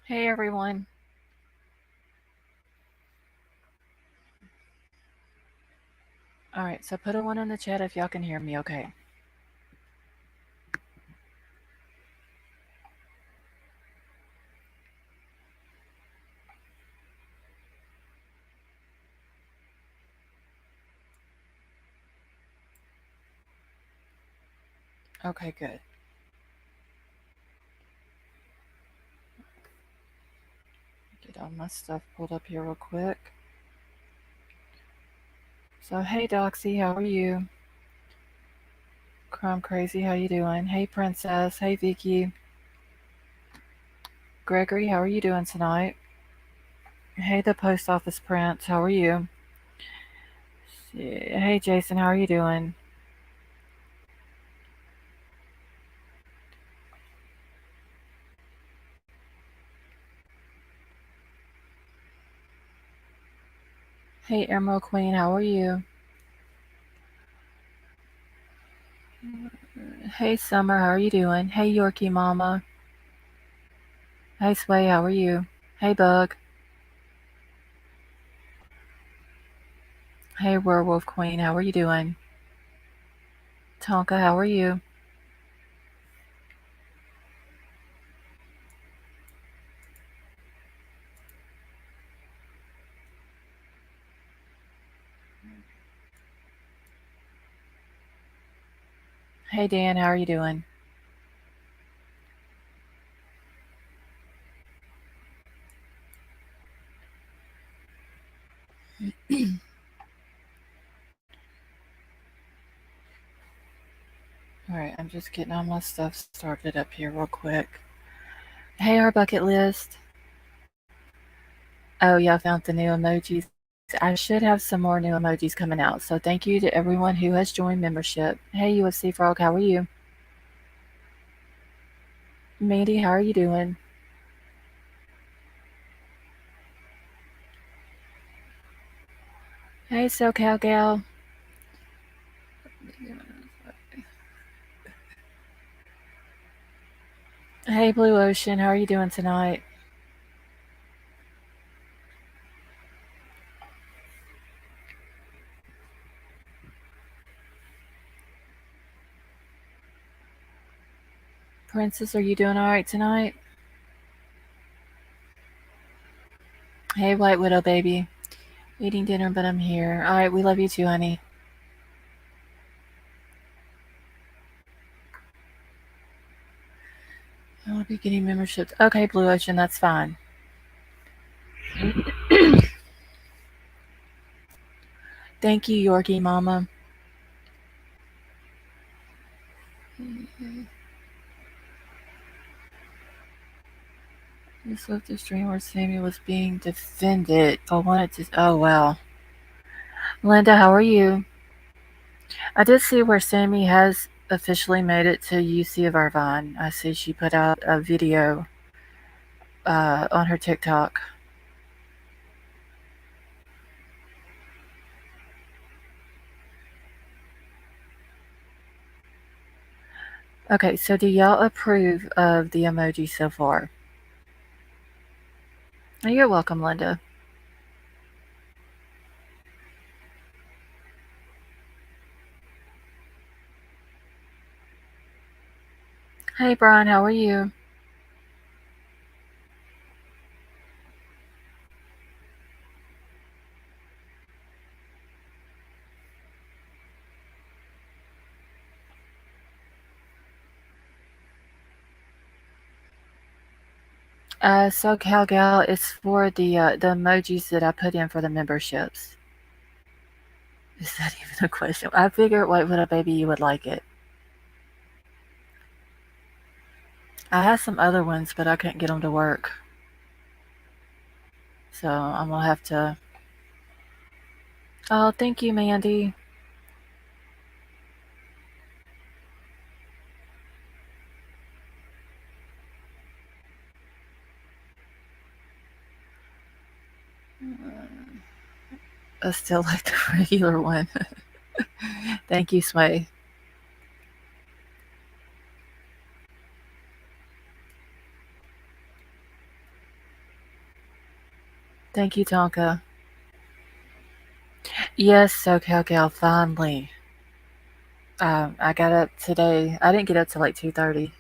Hey everyone. Alright, so put a 1 in the chat if y'all can hear me okay. Okay, good. Get all my stuff pulled up here real quick. So hey Doxy, how are you? Crumb Crazy, how you doing? Hey Princess, hey Vicky. Gregory, how are you doing tonight? Hey the Post Office Prince, how are you? Hey Jason, how are you doing? Hey Emerald Queen, how are you? Hey Summer, how are you doing? Hey Yorkie Mama. Hey Sway, how are you? Hey Bug. Hey Werewolf Queen, how are you doing? Tonka, how are you? Hey Dan, how are you doing? Alright, I'm just getting all my stuff started up here real quick. Hey, our bucket list. Oh, yeah, I found the new emojis. I should have some more new emojis coming out. So thank you to everyone who has joined membership. Hey, UFC Frog, how are you? Mandy, how are you doing? Hey, SoCal Gal. Hey, Blue Ocean, how are you doing tonight? Princess, are you doing alright tonight? Hey, White Widow baby. Eating dinner, but I'm here. Alright, we love you too, honey. I'll be getting memberships. Okay, Blue Ocean, that's fine. Thank you, Yorkie Mama. Just left the stream where Sammy was being defended. I wanted to. Oh, wow. Linda, how are you? I did see where Sammy has officially made it to UC of Irvine. I see she put out a video on her TikTok. Okay, so do y'all approve of the emoji so far? Oh, you're welcome, Linda. Hey, Brian, how are you? So Gal is for the emojis that I put in for the memberships. Is that even a question? I figured, White Widow baby, you would like it. I had some other ones, but I couldn't get them to work. So I'm gonna have to. Oh, thank you, Mandy. I still like the regular one. Thank you, Sway. Thank you, Tonka. Yes, SoCalGal, finally. I got up today. I didn't get up till like 2:30,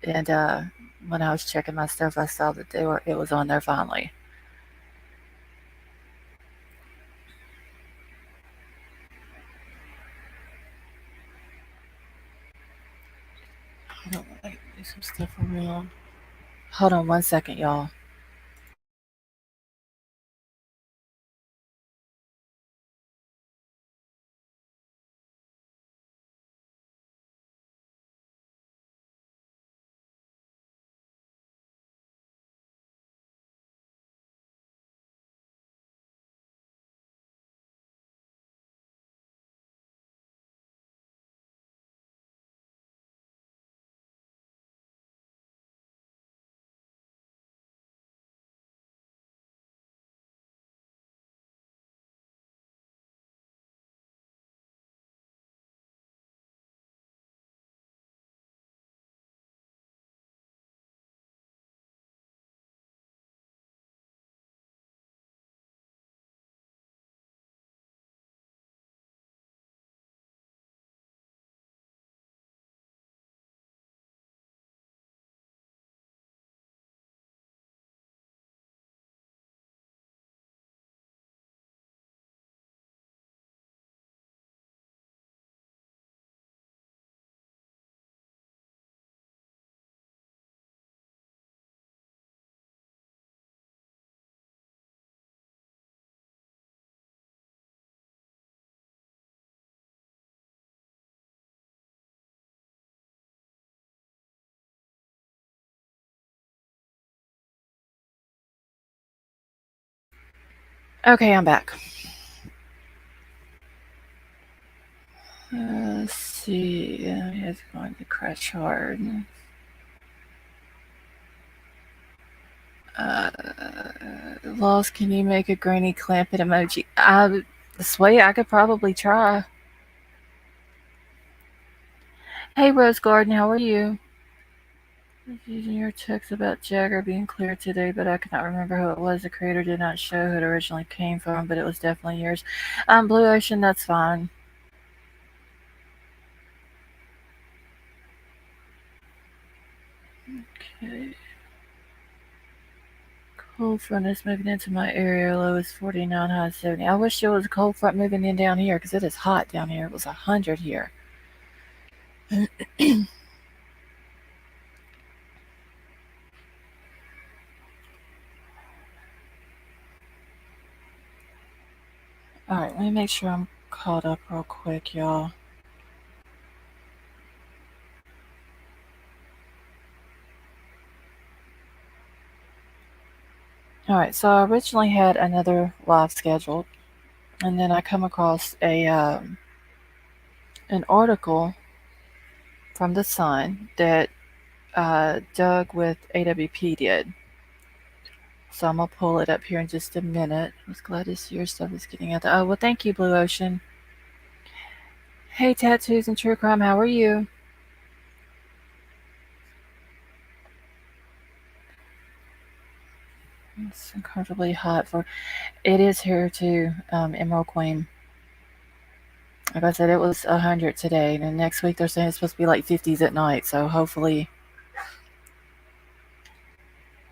and when I was checking my stuff, I saw that it was on there finally. Hold on, I can do some stuff around. Hold on 1 second, y'all. Okay, I'm back. Let's see. It's going to crash hard. Uh, Lost, can you make a granny clampet emoji? Sway, I could probably try. Hey, Rose Garden, how are you? Using your text about Jagger being clear today, but I cannot remember who it was. The creator did not show who it originally came from, but it was definitely yours. Blue Ocean, that's fine. Okay. Cold front is moving into my area. Low is 49, high is 70. I wish there was a cold front moving in down here because it is hot down here. It was 100 here. Alright, let me make sure I'm caught up real quick, y'all. Alright, so I originally had another live scheduled, and then I come across an article from the Sun that Doug with AWP did. So I'm gonna pull it up here in just a minute. I was glad to see your stuff is getting out there. Oh, well, thank you, Blue Ocean. Hey, Tattoos and True Crime, how are you? It's incredibly hot for. It is here too, Emerald Queen. Like I said, it was 100 today, and then next week they're saying it's supposed to be like 50s at night. So hopefully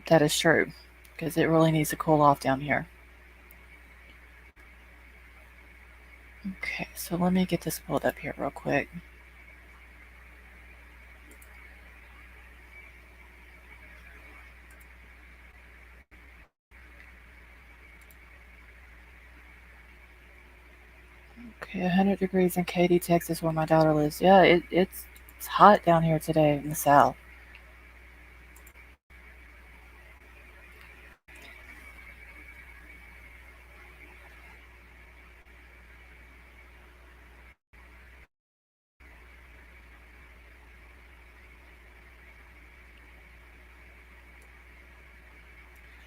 that is true, because it really needs to cool off down here. Okay, so let me get this pulled up here real quick. Okay, 100 degrees in Katy, Texas, where my daughter lives. Yeah, it's hot down here today in the south.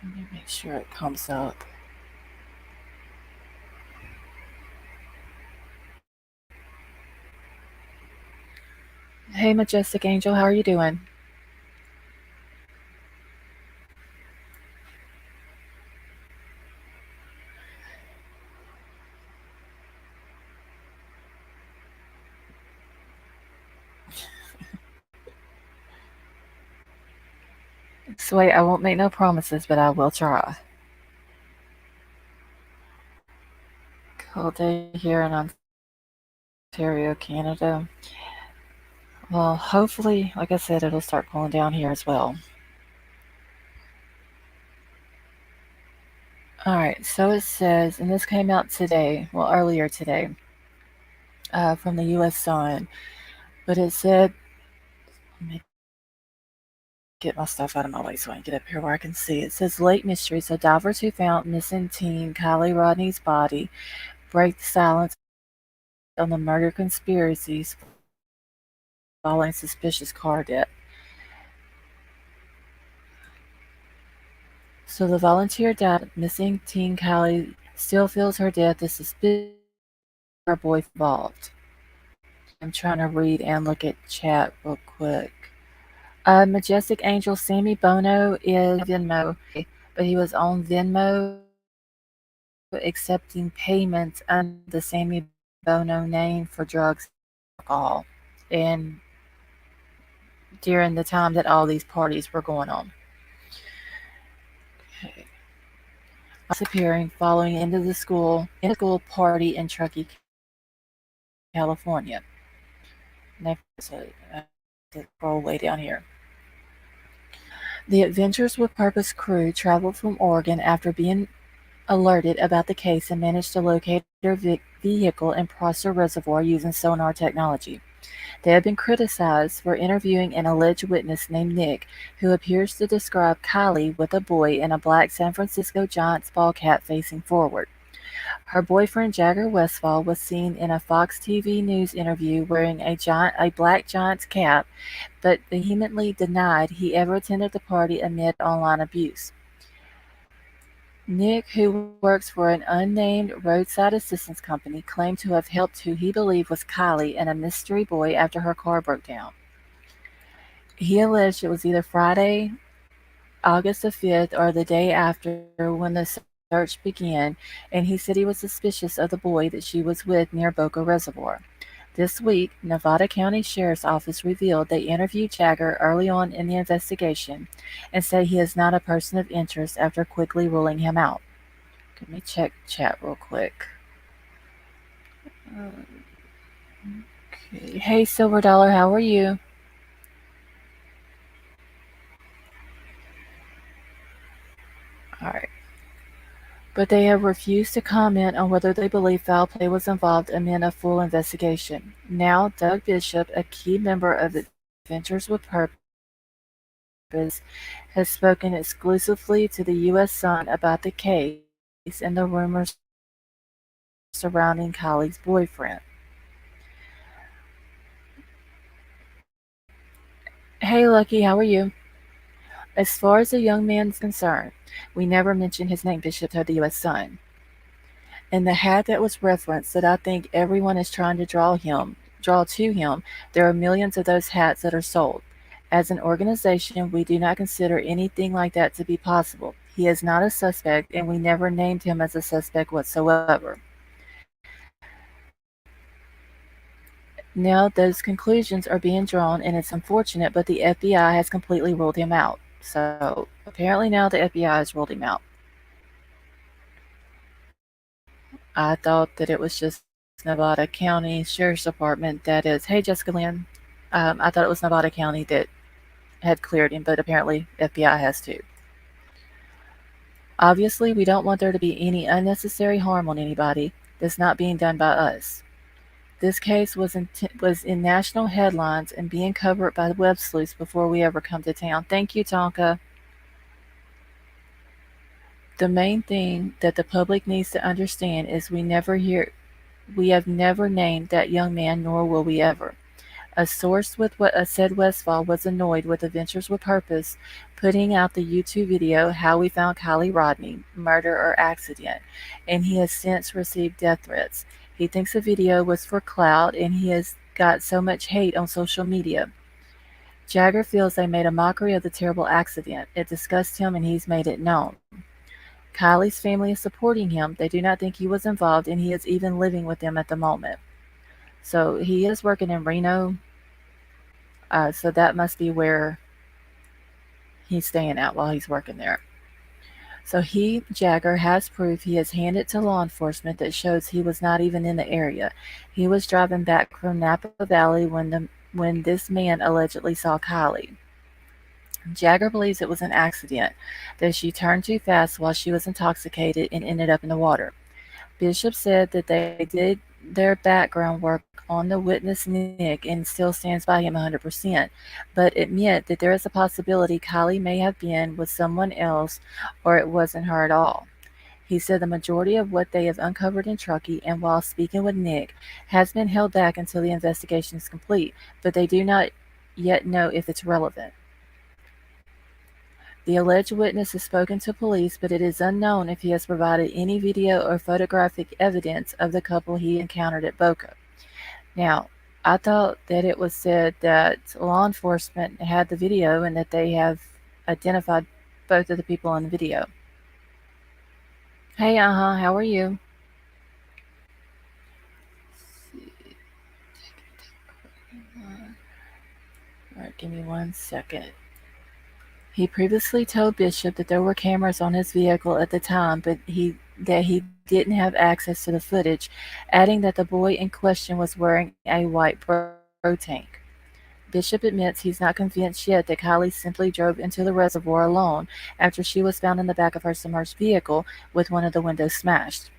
Let me make sure it comes up. Hey, Majestic Angel, how are you doing? Sway, I won't make no promises, but I will try. Cold day here in Ontario, Canada. Well, hopefully, like I said, it'll start cooling down here as well. Alright, so it says, and this came out today, well, earlier today, from the US Sun, but it said, let me get my stuff out of my way so I can get up here where I can see. It says late mystery. So divers who found missing teen Kylie Rodney's body break the silence on the murder conspiracies following suspicious car death. So the volunteer died. Missing teen Kylie still feels her death is suspicious. Her boy involved. I'm trying to read and look at chat real quick. Majestic Angel Sammy Bono is Venmo, but he was on Venmo accepting payments under the Sammy Bono name for drugs and alcohol, and during the time that all these parties were going on. Okay. Disappearing following into the school party in Truckee, California. Next, scroll way down here. The Adventures with Purpose crew traveled from Oregon after being alerted about the case and managed to locate their vehicle in Prosser Reservoir using sonar technology. They have been criticized for interviewing an alleged witness named Nick, who appears to describe Kylie with a boy in a black San Francisco Giants ball cap facing forward. Her boyfriend Jagger Westfall was seen in a Fox TV News interview wearing a black Giants cap, but vehemently denied he ever attended the party amid online abuse. Nick, who works for an unnamed roadside assistance company, claimed to have helped who he believed was Kylie and a mystery boy after her car broke down. He alleged it was either Friday, August the 5th, or the day after when the search began, and he said he was suspicious of the boy that she was with near Boca Reservoir. This week, Nevada County Sheriff's Office revealed they interviewed Jagger early on in the investigation and say he is not a person of interest after quickly ruling him out. Let me check chat real quick. Okay. Hey, Silver Dollar, how are you? Alright. But they have refused to comment on whether they believe foul play was involved amid a full investigation. Now, Doug Bishop, a key member of Adventures with Purpose, has spoken exclusively to the U.S. Sun about the case and the rumors surrounding Kylie's boyfriend. Hey, Lucky, how are you? As far as the young man's concerned, we never mentioned his name, Bishop told the U.S. Sun. And the hat that was referenced that I think everyone is trying to draw to him, there are millions of those hats that are sold. As an organization, we do not consider anything like that to be possible. He is not a suspect, and we never named him as a suspect whatsoever. Now, those conclusions are being drawn, and it's unfortunate, but the FBI has completely ruled him out. So, apparently now the FBI has ruled him out. I thought that it was just Nevada County Sheriff's Department that is, hey Jessica Lynn, I thought it was Nevada County that had cleared him, but apparently FBI has too. Obviously, we don't want there to be any unnecessary harm on anybody that's not being done by us. This case was in national headlines and being covered by the web sleuths before we ever come to town. Thank you, Tonka. The main thing that the public needs to understand is we have never named that young man, nor will we ever. A source with what said Westfall was annoyed with Adventures with Purpose putting out the YouTube video How We Found Kylie Rodney, Murder or Accident, and he has since received death threats. He thinks the video was for clout and he has got so much hate on social media. Jagger feels they made a mockery of the terrible accident. It disgusts him and he's made it known. Kylie's family is supporting him. They do not think he was involved, and he is even living with them at the moment. So he is working in Reno. So that must be where he's staying at while he's working there. So he, Jagger, has proof he has handed to law enforcement that shows he was not even in the area. He was driving back from Napa Valley when this man allegedly saw Kylie. Jagger believes it was an accident, that she turned too fast while she was intoxicated and ended up in the water. Bishop said that they did their background work on the witness Nick and still stands by him 100%, but admit that there is a possibility Kylie may have been with someone else or it wasn't her at all. He said the majority of what they have uncovered in Truckee and while speaking with Nick has been held back until the investigation is complete, but they do not yet know if it's relevant. The alleged witness has spoken to police, but it is unknown if he has provided any video or photographic evidence of the couple he encountered at Boca. Now, I thought that it was said that law enforcement had the video and that they have identified both of the people in the video. Hey, how are you? Alright, give me 1 second. He previously told Bishop that there were cameras on his vehicle at the time, but that he didn't have access to the footage, adding that the boy in question was wearing a white pro tank. Bishop admits he's not convinced yet that Kylie simply drove into the reservoir alone after she was found in the back of her submerged vehicle with one of the windows smashed.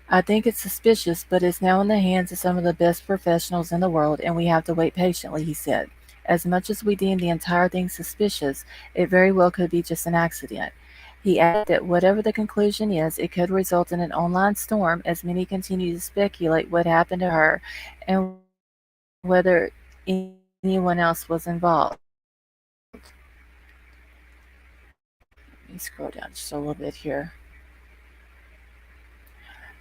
I think it's suspicious, but it's now in the hands of some of the best professionals in the world, and we have to wait patiently, he said. As much as we deem the entire thing suspicious, it very well could be just an accident. He added that whatever the conclusion is, it could result in an online storm as many continue to speculate what happened to her and whether anyone else was involved. Let me scroll down just a little bit here.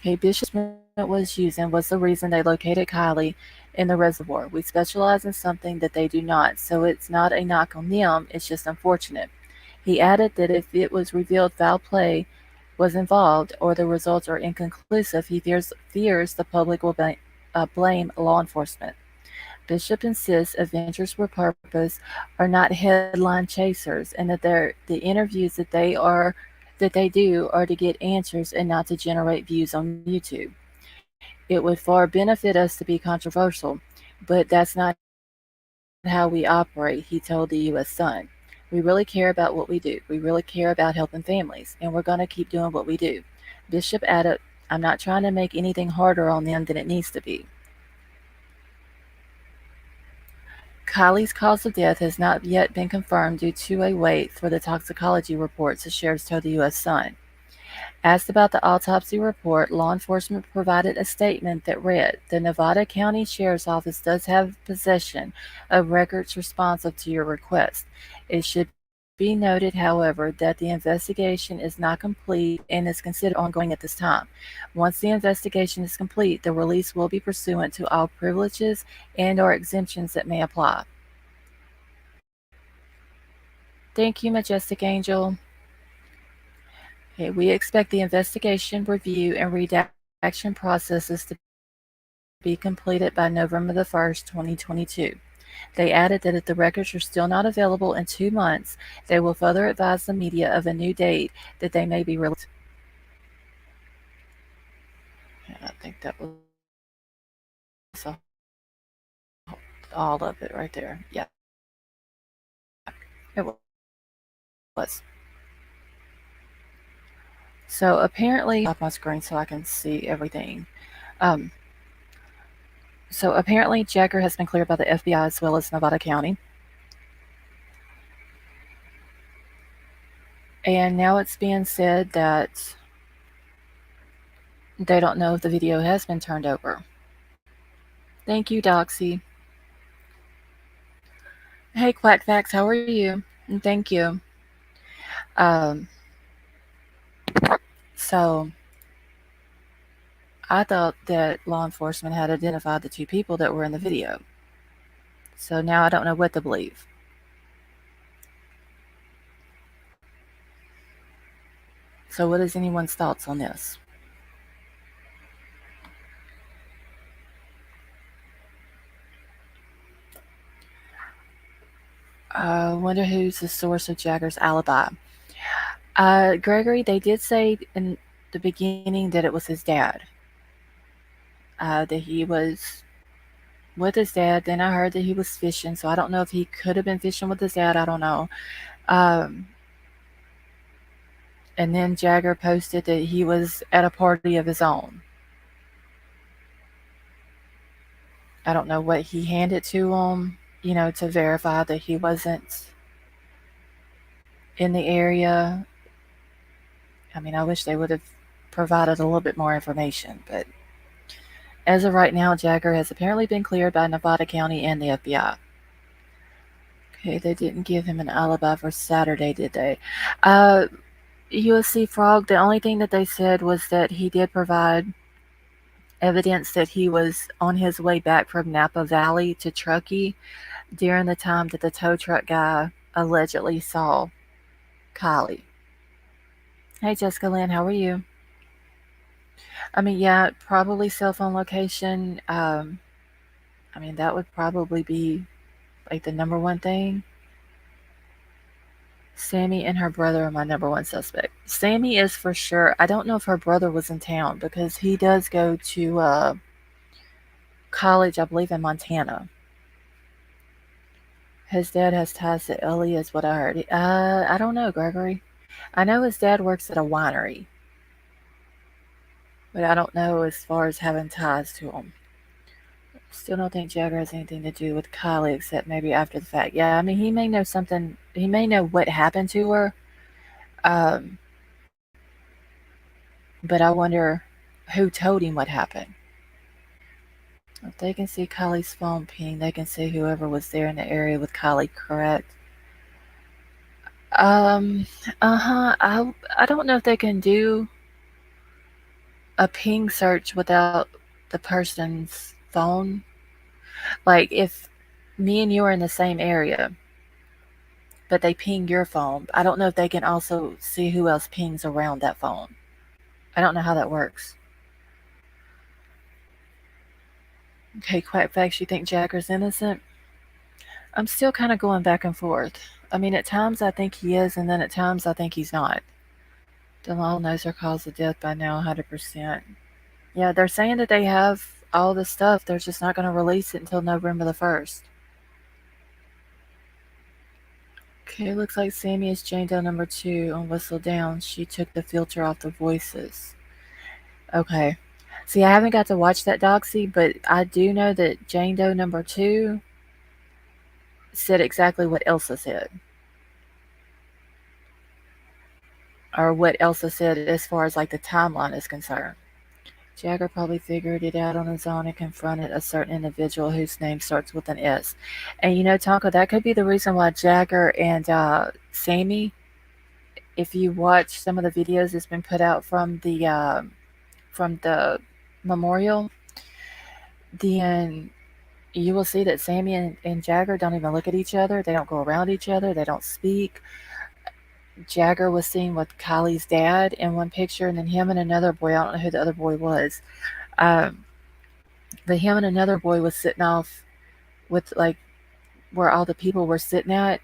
Okay, Bishop's was using was the reason they located Kylie in the reservoir. We specialize in something that they do not, so it's not a knock on them, it's just unfortunate. He added that if it was revealed foul play was involved or the results are inconclusive, he fears the public will blame law enforcement. Bishop insists adventures with purpose are not headline chasers, and that the interviews that they do are to get answers and not to generate views on YouTube. It would far benefit us to be controversial, but that's not how we operate, he told the U.S. Sun. We really care about what we do. We really care about helping families, and we're going to keep doing what we do. Bishop added, I'm not trying to make anything harder on them than it needs to be. Kylie's cause of death has not yet been confirmed due to a wait for the toxicology reports, the sheriffs told the U.S. Sun. Asked about the autopsy report, law enforcement provided a statement that read, the Nevada County Sheriff's Office does have possession of records responsive to your request. It should be noted, however, that the investigation is not complete and is considered ongoing at this time. Once the investigation is complete, the release will be pursuant to all privileges and/or exemptions that may apply. Thank you, Majestic Angel. Okay, we expect the investigation, review, and redaction processes to be completed by November the 1st, 2022. They added that if the records are still not available in 2 months, they will further advise the media of a new date that they may be released. Yeah, I think that was all of it right there. Yeah, it was. So apparently, stop my screen so I can see everything. Um, so apparently, Jagger has been cleared by the FBI as well as Nevada County. And now it's being said that they don't know if the video has been turned over. Thank you, Doxy. Hey, Quackfax, how are you? And thank you. Um, so I thought that law enforcement had identified the 2 people that were in the video. So now I don't know what to believe. So what is anyone's thoughts on this? Wonder who's the source of Jagger's alibi. Gregory, they did say in the beginning that it was his dad. That he was with his dad. Then I heard that he was fishing, so I don't know if he could have been fishing with his dad. I don't know. Um, and then Jagger posted that he was at a party of his own. I don't know what he handed to him, to verify that he wasn't in the area. I mean, I wish they would have provided a little bit more information, but as of right now, Jagger has apparently been cleared by Nevada County and the FBI. Okay, they didn't give him an alibi for Saturday, did they? USC Frog, the only thing that they said was that he did provide evidence that he was on his way back from Napa Valley to Truckee during the time that the tow truck guy allegedly saw Kylie. Hey, Jessica Lynn, how are you? I mean, yeah, probably cell phone location. I mean, that would probably be like the number one thing. Sammy and her brother are my number one suspect. Sammy is for sure. I don't know if her brother was in town because he does go to college, I believe, in Montana. His dad has ties to Ellie, is what I heard. I don't know, Gregory. I know his dad works at a winery, but I don't know as far as having ties to him. Still don't think Jagger has anything to do with Kylie except maybe after the fact. Yeah, I mean, he may know something. He may know what happened to her. Um, but I wonder who told him what happened. If they can see Kylie's phone ping, they can see whoever was there in the area with Kylie, correct? Um, uh-huh. I don't know if they can do a ping search without the person's phone. Like if me and you are in the same area, but they ping your phone, I don't know if they can also see who else pings around that phone. I don't know how that works. Okay, Quack Facts, you think Jagger's innocent? I'm still kind of going back and forth. I mean, at times I think he is, and then at times I think he's not. Denial knows her cause of death by now 100%. Yeah, they're saying that they have all the stuff. They're just not going to release it until November the 1st. Okay, looks like Sammy is Jane Doe number 2 on Whistle Down. She took the filter off the voices. Okay. See, I haven't got to watch that doxy, but I do know that Jane Doe number 2 said exactly what Elsa said. Or what Elsa said as far as like the timeline is concerned. Jagger probably figured it out on his own and confronted a certain individual whose name starts with an S. And Tonka, that could be the reason why Jagger and Sammy, if you watch some of the videos that's been put out from the memorial, then you will see that Sammy and Jagger don't even look at each other. They don't go around each other. They don't speak. Jagger was seen with Kylie's dad in one picture, and then him and another boy. I don't know who the other boy was. Um, but him and another boy was sitting off with like where all the people were sitting at.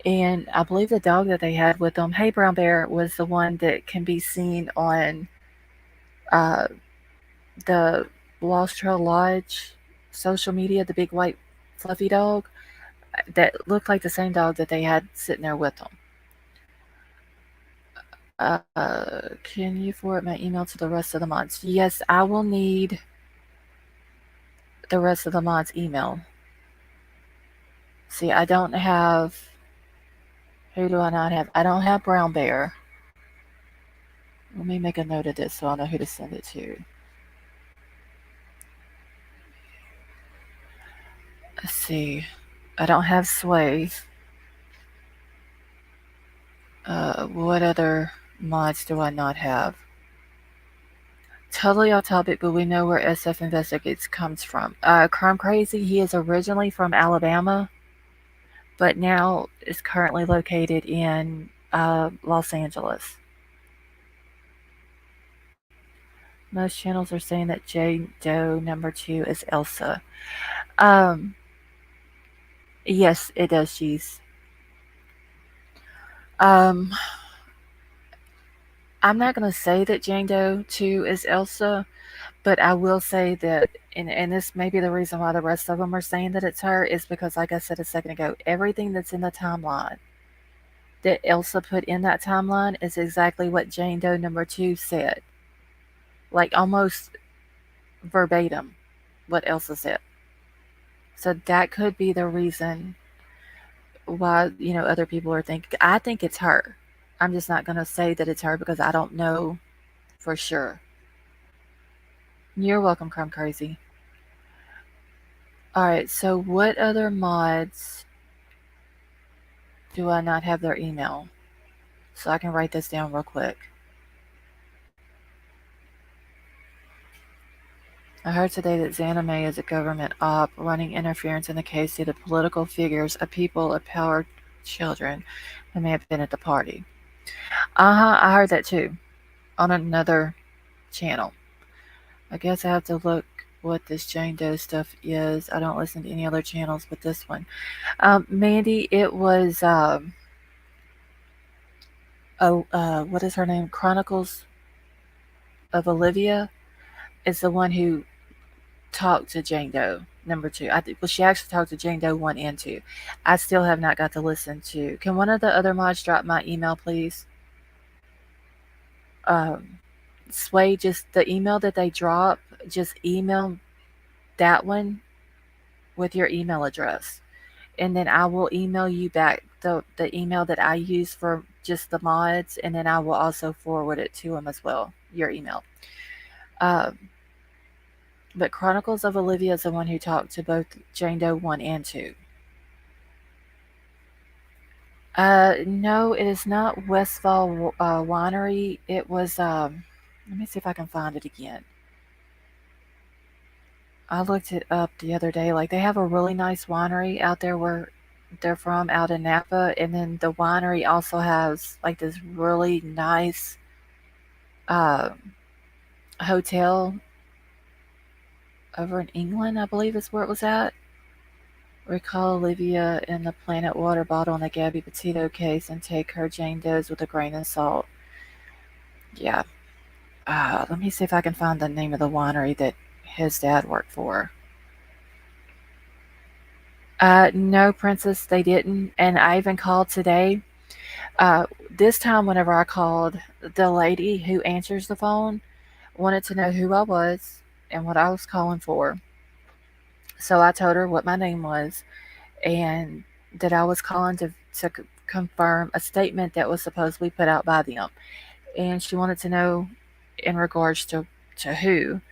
And I believe the dog that they had with them, Hey Brown Bear, was the one that can be seen on uh, the Lost Trail Lodge social media, the big white fluffy dog that looked like the same dog that they had sitting there with them. Can you forward my email to the rest of the mods? Yes, I will need the rest of the mods' email. See, I don't have. Who do I not have? I don't have Brown Bear. Let me make a note of this so I know who to send it to. Let's see. I don't have Sway. What other mods do I not have? Totally off topic, but we know where SF Investigates comes from. Crime Crazy, he is originally from Alabama, but now is currently located in Los Angeles. Most channels are saying that Jane Doe number 2 is Elsa. Yes, it does, cheese. Um, I'm not going to say that Jane Doe 2 is Elsa, but I will say that, and this may be the reason why the rest of them are saying that it's her, is because, like I said a second ago, everything that's in the timeline that Elsa put in that timeline is exactly what Jane Doe number 2 said. Like almost verbatim what Elsa said. So that could be the reason why, other people are thinking. I think it's her. I'm just not going to say that it's her because I don't know for sure. You're welcome, Crumb Crazy. Alright, so what other mods do I not have their email? So I can write this down real quick. I heard today that Xanime is a government op running interference in the case due to political figures of people empowered children who may have been at the party. I heard that too on another channel. I guess I have to look what this Jane Doe stuff is. I don't listen to any other channels but this one. Mandy, it was what is her name? Chronicles of Olivia is the one who talked to Jane Doe number 2. She actually talked to Jane Doe 1 and 2. I still have not got to listen to. Can one of the other mods drop my email, please? Sway, just the email that they drop, just email that one with your email address, and then I will email you back the email that I use for just the mods, and then I will also forward it to them as well, your email. But Chronicles of Olivia is the one who talked to both Jane Doe 1 and 2. No, it is not Westfall Winery. It was, let me see if I can find it again. I looked it up the other day. Like, they have a really nice winery out there where they're from, out in Napa. And then the winery also has, like, this really nice hotel over in England, I believe is where it was at. Recall Olivia in the Planet water bottle in the Gabby Petito case and take her Jane Doe's with a grain of salt. Yeah. Let me see if I can find the name of the winery that his dad worked for. No, Princess, they didn't. And I even called today. This time, whenever I called, the lady who answers the phone wanted to know who I was and what I was calling for. So I told her what my name was and that I was calling to confirm a statement that was supposedly put out by them. And she wanted to know in regards to who.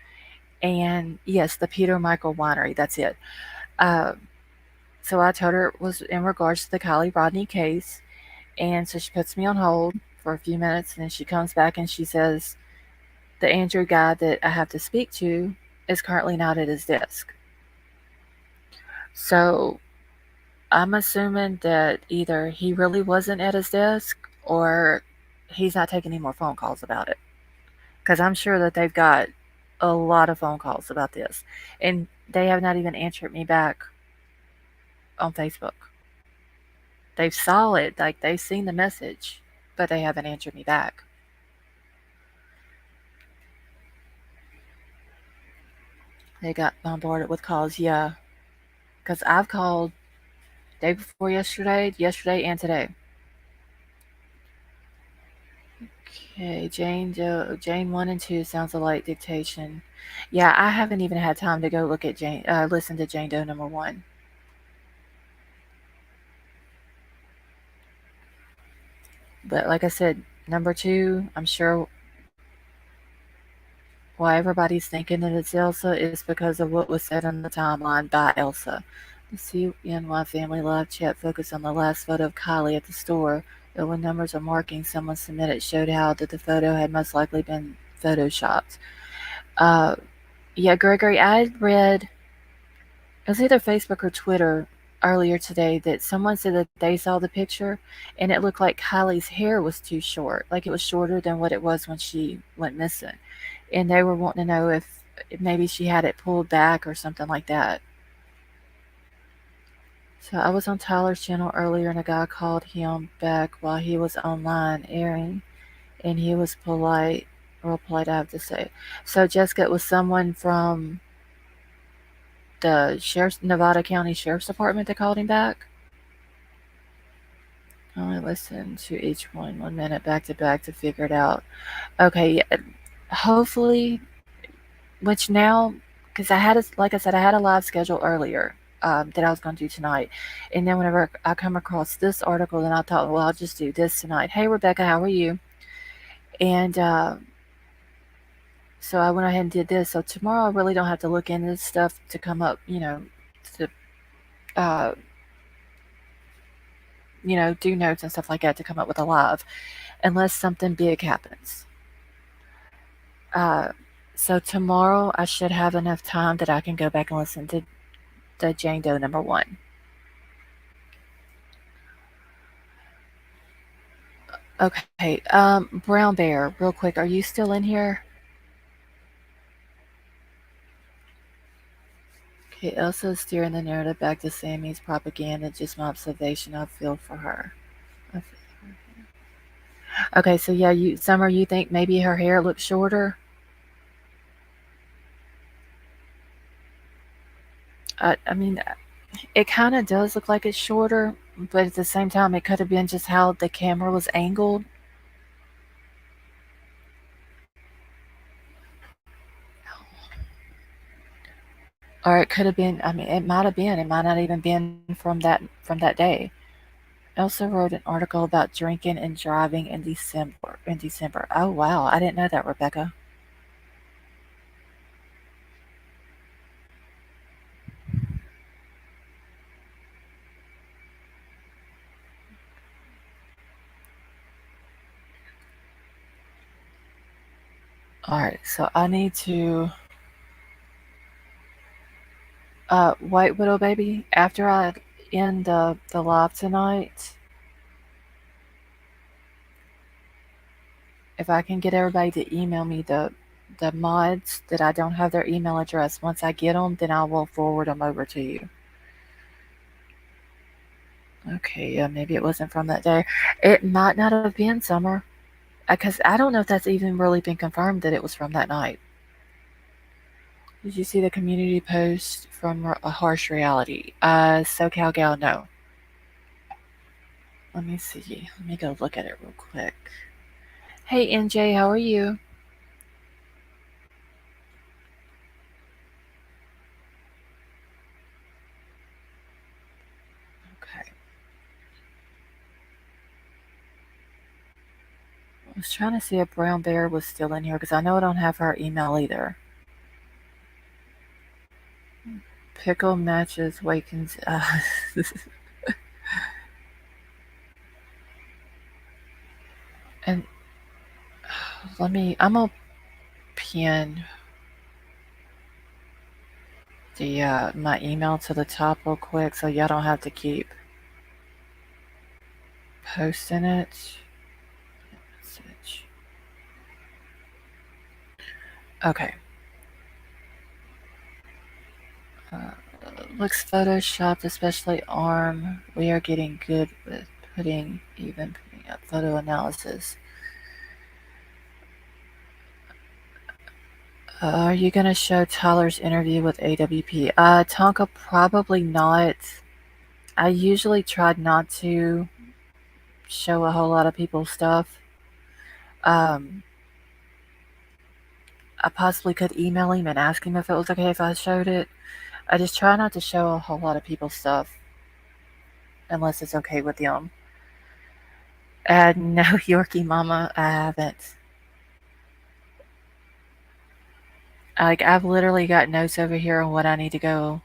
And yes, the Peter Michael Winery, that's it. So I told her it was in regards to the Kylie Rodney case. And so she puts me on hold for a few minutes, and then she comes back and she says, the Andrew guy that I have to speak to is currently not at his desk. So I'm assuming that either he really wasn't at his desk or he's not taking any more phone calls about it. Because I'm sure that they've got a lot of phone calls about this. And they have not even answered me back on Facebook. They've saw it, like they've seen the message, but they haven't answered me back. They got bombarded with calls, yeah. Because I've called day before yesterday and today. Okay, Jane 1 and 2 sounds like dictation. Yeah, I haven't even had time to go look at listen to Jane Doe number 1. But like I said, number 2, I'm sure why everybody's thinking that it's Elsa is because of what was said on the timeline by Elsa. The CNY family live chat focused on the last photo of Kylie at the store, but when numbers or markings someone submitted showed how that the photo had most likely been photoshopped. Yeah, Gregory, I read, it was either Facebook or Twitter earlier today that someone said that they saw the picture and it looked like Kylie's hair was too short, like it was shorter than what it was when she went missing. And they were wanting to know if maybe she had it pulled back or something like that. So I was on Tyler's channel earlier and a guy called him back while he was online airing, and he was polite, real polite I have to say. So Jessica, it was someone from the Nevada County Sheriff's Department that called him back. I only listened to each one minute back to back to figure it out. Okay, yeah, hopefully, which now, because like I said, I had a live schedule earlier that I was going to do tonight. And then whenever I come across this article, then I thought, well, I'll just do this tonight. Hey, Rebecca, how are you? And so I went ahead and did this. So tomorrow I really don't have to look into this stuff to come up, to, uh, do notes and stuff like that to come up with a live, unless something big happens. Uh, so tomorrow I should have enough time that I can go back and listen to the Jane Doe #1. Okay, Brown Bear, real quick, are you still in here? Okay, Elsa's steering the narrative back to Sammy's propaganda, just my observation. I feel for her. Okay, so yeah, Summer, you think maybe her hair looks shorter? I mean, it kind of does look like it's shorter, but at the same time, it could have been just how the camera was angled. Or it could have been, I mean, it might have been, it might not even been from that day. Elsa wrote an article about drinking and driving in December. Oh wow, I didn't know that, Rebecca. Alright, so I need to White Widow baby, after I end the live tonight, if I can get everybody to email me the mods that I don't have their email address, once I get them, then I will forward them over to you. Okay, yeah, maybe it wasn't from that day. It might not have been Summer, because I don't know if that's even really been confirmed that it was from that night. Did you see the community post from A Harsh Reality? SoCal Gal, no. Let me see. Let me go look at it real quick. Hey NJ, how are you? Okay. I was trying to see if Brown Bear was still in here because I know I don't have her email either. Pickle matches Wakens. And I'm gonna pin the my email to the top real quick so y'all don't have to keep posting it. Message. Okay. Uh, looks photoshopped, especially arm. We are getting good with putting up photo analysis. Are you gonna show Tyler's interview with AWP? Tonka, probably not. I usually try not to show a whole lot of people's stuff. Um, I possibly could email him and ask him if it was okay if I showed it. I just try not to show a whole lot of people's stuff unless it's okay with them. No, Yorkie Mama, I haven't. Like, I've literally got notes over here on what I need to go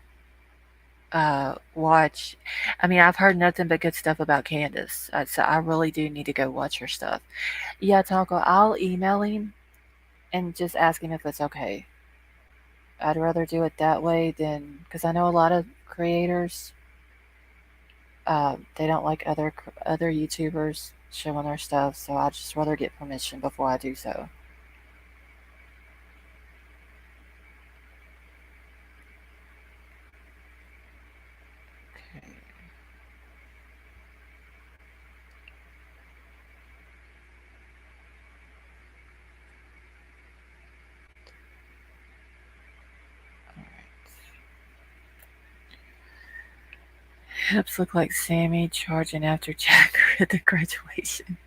watch. I mean, I've heard nothing but good stuff about Candace, so I really do need to go watch her stuff. Yeah, Tonko, I'll email him and just ask him if it's okay. I'd rather do it that way than because I know a lot of creators, they don't like other YouTubers showing their stuff, so I'd just rather get permission before I do so. Okay. Hips look like Sammy charging after Jagger at the graduation.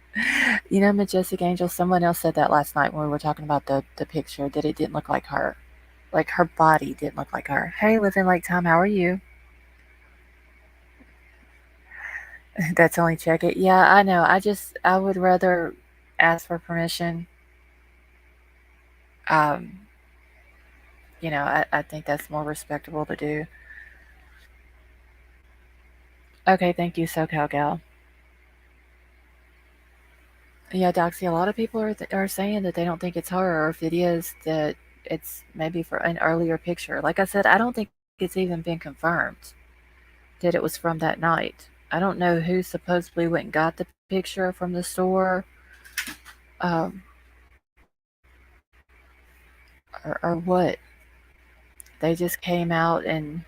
You know, Majestic Angel, someone else said that last night when we were talking about the picture, that it didn't look like her. Like her body didn't look like her. Hey, Living Lake Time, how are you? That's only check it. Yeah, I know. I would rather ask for permission. Um, I think that's more respectable to do. Okay, thank you, SoCal Gal. Yeah, Doxy, a lot of people are saying that they don't think it's her, or if it is, that it's maybe for an earlier picture. Like I said, I don't think it's even been confirmed that it was from that night. I don't know who supposedly went and got the picture from the store, um, or what. They just came out and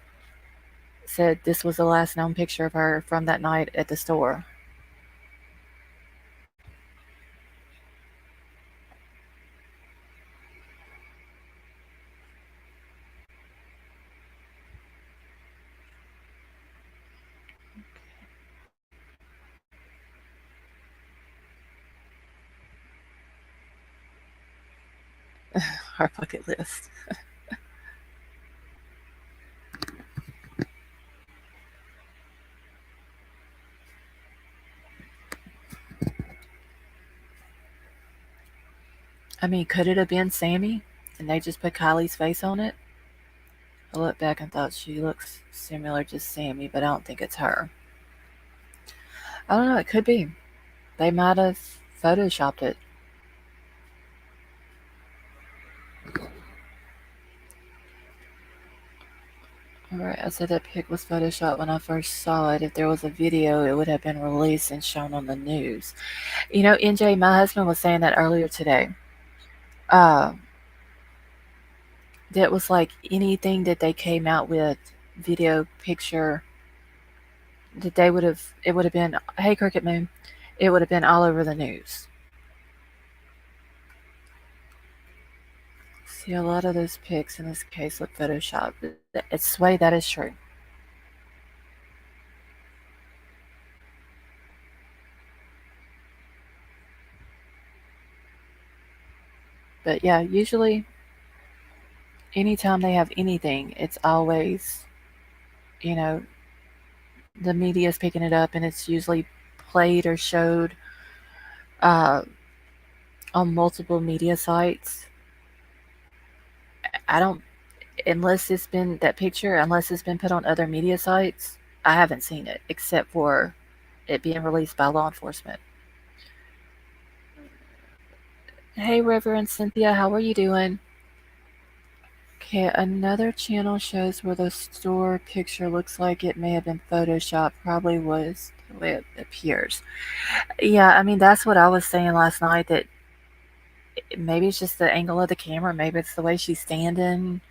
said this was the last known picture of her from that night at the store. Our bucket list. I mean, could it have been Sammy and they just put Kylie's face on it? I looked back and thought she looks similar to Sammy, but I don't think it's her. I don't know, it could be. They might have photoshopped it. Alright, I said that pic was photoshopped when I first saw it. If there was a video, it would have been released and shown on the news. You know, NJ, my husband was saying that earlier today. Uh, that was like anything that they came out with, video, picture, that it would have been, hey, Cricket Moon, it would have been all over the news. See, a lot of those pics in this case look photoshopped. It's Sway, that is true. But yeah, usually anytime they have anything, it's always, you know, the media's picking it up and it's usually played or showed uh, on multiple media sites. I don't, unless it's been that picture, unless it's been put on other media sites, I haven't seen it except for it being released by law enforcement. Hey, Reverend Cynthia, how are you doing? Okay, another channel shows where the store picture looks like it may have been photoshopped. Probably was the way it appears. Yeah, I mean, that's what I was saying last night, that maybe it's just the angle of the camera, maybe it's the way she's standing.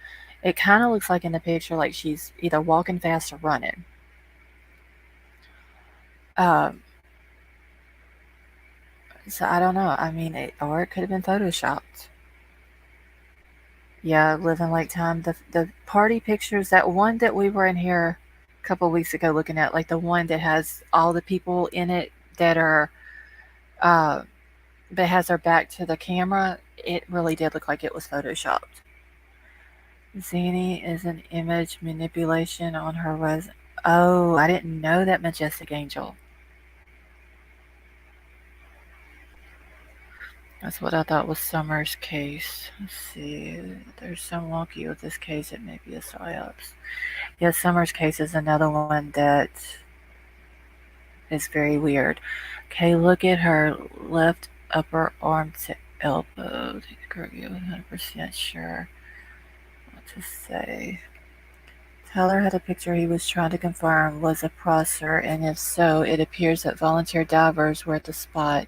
It kind of looks like in the picture like she's either walking fast or running. Um, so I don't know. I mean, or it could have been photoshopped. Yeah, living like time. The party pictures, that one that we were in here a couple of weeks ago looking at, like the one that has all the people in it that are, uh, that has their back to the camera. It really did look like it was photoshopped. Zany is an image manipulation on her res. Oh, I didn't know that, Majestic Angel. That's what I thought was Summer's case. Let's see. There's some wonky with this case. It may be a psyops. Yeah, Summer's case is another one that is very weird. Okay, look at her left upper arm to elbow. Girl, you 100% sure what to say. Tyler had a picture he was trying to confirm was a prosser, and if so, it appears that volunteer divers were at the spot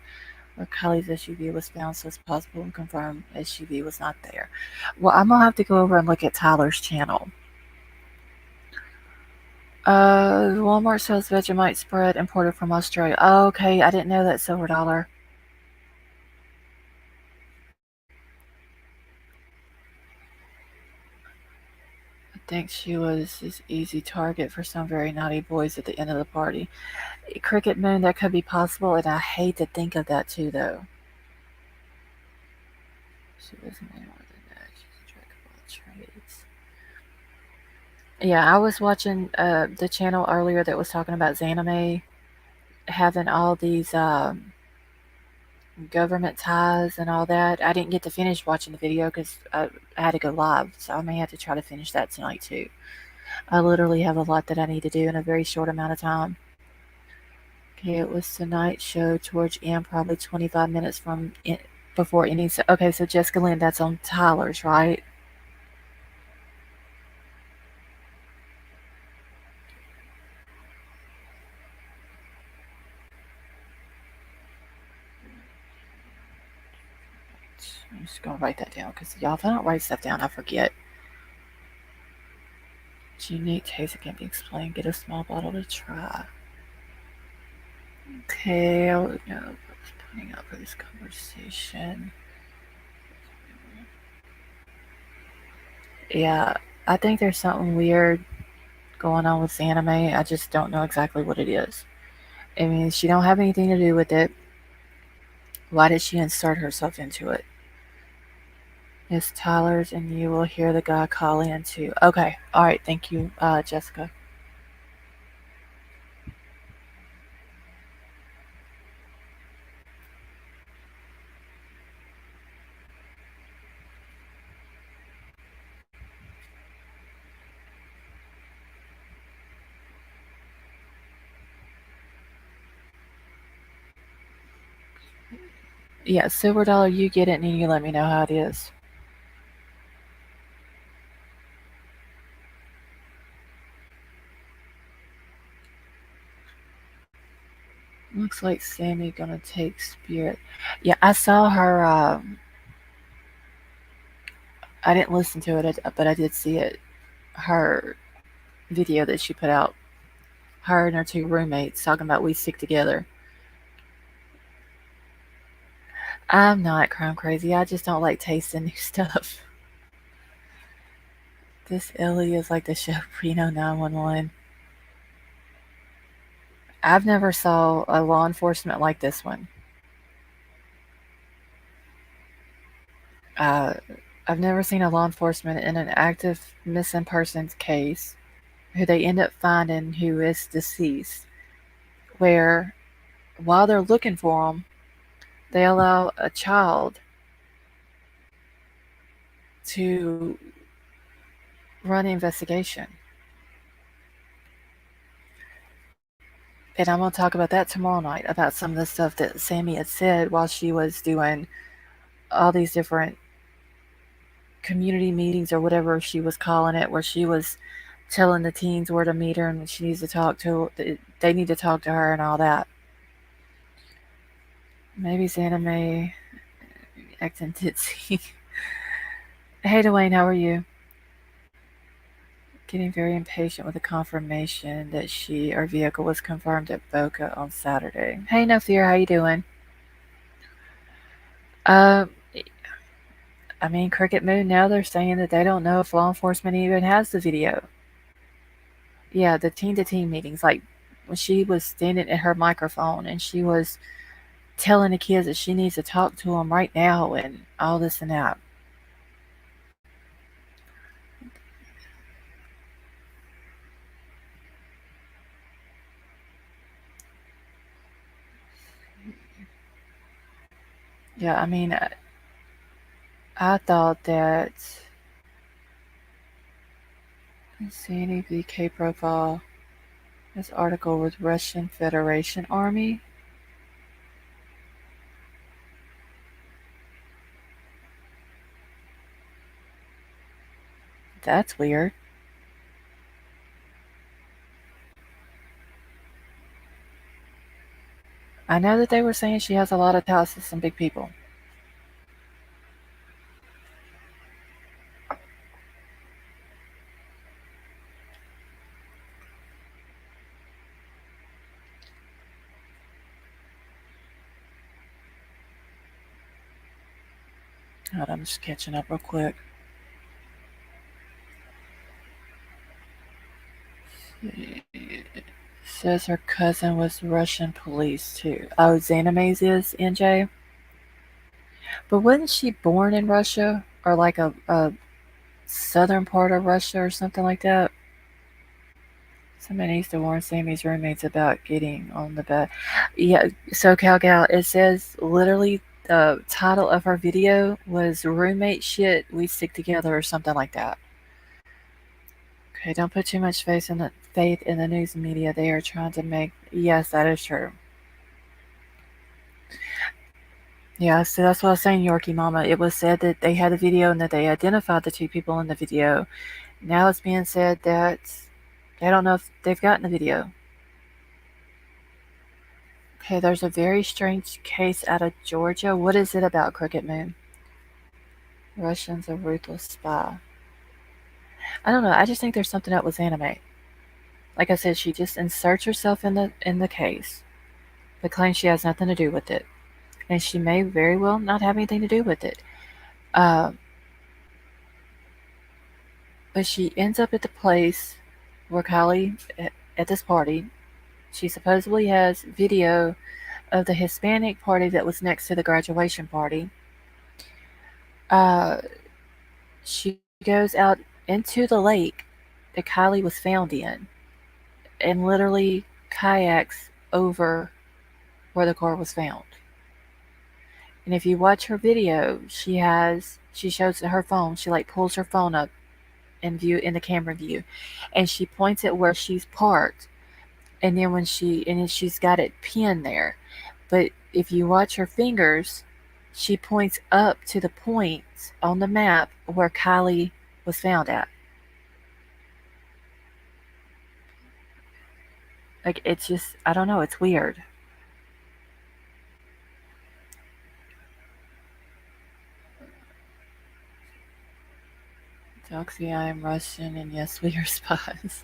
where Kylie's SUV was found, so it's possible and confirmed SUV was not there. Well, I'm gonna have to go over and look at Tyler's channel. Walmart sells Vegemite spread imported from Australia. Oh, okay, I didn't know that, Silver Dollar. think she was his easy target for some very naughty boys at the end of the party. Cricket Moon, that could be possible, and I hate to think of that too, though. She wasn't any more than that. She's a jack of all trades. Yeah, I was watching the channel earlier that was talking about Xanime having all these government ties and all that. I didn't get to finish watching the video because I had to go live, so I may have to try to finish that tonight too. I literally have a lot that I need to do in a very short amount of time. Okay, it was tonight's show towards end, probably 25 minutes from before ending. So, okay, so Jessica Lynn, that's on Tyler's, right? I'm just gonna write that down because y'all, if I don't write stuff down, I forget. Unique taste that can be explained. Get a small bottle to try. Okay, I was putting up for this conversation. Yeah, I think there's something weird going on with Xanime. I just don't know exactly what it is. I mean, she don't have anything to do with it. Why did she insert herself into it? It's Tyler's, and you will hear the guy calling in too. Okay, all right, thank you, Jessica. Yeah, Silver Dollar, you get it, and then you let me know how it is. Looks like Sammy gonna take Spirit. Yeah, I saw her. I didn't listen to it, but I did see it. Her video that she put out. Her and her two roommates talking about we stick together. I'm not crime crazy. I just don't like tasting new stuff. This Ellie is like the show Reno 911. I've never saw a law enforcement like this one. Uh, I've never seen a law enforcement in an active missing persons case who they end up finding who is deceased, where while they're looking for them, they allow a child to run an investigation. And I'm going to talk about that tomorrow night, about some of the stuff that Sammy had said while she was doing all these different community meetings or whatever she was calling it, where she was telling the teens where to meet her and she needs to talk to, they need to talk to her and all that. Maybe Xanime acting ditzy. Hey Dwayne, how are you? Getting very impatient with the confirmation that her vehicle was confirmed at Boca on Saturday. Hey No Fear, how you doing? Um, I mean, Cricket Moon, now they're saying that they don't know if law enforcement even has the video. Yeah, the teen to teen meetings, like when she was standing at her microphone and she was telling the kids that she needs to talk to them right now and all this and that. Yeah, I mean, I thought that. Let's see, any VK profile. This article with Russian Federation Army. That's weird. I know that they were saying she has a lot of ties to some big people. God, I'm just catching up real quick. Says her cousin was Russian police too. Oh, Xanime's is NJ? But wasn't she born in Russia? Or like a southern part of Russia or something like that? Somebody needs to warn Sammy's roommates about getting on the bed. Yeah, so Gal, it says literally the title of her video was Roommate Shit We Stick Together or something like that. Okay, don't put too much faith in the news media. They are trying to make. Yes, that is true. Yeah, so that's what I was saying, Yorkie Mama. It was said that they had a video and that they identified the two people in the video. Now it's being said that they don't know if they've gotten the video. Okay, there's a very strange case out of Georgia. What is it about, Crooked Moon? Russians a ruthless spy. I don't know. I just think there's something up with Xanime. Like I said, she just inserts herself in the case, but claims she has nothing to do with it, and she may very well not have anything to do with it. Uh, but she ends up at the place where Kylie at this party. She supposedly has video of the Hispanic party that was next to the graduation party. Uh, she goes out into the lake that Kylie was found in and literally kayaks over where the car was found. And if you watch her video, she shows her phone. She like pulls her phone up in the camera view, and she points at where she's parked. And then she's got it pinned there. But if you watch her fingers, she points up to the points on the map where Kylie was found at. Like, it's just, I don't know, it's weird. Doxy, I am Russian, and yes, we are spies.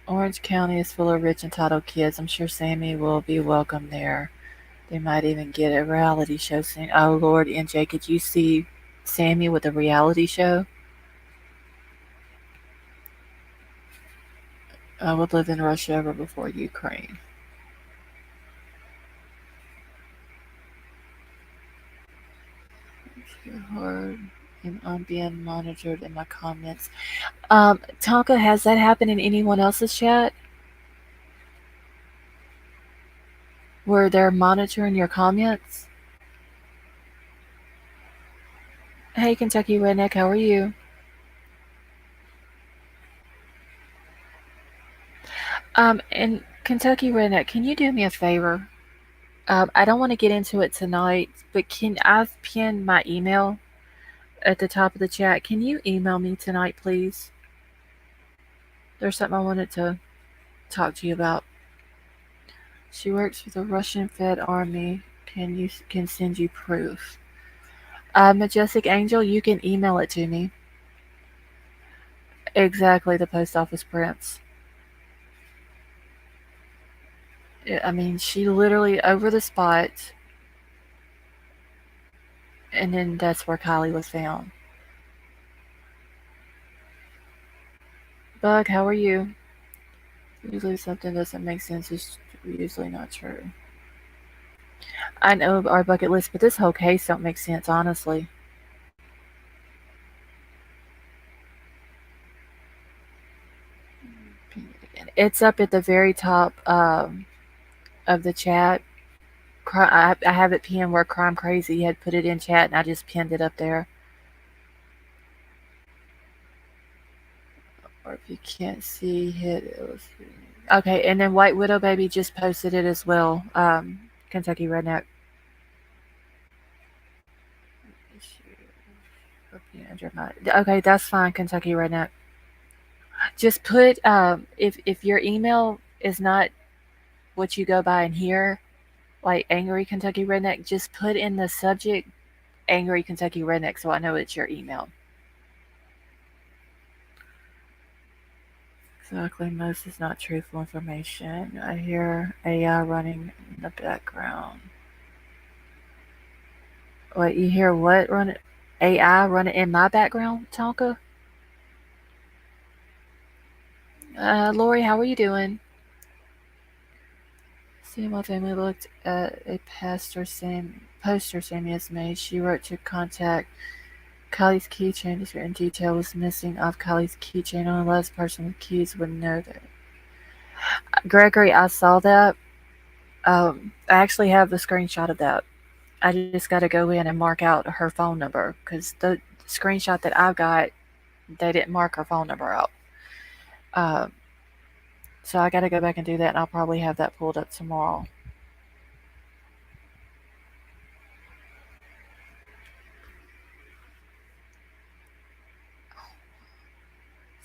Orange County is full of rich, entitled kids. I'm sure Sammy will be welcome there. They might even get a reality show soon. Oh, Lord, NJ, could you see Sammy with a reality show? I would live in Russia ever before Ukraine. Hard, and I'm being monitored in my comments. Tonka, has that happened in anyone else's chat? Where they're monitoring your comments? Hey, Kentucky Redneck, how are you? And Kentucky Redneck, can you do me a favor? I don't want to get into it tonight, but I've pinned my email at the top of the chat. Can you email me tonight, please? There's something I wanted to talk to you about. She works for the Russian Fed Army. Can send you proof. Majestic Angel, you can email it to me. Exactly, the post office prints. I mean, she literally over the spot, and then that's where Kylie was found. Bug, how are you? Usually something doesn't make sense is usually not true. I know our bucket list, but this whole case don't make sense, honestly. It's up at the very top of the chat. I have it pinned where Crime Crazy had put it in chat, and I just pinned it up there. Or if you can't see, hit it. Okay, and then White Widow Baby just posted it as well. Kentucky Redneck. Okay, that's fine, Kentucky Redneck. Just put if your email is not what you go by in here, like Angry Kentucky Redneck, just put in the subject Angry Kentucky Redneck so I know it's your email. Exactly, most is not truthful information. I hear AI running in the background. Wait, you hear what running? AI running in my background, Tonka? Lori, how are you doing? See, my family looked at a poster Sammy has made. She wrote to contact Kylie's keychain. This written detail was missing off Kylie's keychain. Only the last person with keys would know that. Gregory, I saw that. I actually have the screenshot of that. I just got to go in and mark out her phone number because the screenshot that I got, they didn't mark her phone number out. Um, so I got to go back and do that, and I'll probably have that pulled up tomorrow.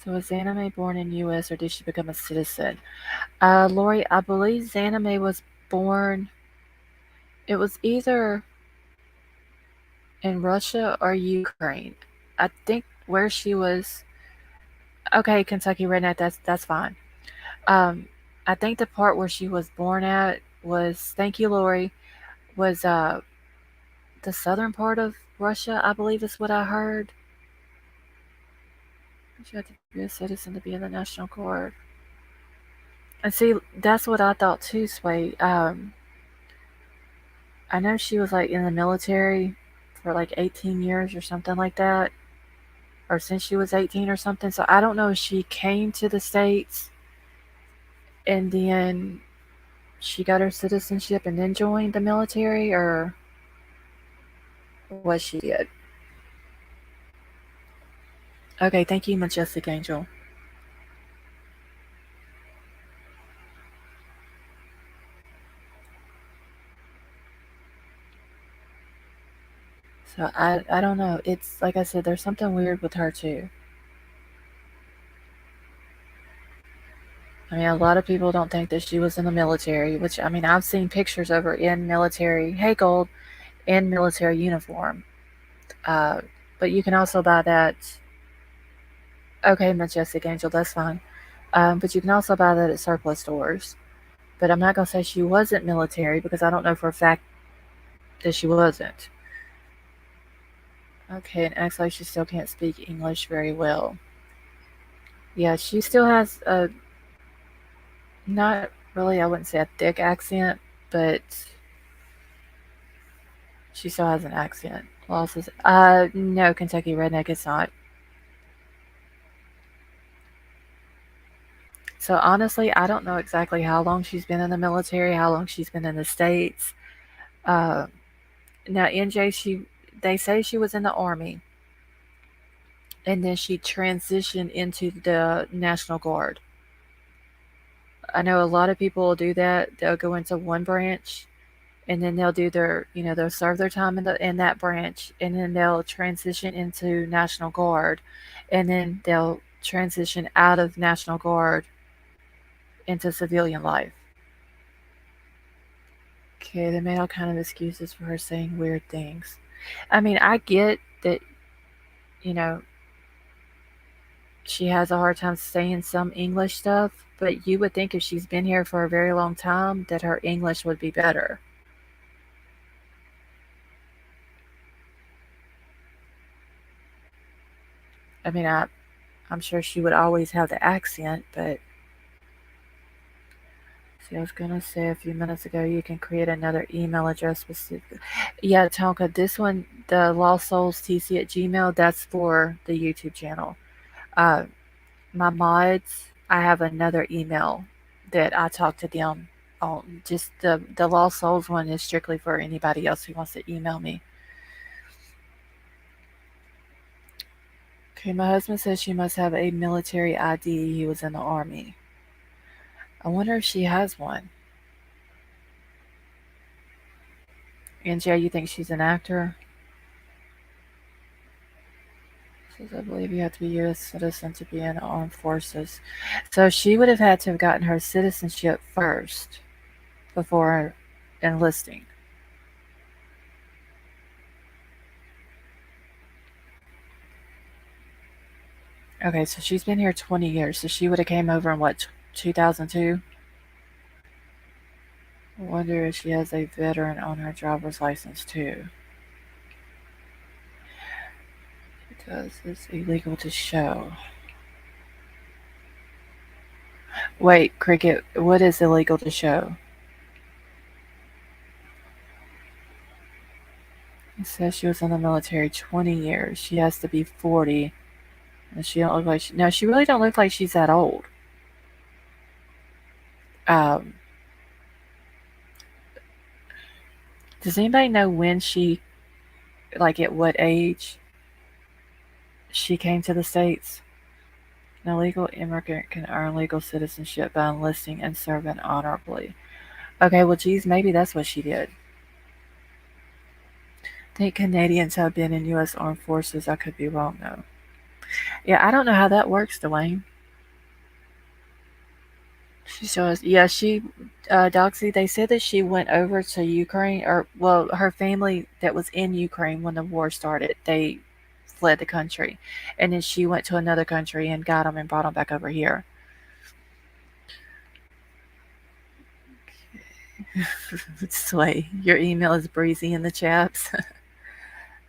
So was Xanime born in U.S. or did she become a citizen? Lori, I believe Xanime was born. It was either in Russia or Ukraine. I think where she was. Okay, Kentucky redneck. That's fine. Um, I think the part where she was born at was. Thank you, Lori. Was the southern part of Russia? I believe is what I heard. She had to be a citizen to be in the National Guard. And see, that's what I thought too, Sway. I know she was like in the military for like 18 years or something like that, or since she was 18 or something. So I don't know if she came to the States and then she got her citizenship and then joined the military, or what she did. Okay, thank you, Majestic Angel. So I don't know. It's like I said, there's something weird with her too. I mean, a lot of people don't think that she was in the military, which I mean, I've seen pictures of her in military. Hey, Gold, in military uniform. Uh, but you can also buy that. Okay, Majestic Angel, that's fine. But you can also buy that at surplus stores. But I'm not gonna say she wasn't military because I don't know for a fact that she wasn't. Okay, and acts like she still can't speak English very well. Yeah, she still has a not really, I wouldn't say a thick accent, but she still has an accent. Losses. No, Kentucky redneck. It's not. So honestly, I don't know exactly how long she's been in the military, how long she's been in the states. Uh, Now NJ, they say she was in the army, and then she transitioned into the National Guard. I know a lot of people will do that. They'll go into one branch, and then they'll do they'll serve their time in that branch, and then they'll transition into National Guard, and then they'll transition out of National Guard into civilian life. Okay, they made all kind of excuses for her saying weird things. I mean, I get that, you know, she has a hard time saying some English stuff, but you would think if she's been here for a very long time that her English would be better. I mean, I'm sure she would always have the accent, but see, I was gonna say a few minutes ago you can create another email address specific. Yeah, Tonka, this one, the Lost Souls TC at Gmail, that's for the YouTube channel. Uh, my mods, I have another email that I talk to them on. Just the Lost Souls one is strictly for anybody else who wants to email me. Okay, my husband says she must have a military ID. He was in the army. I wonder if she has one. And Jay, you think she's an actor? Says I believe you have to be a U.S. citizen to be in the armed forces. So she would have had to have gotten her citizenship first before enlisting. Okay, so she's been here 20 years. So she would have came over in what, 2002? I wonder if she has a veteran on her driver's license too. Because it's illegal to show. Wait, Cricket, what is illegal to show? It says she was in the military 20 years. She has to be 40. And she don't look like she, no, she really don't look like she's that old. Um, does anybody know when she, like at what age she came to the States? An illegal immigrant can earn legal citizenship by enlisting and serving honorably. Okay, well, geez, maybe that's what she did. I think Canadians have been in U.S. Armed Forces. I could be wrong, though. Yeah, I don't know how that works, Dwayne. She shows, yeah, Doxy, they said that she went over to Ukraine, or, well, her family that was in Ukraine when the war started, they fled the country. And then she went to another country and got them and brought them back over here. Sway, your email is breezy in the chaps.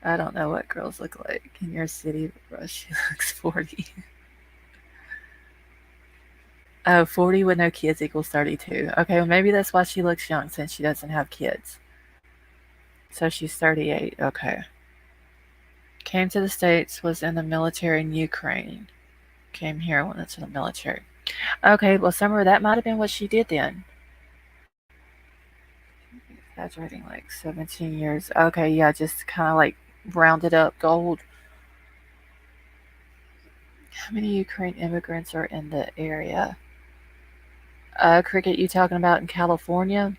I don't know what girls look like in your city, but she looks 40. Oh, 40 with no kids equals 32. Okay, well, maybe that's why she looks young since she doesn't have kids. So she's 38. Okay. Came to the States, was in the military in Ukraine. Came here, went into the military. Okay, well, Summer, that might have been what she did then. Graduating like 17 years. Okay, yeah, just kind of like rounded up gold. How many Ukraine immigrants are in the area? Cricket, you talking about in California?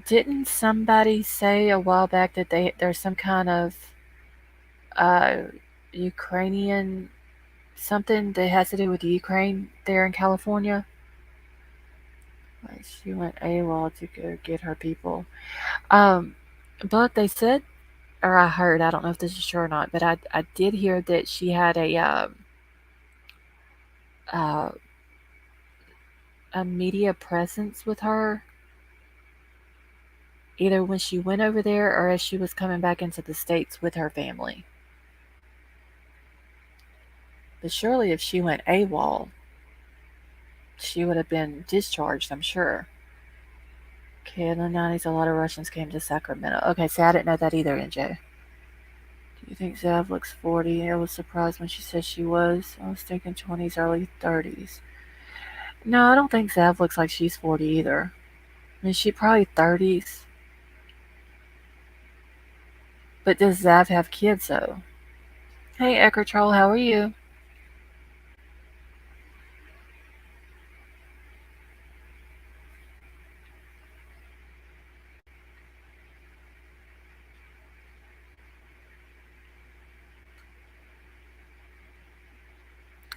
Didn't somebody say a while back that there's some kind of uh, Ukrainian something that has to do with Ukraine there in California? Like she went AWOL to go get her people. Um, but they said, or I heard, I don't know if this is true or not, but I did hear that she had uh, a media presence with her, either when she went over there or as she was coming back into the States with her family. But surely if she went AWOL, she would have been discharged, I'm sure. Okay, in the 90s, a lot of Russians came to Sacramento. Okay, see, I didn't know that either, NJ. Do you think Zav looks 40? I was surprised when she said she was. I was thinking 20s, early 30s. No, I don't think Zav looks like she's 40 either. I mean, she probably 30s. But does Zav have kids, though? Hey, Ecker Troll, how are you?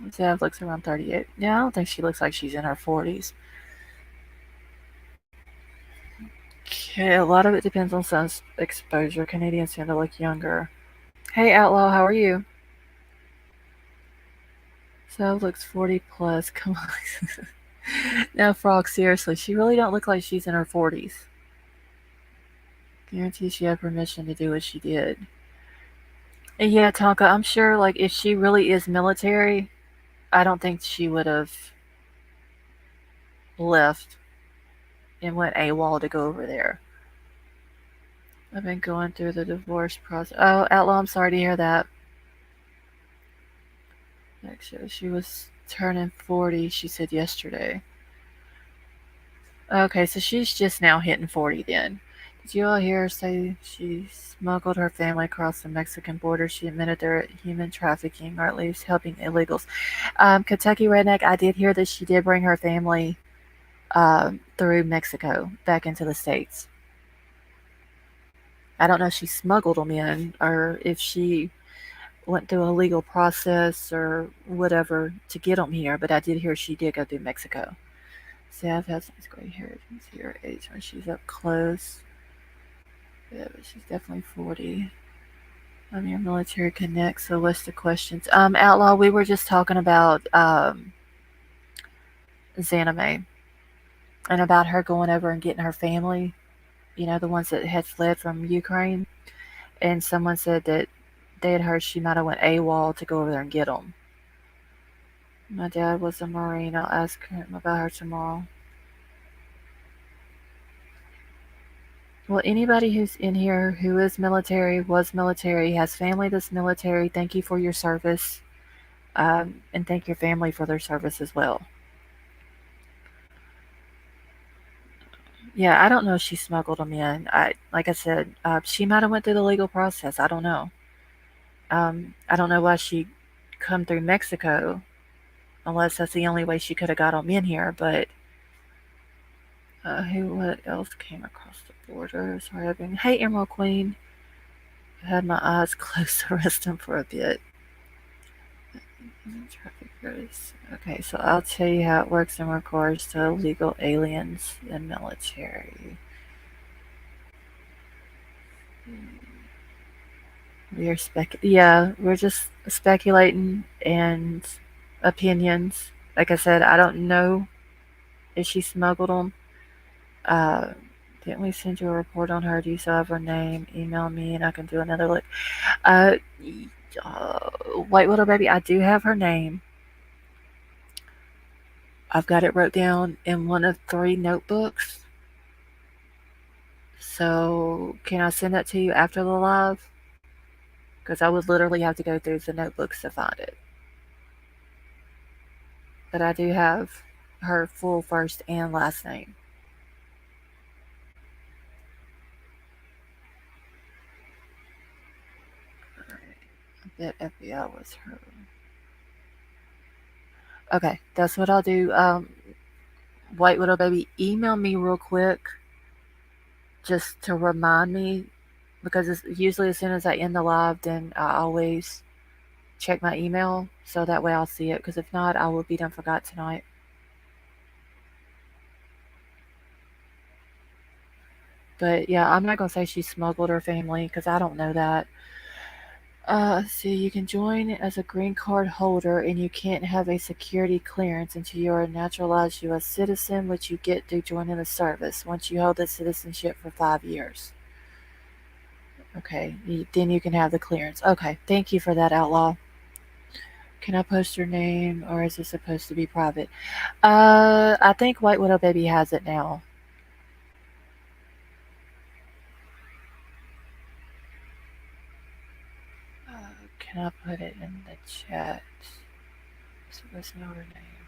Zav looks around 38. Yeah, I don't think she looks like she's in her 40s. Okay, a lot of it depends on sun's exposure. Canadians tend to look younger. Hey, Outlaw, how are you? Zav looks 40 plus. Come on. Now, Frog, seriously, she really don't look like she's in her 40s. Guarantee she had permission to do what she did. And yeah, Tonka, I'm sure, like, if she really is military, I don't think she would have left and went AWOL to go over there. I've been going through the divorce process. Oh, Outlaw, I'm sorry to hear that. Actually, she was turning 40, she said yesterday. Okay, so she's just now hitting 40 then. Did you all hear her say she smuggled her family across the Mexican border? She admitted they're human trafficking, or at least helping illegals. Kentucky Redneck, I did hear that she did bring her family through Mexico back into the States. I don't know if she smuggled them in or if she went through a legal process or whatever to get them here, but I did hear she did go through Mexico. See, I've had some gray hair. You can see her age when she's up close. Yeah, but she's definitely 40. I'm your military connect, so what's the questions? Outlaw, we were just talking about Xanime and about her going over and getting her family, the ones that had fled from Ukraine. And someone said that they had heard she might have went AWOL to go over there and get them. My dad was a Marine. I'll ask him about her tomorrow. Well, anybody who's in here who is military, was military, has family that's military, thank you for your service. And thank your family for their service as well. Yeah, I don't know if she smuggled them in. Like I said, she might have went through the legal process. I don't know. I don't know why she come through Mexico, unless that's the only way she could have got them in here. But what else came across the border? Sorry, I've been. Hey, Emerald Queen. I had my eyes closed to rest them for a bit. Traffickers. Okay, so I'll tell you how it works in regards to illegal aliens and military. We're just speculating and opinions. Like I said, I don't know if she smuggled them. Uh, didn't we send you a report on her? Do you still have her name? Email me and I can do another look. Uh, uh White Widow Baby, I do have her name. I've got it wrote down in one of 3 notebooks. So can I send that to you after the live? Because I would literally have to go through the notebooks to find it. But I do have her full first and last name. I bet FBI was her. Okay, that's what I'll do. White Widow Baby, email me real quick just to remind me because it's usually as soon as I end the live, then I always check my email so that way I'll see it. Because if not, I will be done forgot tonight. But yeah, I'm not gonna say she smuggled her family because I don't know that. See, you can join as a green card holder, and you can't have a security clearance until you're a naturalized U.S. citizen, which you get through joining the service once you hold the citizenship for 5 years. Okay, then you can have the clearance. Okay, thank you for that, Outlaw. Can I post your name, or is it supposed to be private? I think White Widow Baby has it now. Can I put it in the chat? So there's no her name.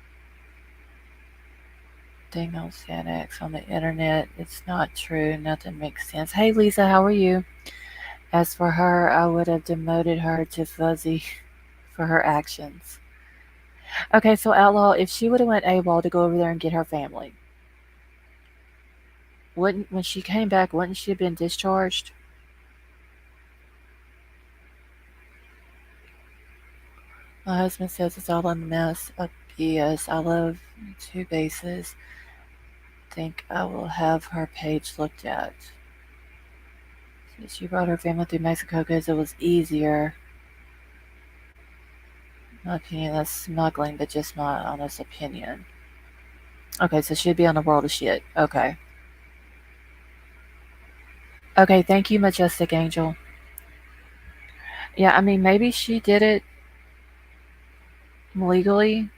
Thing on Xanax on the internet. It's not true. Nothing makes sense. Hey, Lisa, how are you? As for her, I would have demoted her to fuzzy for her actions. Okay, so Outlaw, if she would have went AWOL to go over there and get her family, wouldn't when she came back, wouldn't she have been discharged? My husband says it's all a mess of BS. I love 2 bases. Think I will have her page looked at. So she brought her family through Mexico because it was easier. My opinion, that's smuggling, but just my honest opinion. Okay, so she'd be on the world of shit. Okay. Okay, thank you, Majestic Angel. Yeah, I mean, maybe she did it legally.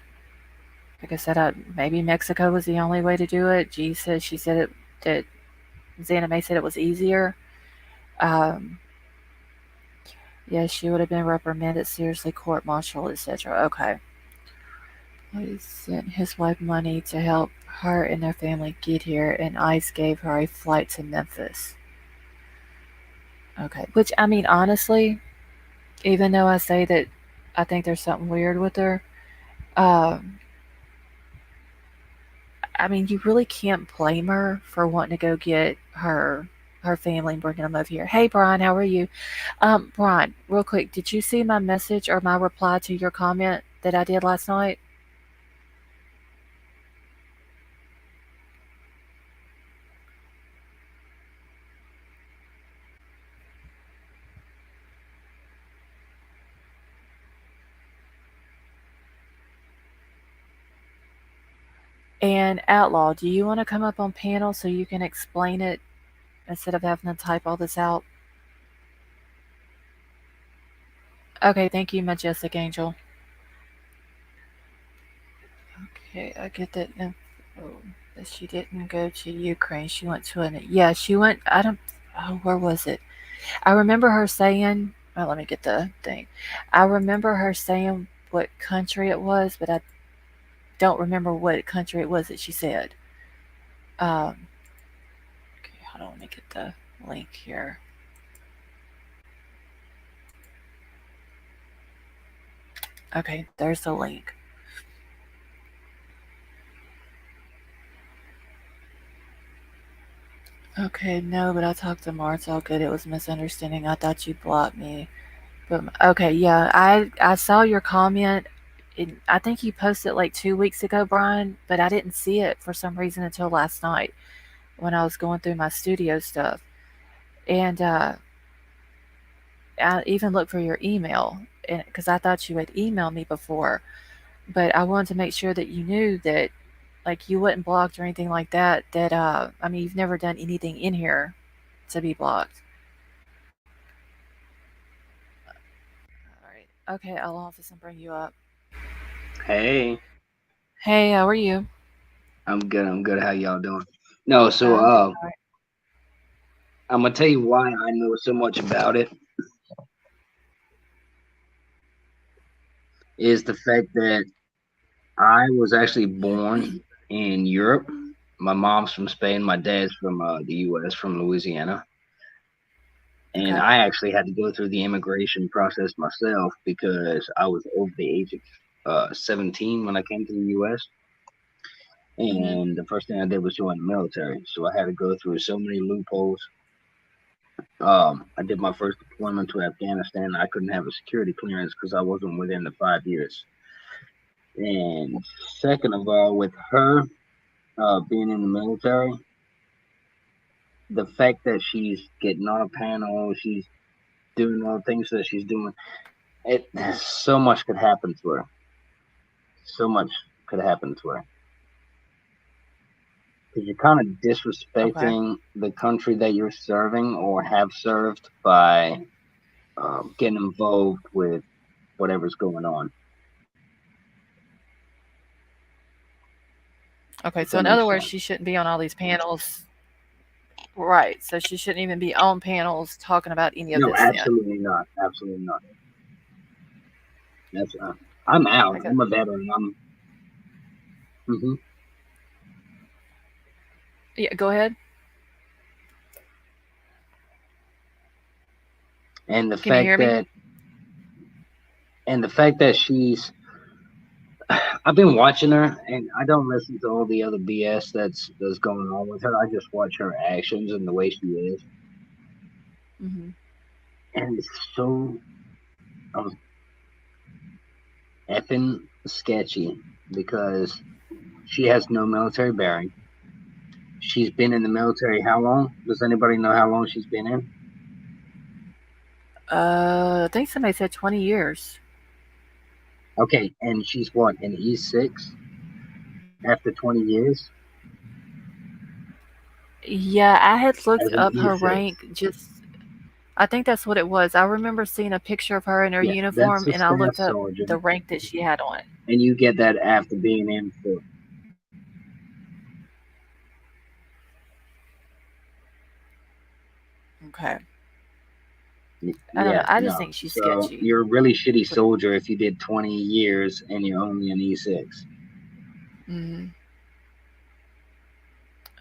Like I said, maybe Mexico was the only way to do it. She said it, that Xanime said it was easier. Um, yeah, she would have been reprimanded seriously, court-martialed, etc. Okay. He sent his wife money to help her and their family get here, and ICE gave her a flight to Memphis. Okay, which, I mean, honestly, even though I say that I think there's something weird with her, um, I mean, you really can't blame her for wanting to go get her family and bringing them over here. Hey, Brian, how are you? Brian, real quick, did you see my message or my reply to your comment that I did last night? And Outlaw, do you want to come up on panel so you can explain it instead of having to type all this out? Okay, thank you, Majestic Angel. Okay, I get that info. That she didn't go to Ukraine. She went to an yeah. She went. I don't. Oh, where was it? I remember her saying. Oh, let me get the thing. I remember her saying what country it was, but I don't remember what country it was that she said. Okay, hold on. Let me get the link here. Okay, there's the link. Okay, no, but I talked to Mar. It's all good. It was a misunderstanding. I thought you blocked me. But okay, yeah, I saw your comment. I think you posted like 2 weeks ago, Brian, but I didn't see it for some reason until last night when I was going through my studio stuff. And I even looked for your email because I thought you had emailed me before. But I wanted to make sure that you knew that like you wasn't blocked or anything like that. That I mean, you've never done anything in here to be blocked. All right. Okay, I'll office and bring you up. Hey, Hey, how are you? I'm good. I'm good. How y'all doing? No, so I'm doing all right. I'm gonna tell you why I know so much about it is the fact that I was actually born in Europe. My mom's from Spain. My dad's from the U.S. from Louisiana, and Okay. I actually had to go through the immigration process myself because I was over the age of 17 when I came to the U.S. Mhm. And the first thing I did was join the military. So I had to go through so many loopholes. I did my first deployment to Afghanistan. I couldn't have a security clearance because I wasn't within the 5 years. And second of all, with her being in the military, the fact that she's getting on a panel, she's doing all the things that she's doing, it so much could happen to her. So much could happen to her because you're kind of Okay. disrespecting the country that you're serving or have served by getting involved with whatever's going on. Okay. If So that in other makes words, sense. she shouldn't be on all these panels. Right. So she shouldn't even be on panels talking about any of No, this then. absolutely not. Absolutely not. That's I'm out. I got I'm a veteran. Hmm yeah, go ahead. and the Can you fact hear me? that and the fact that she's I've been watching her and I don't listen to all the other BS that's going on with her. I just watch her actions and the way she is, Mhm. and it's so um, effing sketchy because she has no military bearing. She's been in the military how long? Does anybody know how long she's been in? I think somebody said 20 years. Okay, and she's what, an E6 after 20 years Yeah, I had looked as an up her E6. rank just I think that's what it was. I remember seeing a picture of her in her Yeah, that's uniform a and I staff looked up soldier, the rank that she had on. and you get that after being in for Okay. I don't know. yeah, I just no. think she's So sketchy. you're a really shitty soldier if you did 20 years and you're only an E6. Mm,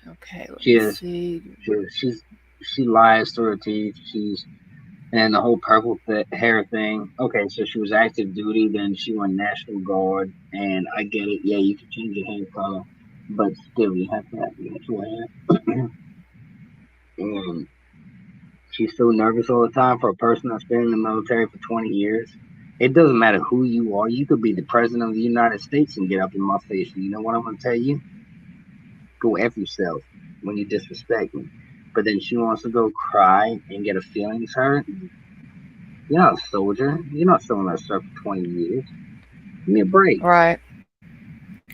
okay, let She me is see. she lies through her teeth. She's and the whole hair thing. Okay, so she was active duty, then she went National Guard, and I get it. Yeah, you can change your hair color, but still, you have to have natural hair. And she's so nervous all the time for a person that's been in the military for 20 years. It doesn't matter who you are. You could be the president of the United States and get up in my face. And you know what I'm going to tell you? Go F yourself when you disrespect me. But then she wants to go cry and get her feelings hurt. You're not a soldier. You're not someone that served for 20 years. Give me a break. Right.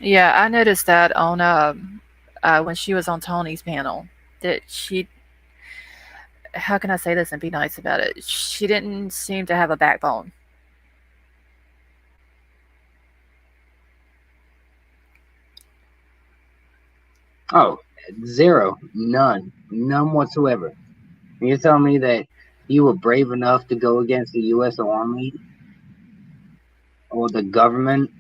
Yeah, I noticed that on when she was on Tony's panel that she how can I say this and be nice about it? She didn't seem to have a backbone. Oh, zero, none whatsoever. And you're telling me that you were brave enough to go against the U.S. Army or the government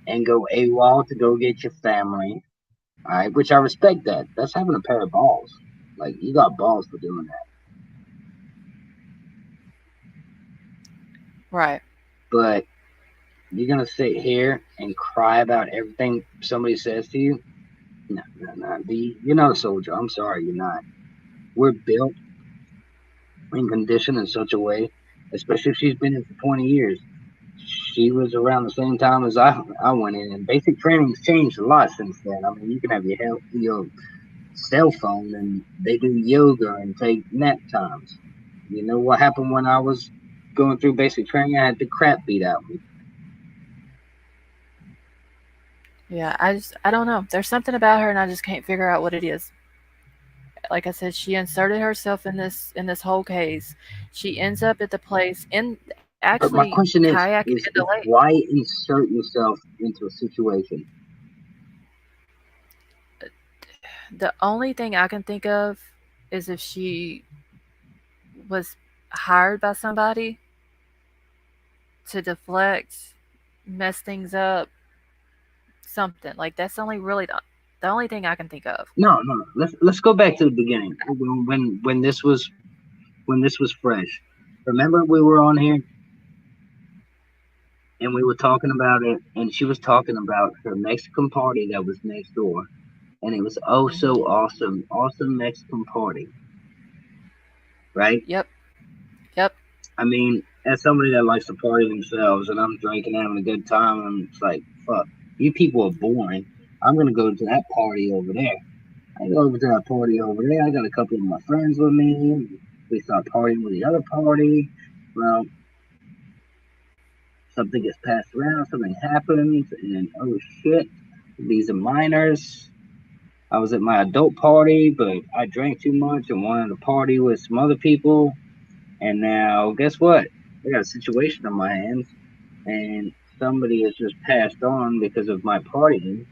and go AWOL to go get your family, all right? Which I respect that. That's having a pair of balls. Like you got balls for doing that. Right. But you're gonna sit here and cry about everything somebody says to you? No, no, no. You're not a soldier. I'm sorry, you're not. We're built and conditioned in such a way, especially if she's been in for 20 years. She was around the same time as I went in, and basic training's changed a lot since then. I mean, you can have your cell phone, and they do yoga and take nap times. You know what happened when I was going through basic training? I had the crap beat out of me. Yeah, I don't know. There's something about her and I just can't figure out what it is. Like I said, she inserted herself in this whole case. She ends up at the place in But actually my question kayaking in the is lake. why insert yourself into a situation? The only thing I can think of is if she was hired by somebody to deflect, mess things up, something. Like that's only really the only thing I can think of. No, no, no. Let's go back to the beginning when this was fresh. Remember we were on here and we were talking about it, and she was talking about her Mexican party that was next door, and it was oh Hmm. so awesome, awesome Mexican party, right? Yep. Yep. I mean, as somebody that likes to party themselves, and I'm drinking, having a good time, and it's like, fuck, you people are boring. I'm gonna go to that party over there. I go over to that party over there. I got a couple of my friends with me. We start partying with the other party. Well, something gets passed around, something happens, and oh shit, these are minors. I was at my adult party, but I drank too much and wanted to party with some other people. And now, guess what? I got a situation on my hands, and somebody has just passed on because of my partying.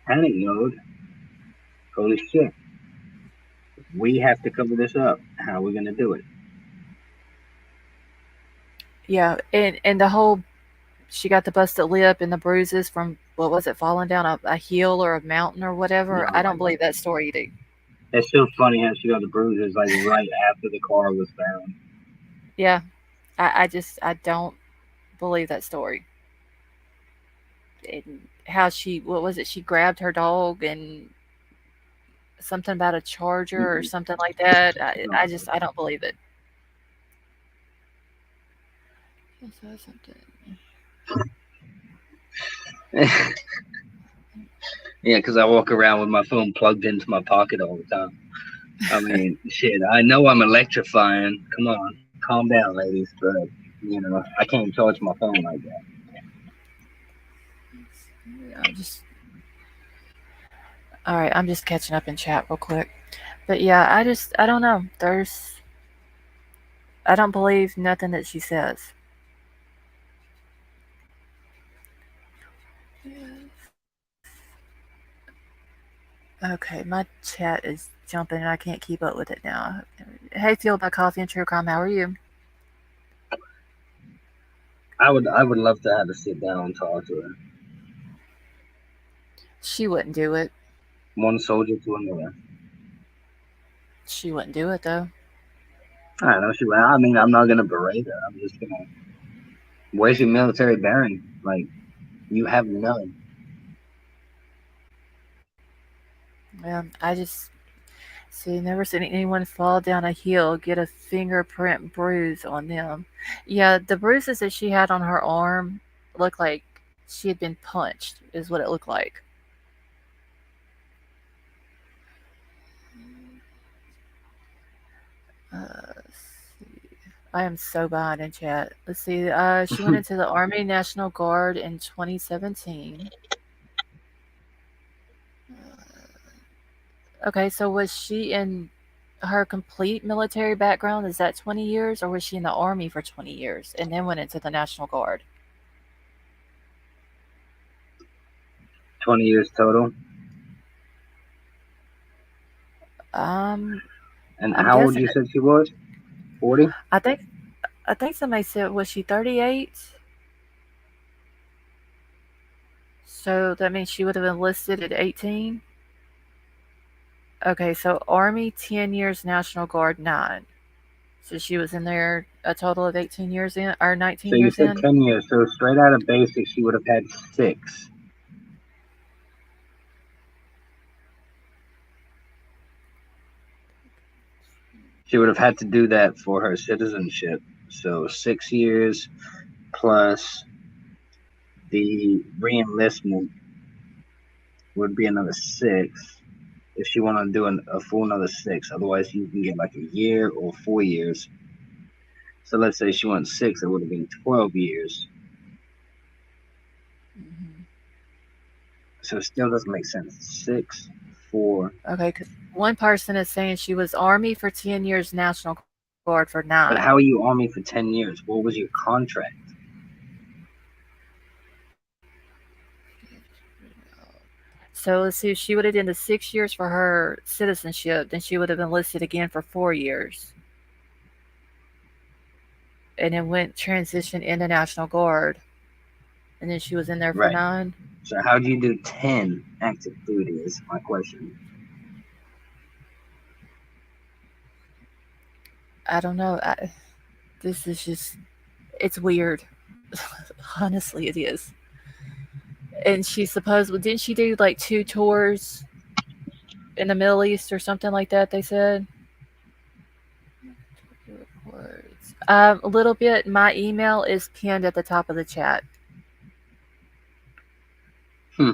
Panic mode. Holy shit. We have to cover this up. How are we going to do it? Yeah. And the whole she got the busted lip and the bruises from what was it, falling down a hill or a mountain or whatever. No, I don't believe that story either. it's so funny how she got the bruises like right after the car was found. Yeah. I don't believe that story. And how she what was it? She grabbed her dog and something about a charger or Mm-mm. something like that. No. I don't believe it. I saw something. Yeah, because I walk around with my phone plugged into my pocket all the time. I mean, shit, I know I'm electrifying. Come on, calm down, ladies. But, I can't charge my phone like that. I just all right. I'm just catching up in chat real quick. But yeah, I don't know. I don't believe nothing that she says. Okay, my chat is jumping and I can't keep up with it now. Hey, Fueled by Coffee and True Crime, how are you? I would love to have to sit down and talk to her. She wouldn't do it. One soldier to another. She wouldn't do it though. I don't know. I mean, I'm not gonna berate her. I'm just gonna. Where's your military bearing? Like, you have none. I just see never seen anyone fall down a hill get a fingerprint bruise on them. Yeah, the bruises that she had on her arm looked like she had been punched. Is what it looked like. Uh, I am so behind in chat. Let's see. She went into the Army National Guard in 2017. Okay, so was she in her complete military background? Is that 20 years, or was she in the Army for 20 years and then went into the National Guard? 20 years total. Um, And I'm how old guessing. you said she was? 40? I think. I think somebody said, was she 38? So that means she would have enlisted at 18. Okay, so Army 10 years, National Guard 9. So she was in there a total of 18 years in, or So 19 you years said in. 10 years. So straight out of basic, she would have had 6. She would have had to do that for her citizenship. So 6 years plus the reenlistment would be another 6. If she wanted to do a full another 6, otherwise you can get like a year or 4 years. So let's say she went 6, it would have been 12 years. Hmm. So it still doesn't make sense. 6, 4. Okay, because one person is saying she was Army for 10 years, National Guard for 9. But how are you Army for 10 years? What was your contract? So let's see, if she would have done the 6 years for her citizenship, then she would have enlisted again for 4 years. And then went transition into National Guard. And then she was in there for Right. 9. So how do you do 10 active duty is my question. I don't know. This is just, it's weird. Honestly, it is. And she supposed, well, didn't she do like 2 tours in the Middle East or something like that? They said. A little bit. My email is pinned at the top of the chat. Hmm.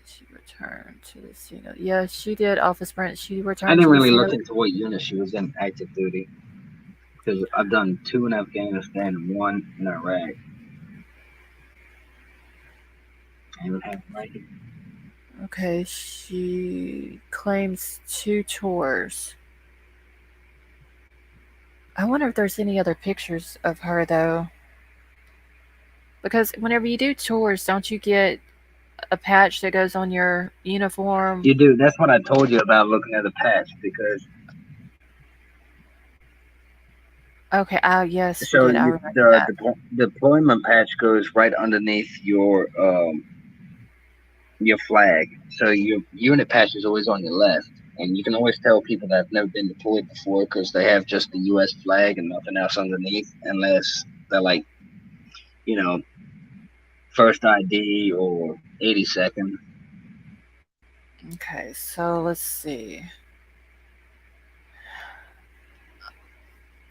She returned to the scene. Yeah, she did office sprint. She I returned didn't to the really scene look of. into what unit she was in active duty because I've done 2 in Afghanistan and 1 in Iraq. I even have it right here. Okay, she claims 2 tours. I wonder if there's any other pictures of her though, because whenever you do tours, don't you get a patch that goes on your uniform? You do. That's what I told you about looking at the patch because Okay. Oh, yes, we so did. I remember the that. deployment patch goes right underneath your flag. So your unit patch is always on your left, and you can always tell people that have never been deployed before because they have just the U.S. flag and nothing else underneath, unless they're like you know first ID or 82nd. Okay, so let's see.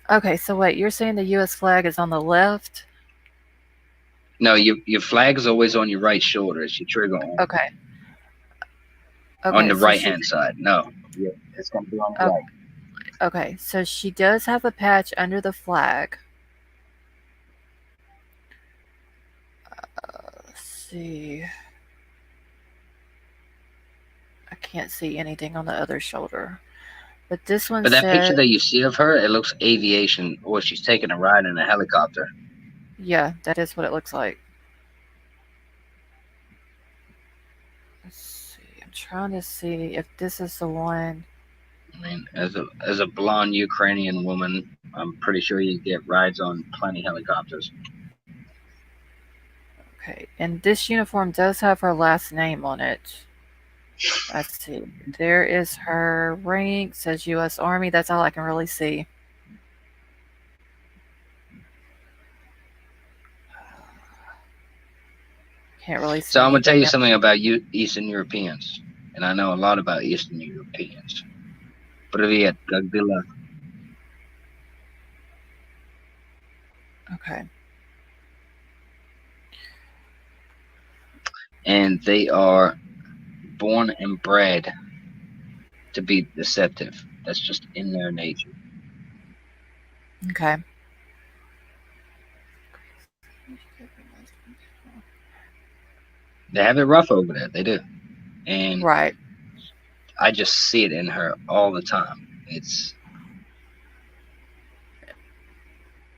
Okay, so wait, you're saying the U.S. flag is on the left? No, your flag is always on your right shoulder. It's your trigger arm Okay. on Okay, the so right she. hand side. No, it's gonna be on the Oh, right. okay, so she does have a patch under the flag. Let's see. I can't see anything on the other shoulder. But this one But that picture said, that you see of her, it looks aviation, or she's taking a ride in a helicopter. yeah, that is what it looks like. Let's see. I'm trying to see if this is the one. I mean, as a blonde Ukrainian woman, I'm pretty sure you get rides on plenty helicopters. Okay, and this uniform does have her last name on it. Let's see. There is her rank, says U.S. Army. That's all I can really see. Can't really see So I'm gonna tell you anything something else. about you Eastern Europeans, and I know a lot about Eastern Europeans. Привет, как дела? Okay. And they are born and bred to be deceptive. That's just in their nature. Okay. They have it rough over there. They do, and Right. I just see it in her all the time. It's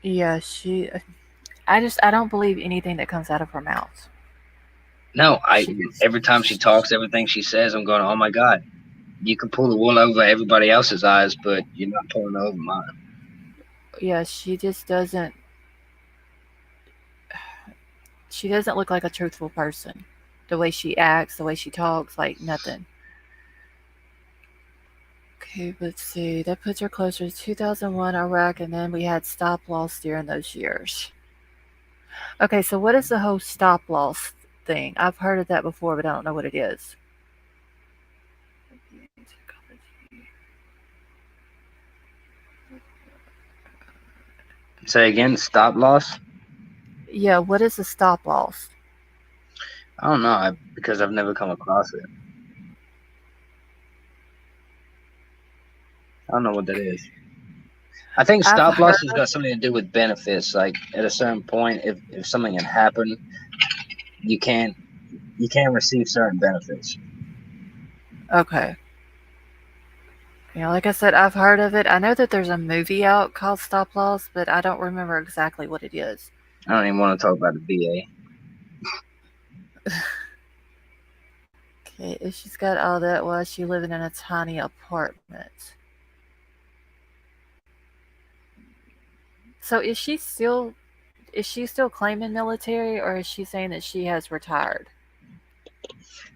Yeah, she. I don't believe anything that comes out of her mouth. no. I She. every time she talks, everything she says, I'm going, oh my god. You can pull the wool over everybody else's eyes, but you're not pulling over mine. Yeah, she just doesn't. She doesn't look like a truthful person. The way she acts, the way she talks, like nothing. Okay, let's see. That puts her closer to 2001 Iraq, and then we had stop loss during those years. Okay, so what is the whole stop loss thing? I've heard of that before, but I don't know what it is. Say again, stop loss? Yeah, what is a stop loss? I don't know, because I've never come across it. I don't know what that is. I think I've stop heard loss has of got something to do with benefits. Like at a certain point, if something had happened, you can't you can't receive certain benefits. okay. Yeah, like I said, I've heard of it. I know that there's a movie out called Stop Loss, but I don't remember exactly what it is. I don't even want to talk about the VA. Okay, if she's got all that, why is she living in a tiny apartment? So is she still claiming military, or is she saying that she has retired?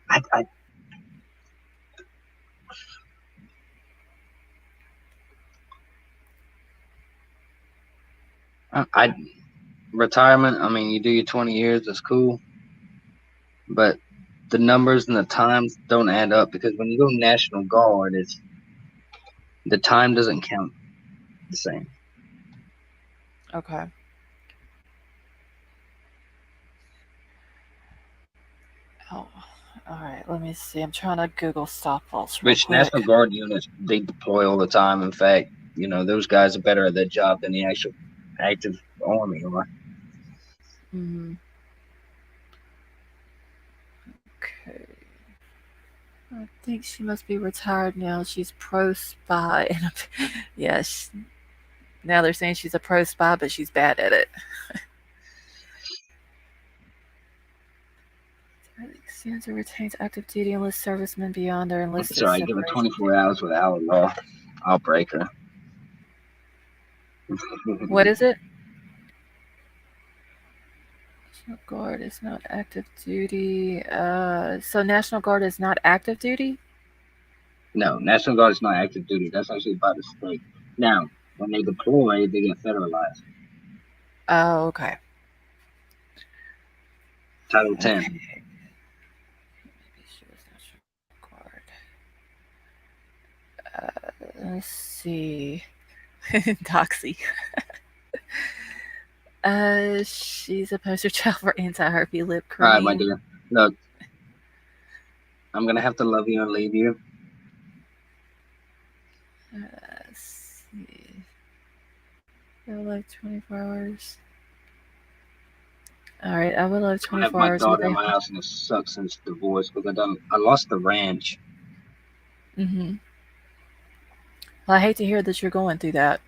I, I, I retirement. I mean, you do your 20 years. That's cool, but the numbers and the times don't add up because when you go National Guard, it's the time doesn't count the same. Okay. Oh, all right. Let me see. I'm trying to Google stop loss real Which quick. National Guard units they deploy all the time. In fact, those guys are better at their job than the actual active army are. Mm, okay. I think she must be retired now. She's pro spy. Yes. Now they're saying she's a pro spy, but she's bad at it. Stands or retains active duty enlist servicemen beyond their So enlisted I give her separation. 24 hours with outlaw. I'll break her. What is it? National Guard is not active duty. So National Guard is not active duty? No, National Guard is not active duty. That's actually by the state. Now, when they deploy, they get federalized. Oh, okay. Title 10. Okay. Maybe she was National Guard. Let's see. Doxy. She's a poster child for anti-herpy lip All right, my cream. dear. Look, I'm gonna have to love you and leave you. Let's see. I would like 24 hours. All right, I would love I have 24 my hours with daughter in a. my house, and it sucks since divorce because I lost the ranch. Mm-hmm. Well, I hate to hear that you're going through that.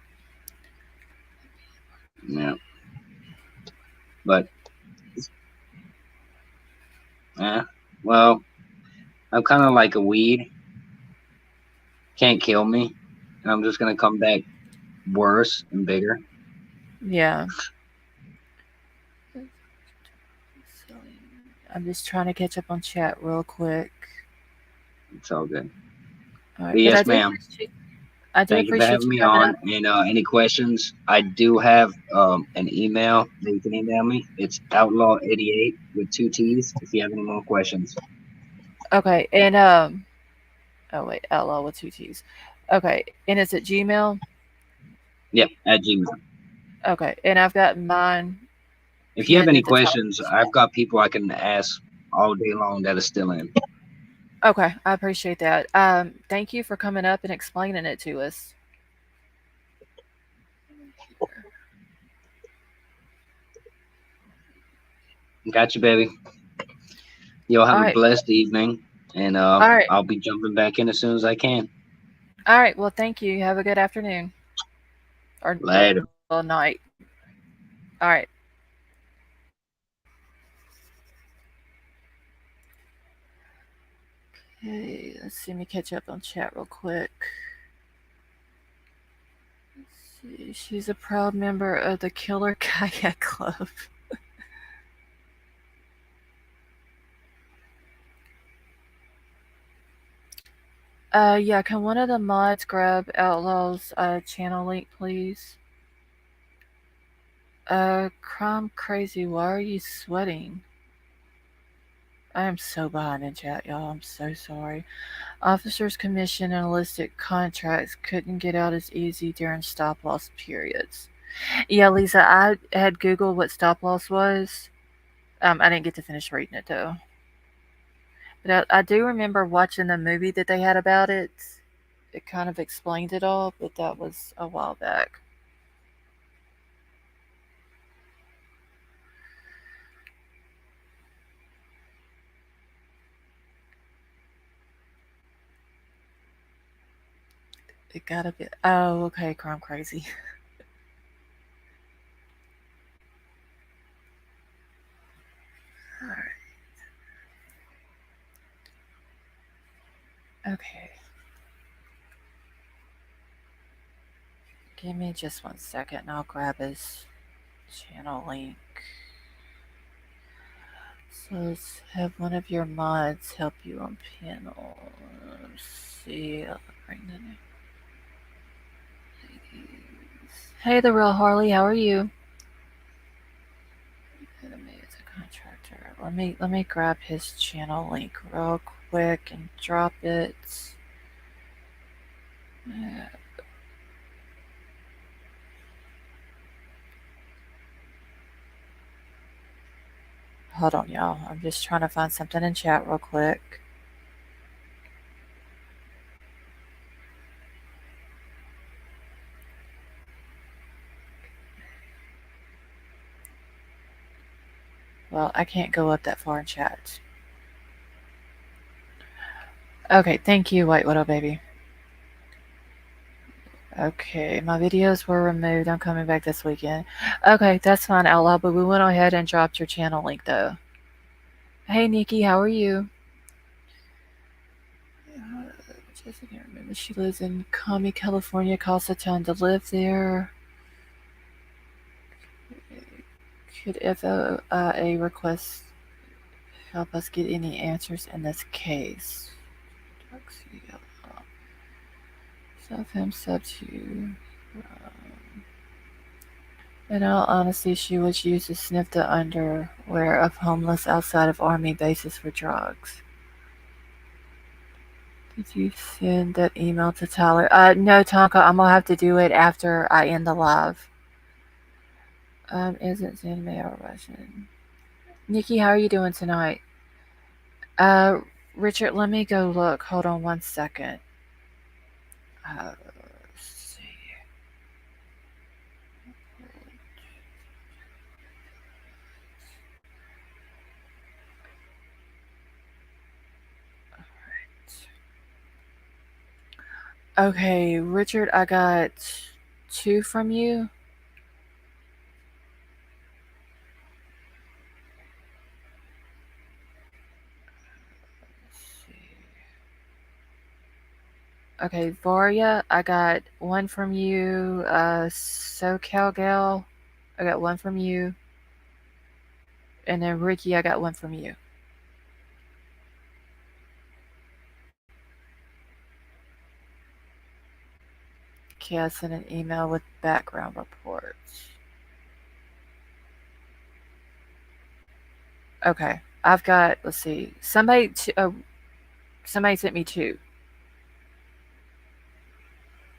Yeah, but yeah. Well, I'm kind of like a weed. Can't kill me, and I'm just gonna come back worse and bigger. Yeah. I'm just trying to catch up on chat real quick. It's all good. All right, But but yes, ma'am. I do Thank you for appreciate having you me coming on. up. And any questions, I do have an email that you can email me. It's outlaw88 with two T's if you have any more questions. Okay, and oh wait, outlaw with two T's. Okay, and it's at Gmail. Yep, at Gmail. Okay, and I've got mine If you have pinned any at the top of questions, the I've chat. got people I can ask all day long that are still in. Okay, I appreciate that. Thank you for coming up and explaining it to us. Got you, baby. You'll have All a right, blessed evening, and all right, I'll be jumping back in as soon as I can. all right. Well, thank you. Have a good afternoon or Later. night. All right. Hey, let's see me catch up on chat real quick. Let's see. She's a proud member of the Killer Kayak Club. Yeah, can one of the mods grab Outlaw's channel link, please? Crime Crazy, why are you sweating? I am so behind in chat, y'all. I'm so sorry. Officers' commission and illicit contracts couldn't get out as easy during stop loss periods. Yeah, Lisa, I had Googled what stop loss was. I didn't get to finish reading it though. But I do remember watching the movie that they had about it. It kind of explained it all, but that was a while back. It got a bit. Oh, okay, Crime Crazy. Alright. Okay. Give me just 1 second and I'll grab his channel link. So let's have one of your mods help you on panel. Let's see. I'll bring the ladies. Hey, the real Harley. How are you? It's a contractor. Let me grab his channel link real quick and drop it. Hold on, y'all. I'm just trying to find something in chat real quick. Well, I can't go up that far in chat. Okay, thank you, White Widow Baby. Okay, my videos were removed. I'm coming back this weekend. Okay, that's fine, Outlaw, but we went ahead and dropped your channel link, though. Hey, Nikki, how are you? Jessica, remember she lives in Kami, California. Costs a ton to live there. Could FOIA request help us get any answers in this case? Self-him sub to in all honesty, she was used to sniff the underwear of homeless outside of army bases for drugs. Did you send that email to Tyler? No, Tonka. I'm gonna have to do it after I end the live. Isn't Xanime or Russian? Nikki, how are you doing tonight? Richard, let me go look. Hold on 1 second. Let's see. Okay, Richard, I got 2 from you. Okay, Varia, I got 1 from you. SoCal Gal, I got 1 from you. And then Ricky, I got 1 from you. Okay, I sent an email with background reports. Okay, I've got, let's see, somebody sent me 2.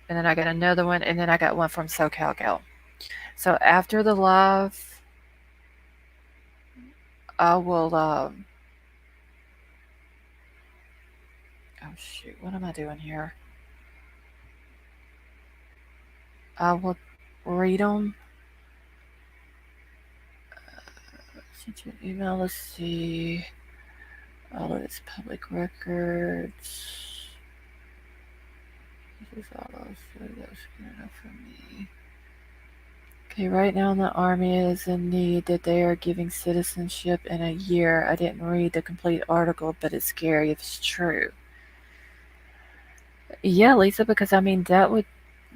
And then I got another one, and then I got 1 from SoCal Gal. So after the live, I will, oh shoot, what am I doing here? I will read them. Sent you an email, let's see. All of it's public records. This is all that's good enough for me. Okay, right now the Army is in need that they are giving citizenship in a year. I didn't read the complete article, but it's scary if it's true. Yeah, Lisa, because I mean, that would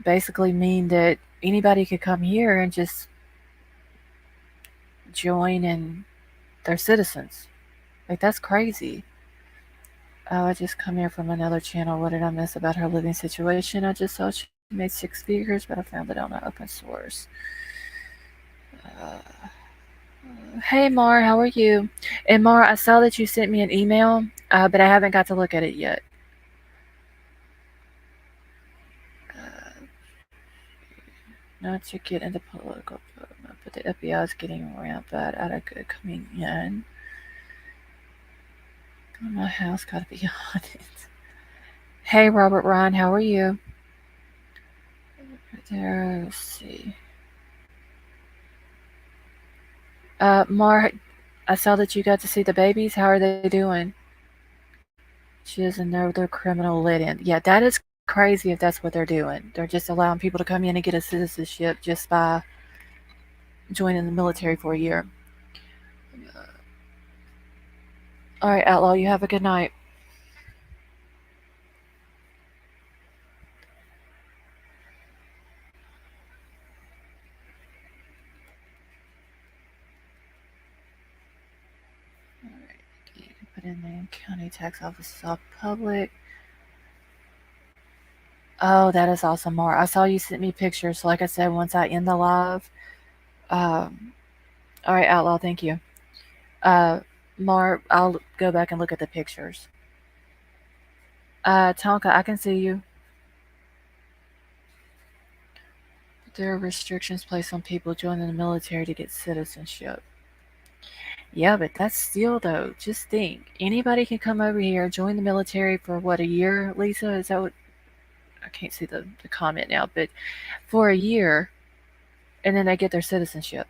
basically mean that anybody could come here and just join and they're citizens. Like, that's crazy. Oh, I just come here from another channel. What did I miss about her living situation? I just saw she made 6 figures, but I found it on the open source. Uh, hey, Mar, how are you? And Mar, I saw that you sent me an email, but I haven't got to look at it yet. Uh, Not to get into political, but the FBI is getting rampant out of good coming in. My house got to be on it. Hey, Robert Ryan, how are you? Right there, let's see. Mar, I saw that you got to see the babies. How are they doing? She has another criminal let in. Yeah, that is crazy if that's what they're doing. They're just allowing people to come in and get a citizenship just by joining the military for a year. All right, Outlaw, you have a good night. All right, you can put in name, county tax office is all public. Oh, that is awesome, Mar. I saw you sent me pictures. So like I said, once I end the live, um, all right, Outlaw, thank you. Uh, Mar, I'll go back and look at the pictures. Tonka, I can see you. There are restrictions placed on people joining the military to get citizenship. Yeah, but that's still though. Just think, anybody can come over here, join the military for what, a year? Lisa, is that what? I can't see the comment now, but for a year, and then they get their citizenship.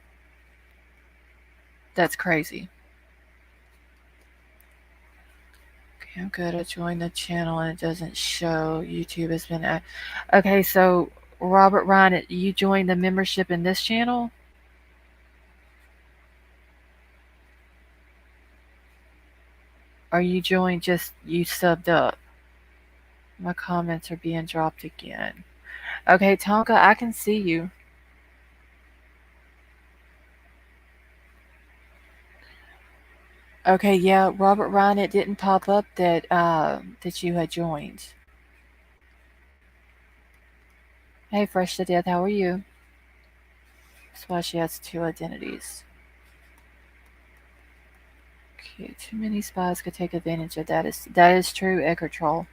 That's crazy. Okay, I'm good. I joined the channel and it doesn't show. YouTube has been. Okay, so Robert Ryan, you joined the membership in this channel, or you joined just you subbed up? My comments are being dropped again. Okay, Tonka, I can see you. Okay, yeah, Robert Ryan, it didn't pop up that that you had joined. Hey, Fresh to Death, how are you? That's why she has two identities. Okay, too many spies could take advantage of that. That is true, Eckert Troll.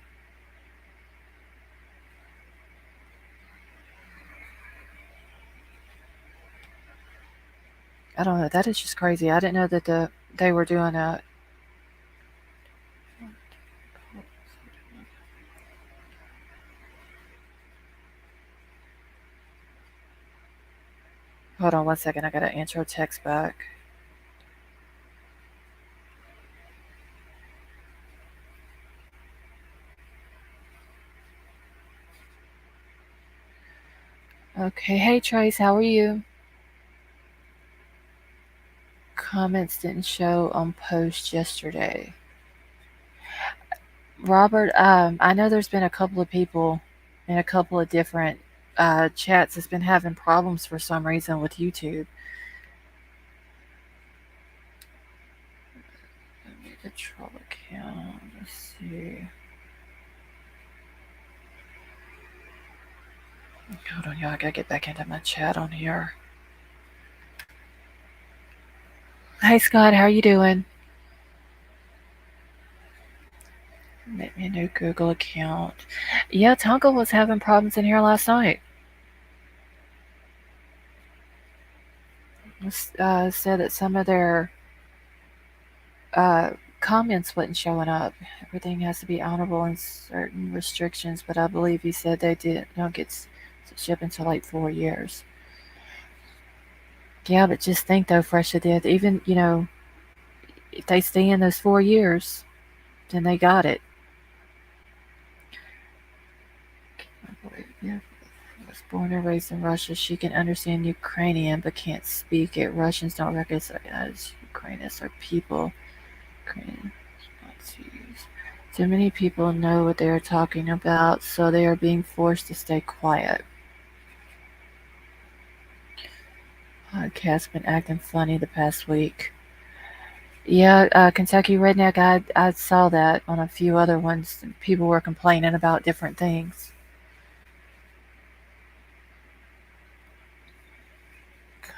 I don't know. That is just crazy. I didn't know that they were doing a. Hold on 1 second. I gotta answer a text back. Okay, hey Trace, how are you? Comments didn't show on post yesterday. Robert, I know there's been a couple of people in a couple of different chats that's been having problems for some reason with YouTube. Let me get troll account. Let's see. Hold on, y'all. I gotta get back into my chat on here. Hey Scott, how are you doing? Make me a new Google account. Yeah, Tonka was having problems in here last night. Said that some of their uh, comments wasn't showing up. Everything has to be honorable and certain restrictions, but I believe he said they don't get ship until like 4 years. Yeah, but just think though, Fresh to Death, even, if they stay in those 4 years, then they got it. Yeah, was born and raised in Russia. She can understand Ukrainian but can't speak it. Russians don't recognize Ukrainians are people. Ukrainian not to use. Too many people know what they are talking about, so they are being forced to stay quiet. Cat's been acting funny the past week. Yeah, Kentucky Redneck, I saw that on a few other ones. People were complaining about different things.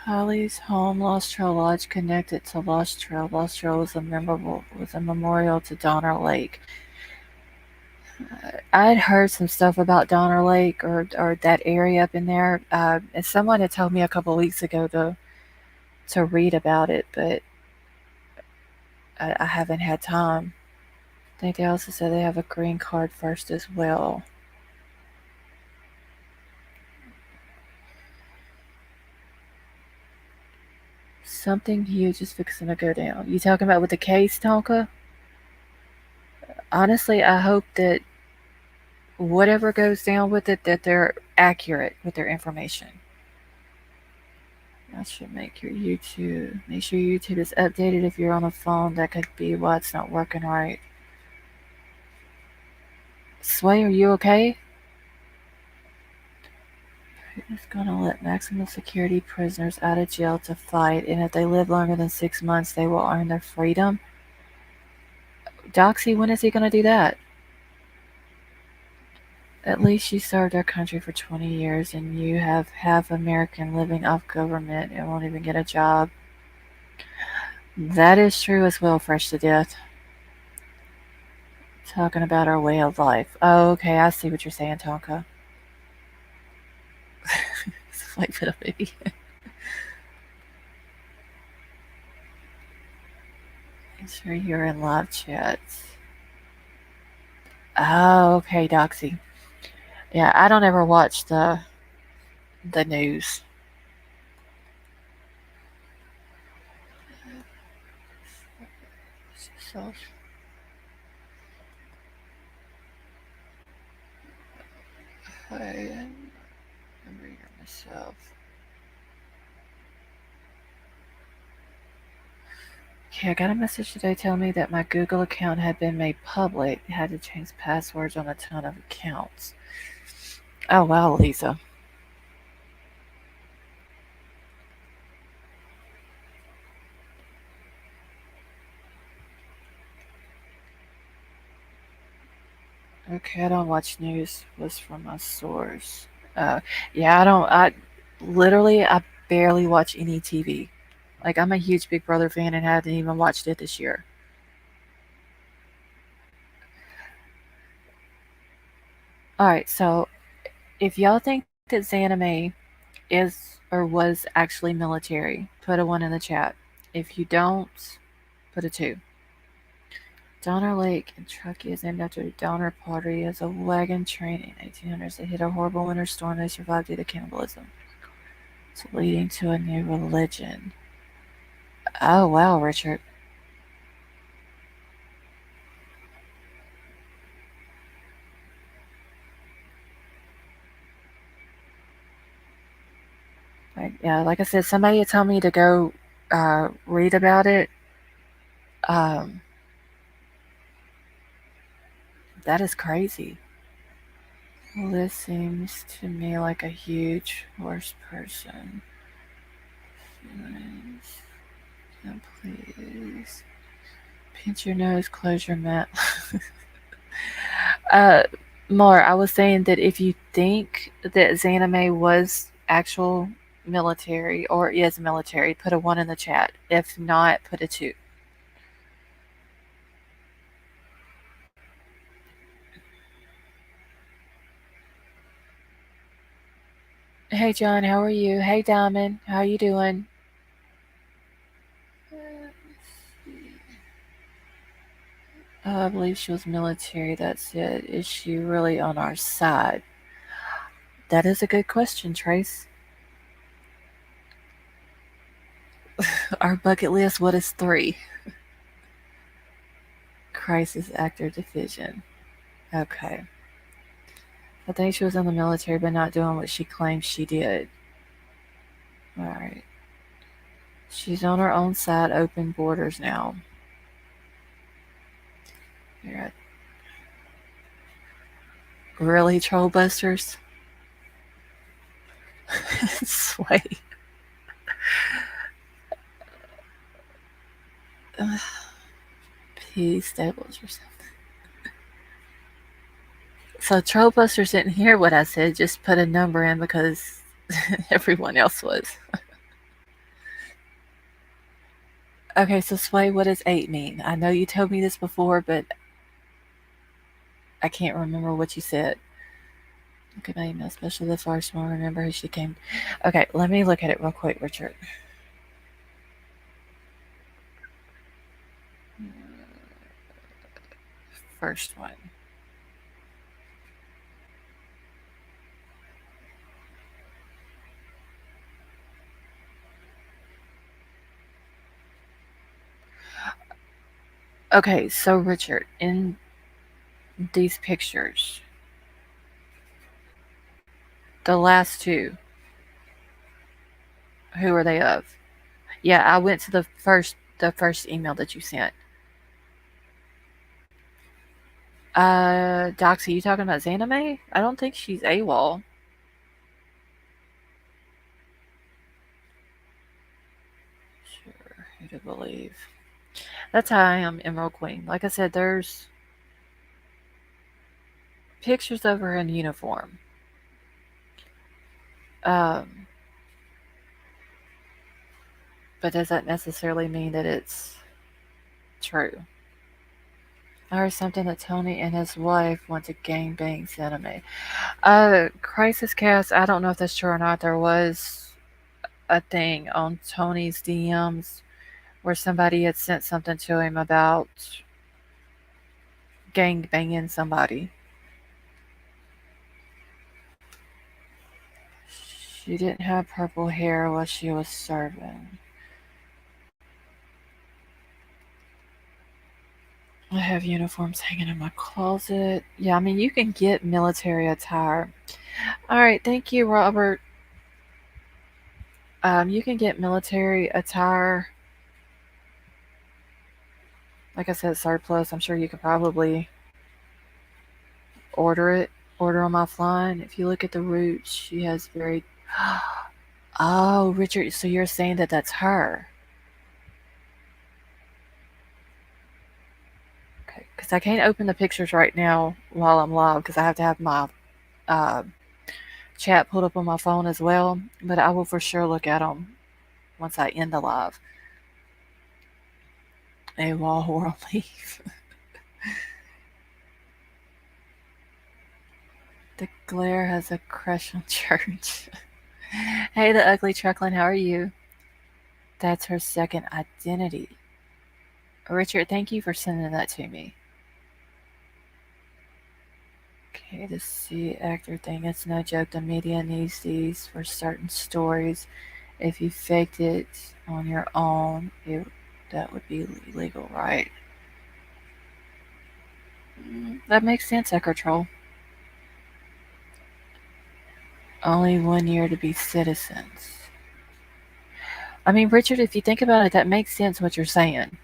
Kylie's home, Lost Trail Lodge, connected to Lost Trail. Lost Trail was a memorial to Donner Lake. I'd heard some stuff about Donner Lake or that area up in there, and someone had told me a couple weeks ago to read about it, but I haven't had time. I think they also said they have a green card first as well. Something huge is fixing to go down. You talking about with the case, Tonka? Honestly, I hope that whatever goes down with it, that they're accurate with their information. That should make your YouTube. Make sure your YouTube is updated if you're on a phone. That could be why it's not working right. Sway, are you okay? It's gonna let maximum security prisoners out of jail to fight, and if they live longer than 6 months, they will earn their freedom. Doxy, when is he gonna do that? At least you served our country for 20 years, and you have half American living off government and won't even get a job. That is true as well, Fresh to Death. Talking about our way of life. Oh, okay, I see what you're saying, Tonka. It's like for the baby. Make sure you're in live chats. Oh, okay, Doxy. Yeah, I don't ever watch the news. So, I remember myself. Okay, I got a message today telling me that my Google account had been made public. I had to change passwords on a ton of accounts. Oh wow, Lisa. Okay, I don't watch news. Was from a source. Uh, yeah, I don't. I barely watch any TV. Like I'm a huge Big Brother fan and hadn't even watched it this year. All right, so if y'all think that Xanime is or was actually military, put a one in the chat. If you don't, put a two. Donner Lake in Truckee is named after Donner Pottery as a wagon train in 1800s that hit a horrible winter storm. They survived due to cannibalism. It's leading to a new religion. Oh wow, Richard. Like I said, somebody had told me to go read about it. Um, that is crazy. This seems to me like a huge horse person. Now please pinch your nose, close your mouth. uh, More, I was saying that if you think that Xanime was actual military or is military, put a one in the chat. If not, put a two. Hey John, how are you? Hey Diamond, how you doing? I believe she was military. That's it. Is she really on our side? That is a good question, Trace. Our bucket list, what is three? Crisis Actor Division. Okay. I think she was in the military, but not doing what she claims she did. Alright. She's on her own side, open borders now. Right. Really, troll busters? Sway. P Stables or something. So troll busters didn't hear what I said, just put a number in because everyone else was. Okay, so Sway, what does 8 mean? I know you told me this before, but I can't remember what you said. Look at my email, especially the first one. Remember who she came. Okay, let me look at it real quick, Richard. First one. Okay, so Richard, in these pictures, the last two, who are they of? Yeah, I went to the first email that you sent. Doxy, you talking about Xanime? I don't think she's AWOL. Sure, who to believe. That's how I am, Emerald Queen. Like I said, there's pictures of her in uniform. Um, but does that necessarily mean that it's true? I heard something that Tony and his wife want to gangbang Xanime. Crisis Cast, I don't know if that's true or not. There was a thing on Tony's DMs where somebody had sent something to him about gang banging somebody. She didn't have purple hair while she was serving. I have uniforms hanging in my closet. Yeah, I mean, you can get military attire. All right, thank you, Robert. You can get military attire. Like I said, surplus. I'm sure you could probably order it, order them offline. If you look at the roots, she has very. Oh, Richard, so you're saying that that's her? Okay, because I can't open the pictures right now while I'm live because I have to have my uh, chat pulled up on my phone as well. But I will for sure look at them once I end the live. A wall horror leaf. The glare has a crush on church. Hey, the ugly truckling, how are you? That's her second identity. Richard, thank you for sending that to me. Okay, the C actor thing, it's no joke. The media needs these for certain stories. If you faked it on your own, that would be illegal, right? That makes sense, Echo Troll. Only 1 year to be citizens. I mean, Richard, if you think about it, that makes sense what you're saying.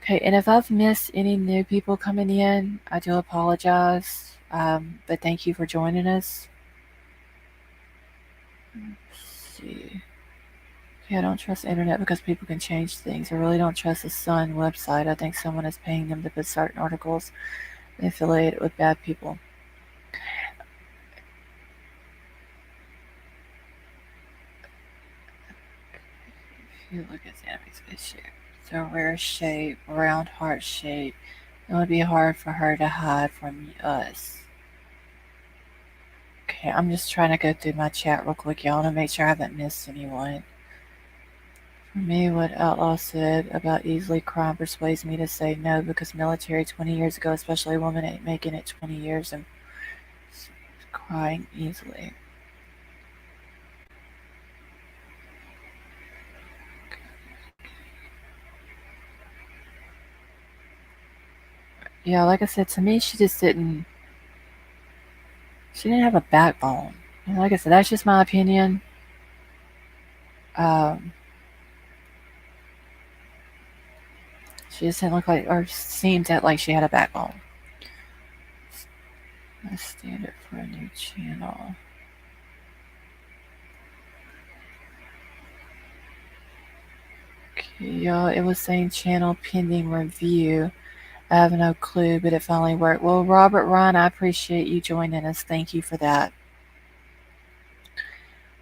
Okay, and if I've missed any new people coming in, I do apologize. But thank you for joining us. Let's see. Yeah, I don't trust the internet because people can change things. I really don't trust the Sun website. I think someone is paying them to put certain articles affiliated with bad people. If you look at Sammy's picture, it's a rare shape, round heart shape. It would be hard for her to hide from us. Okay, I'm just trying to go through my chat real quick, y'all, to make sure I haven't missed anyone. For me, what Outlaw said about easily crime persuades me to say no because military 20 years ago, especially a woman, ain't making it 20 years and crying easily. Yeah, like I said, to me, she just didn't. She didn't have a backbone. And like I said, that's just my opinion. Um, She just didn't look like, or seemed that like she had a backbone. A standard for a new channel. Okay, y'all, it was saying channel pending review. I have no clue, but it finally worked. Well, Robert Ryan, I appreciate you joining us. Thank you for that.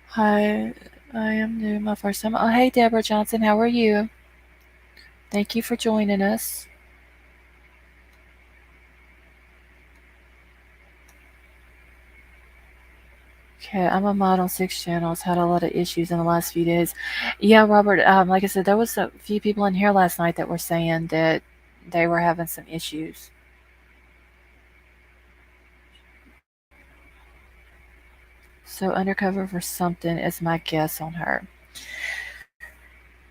Hi, I am new. My first time. Oh, hey, Deborah Johnson. How are you? Thank you for joining us. Okay, I'm a mod on 6 channels. Had a lot of issues in the last few days. Yeah, Robert. Like I said, there was a few people in here last night that were saying that they were having some issues. So undercover for something is my guess on her.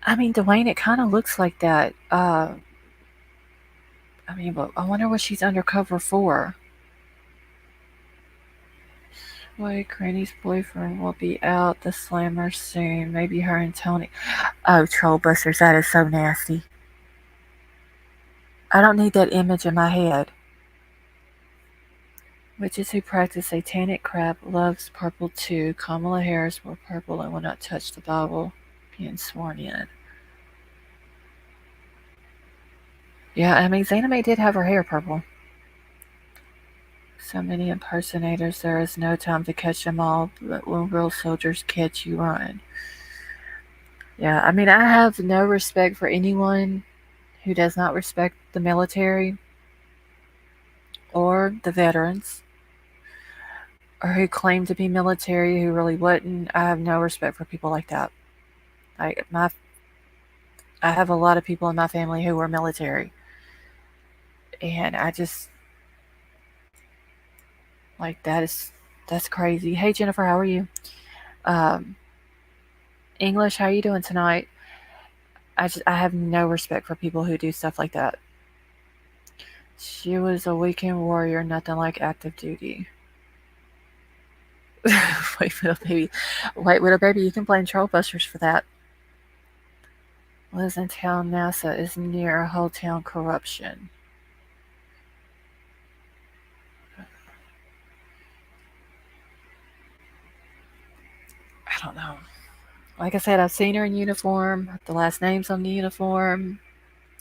I mean, Dwayne, it kind of looks like that. I mean, but I wonder what she's undercover for. Wait, Granny's boyfriend will be out the slammer soon. Maybe her and Tony. Oh, troll busters, that is so nasty. I don't need that image in my head. Witches who practice satanic crap loves purple too. Kamala Harris wore purple and will not touch the Bible being sworn in. Yeah, I mean, Xanime did have her hair purple. So many impersonators, there is no time to catch them all, but when real soldiers catch you, run. Yeah, I mean, I have no respect for anyone who does not respect the military or the veterans or who claim to be military who really wouldn't. I have no respect for people like that. I have a lot of people in my family who were military, and I just like that's crazy. Hey Jennifer, how are you? Um, English, how are you doing tonight? I have no respect for people who do stuff like that. She was a weekend warrior, nothing like active duty. White widow baby, white widow baby. You can blame troll busters for that. Lives in town. NASA is near a whole town corruption. I don't know. Like I said, I've seen her in uniform. The last name's on the uniform.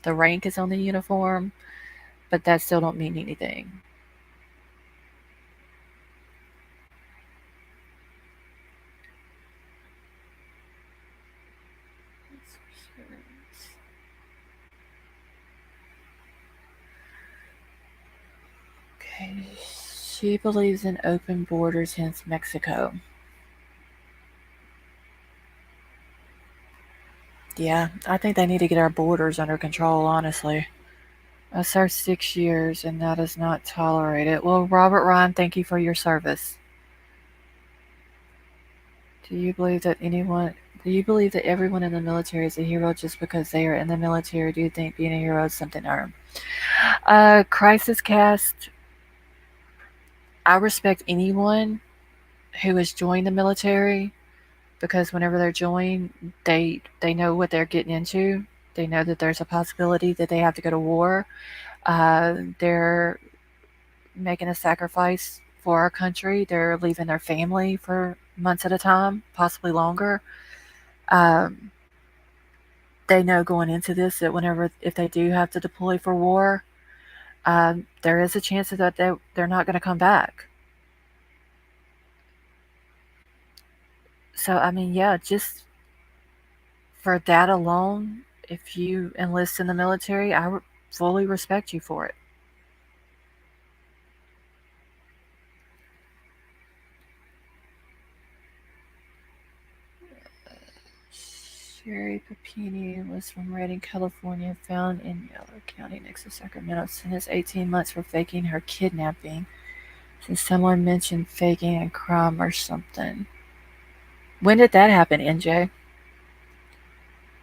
The rank is on the uniform, but that still don't mean anything. Okay. She believes in open borders, hence Mexico. Yeah, I think they need to get our borders under control, honestly. I served 6 years and that is not tolerated. Well, Robert Ryan, thank you for your service. Do you believe that anyone do you believe that everyone in the military is a hero just because they are in the military? Do you think being a hero is something earned? Crisis Cast, I respect anyone who has joined the military because whenever they're joined, they know what they're getting into. They know that there's a possibility that they have to go to war. They're making a sacrifice for our country. They're leaving their family for months at a time, possibly longer. Um, they know going into this that whenever if they do have to deploy for war, there is a chance that they're not going to come back. So I mean, yeah, just for that alone, if you enlist in the military, fully respect you for it. Sherry Papini was from Redding, California, found in Yellow County next to Sacramento. Sentenced 18 months for faking her kidnapping. Since someone mentioned faking a crime or something. When did that happen, NJ?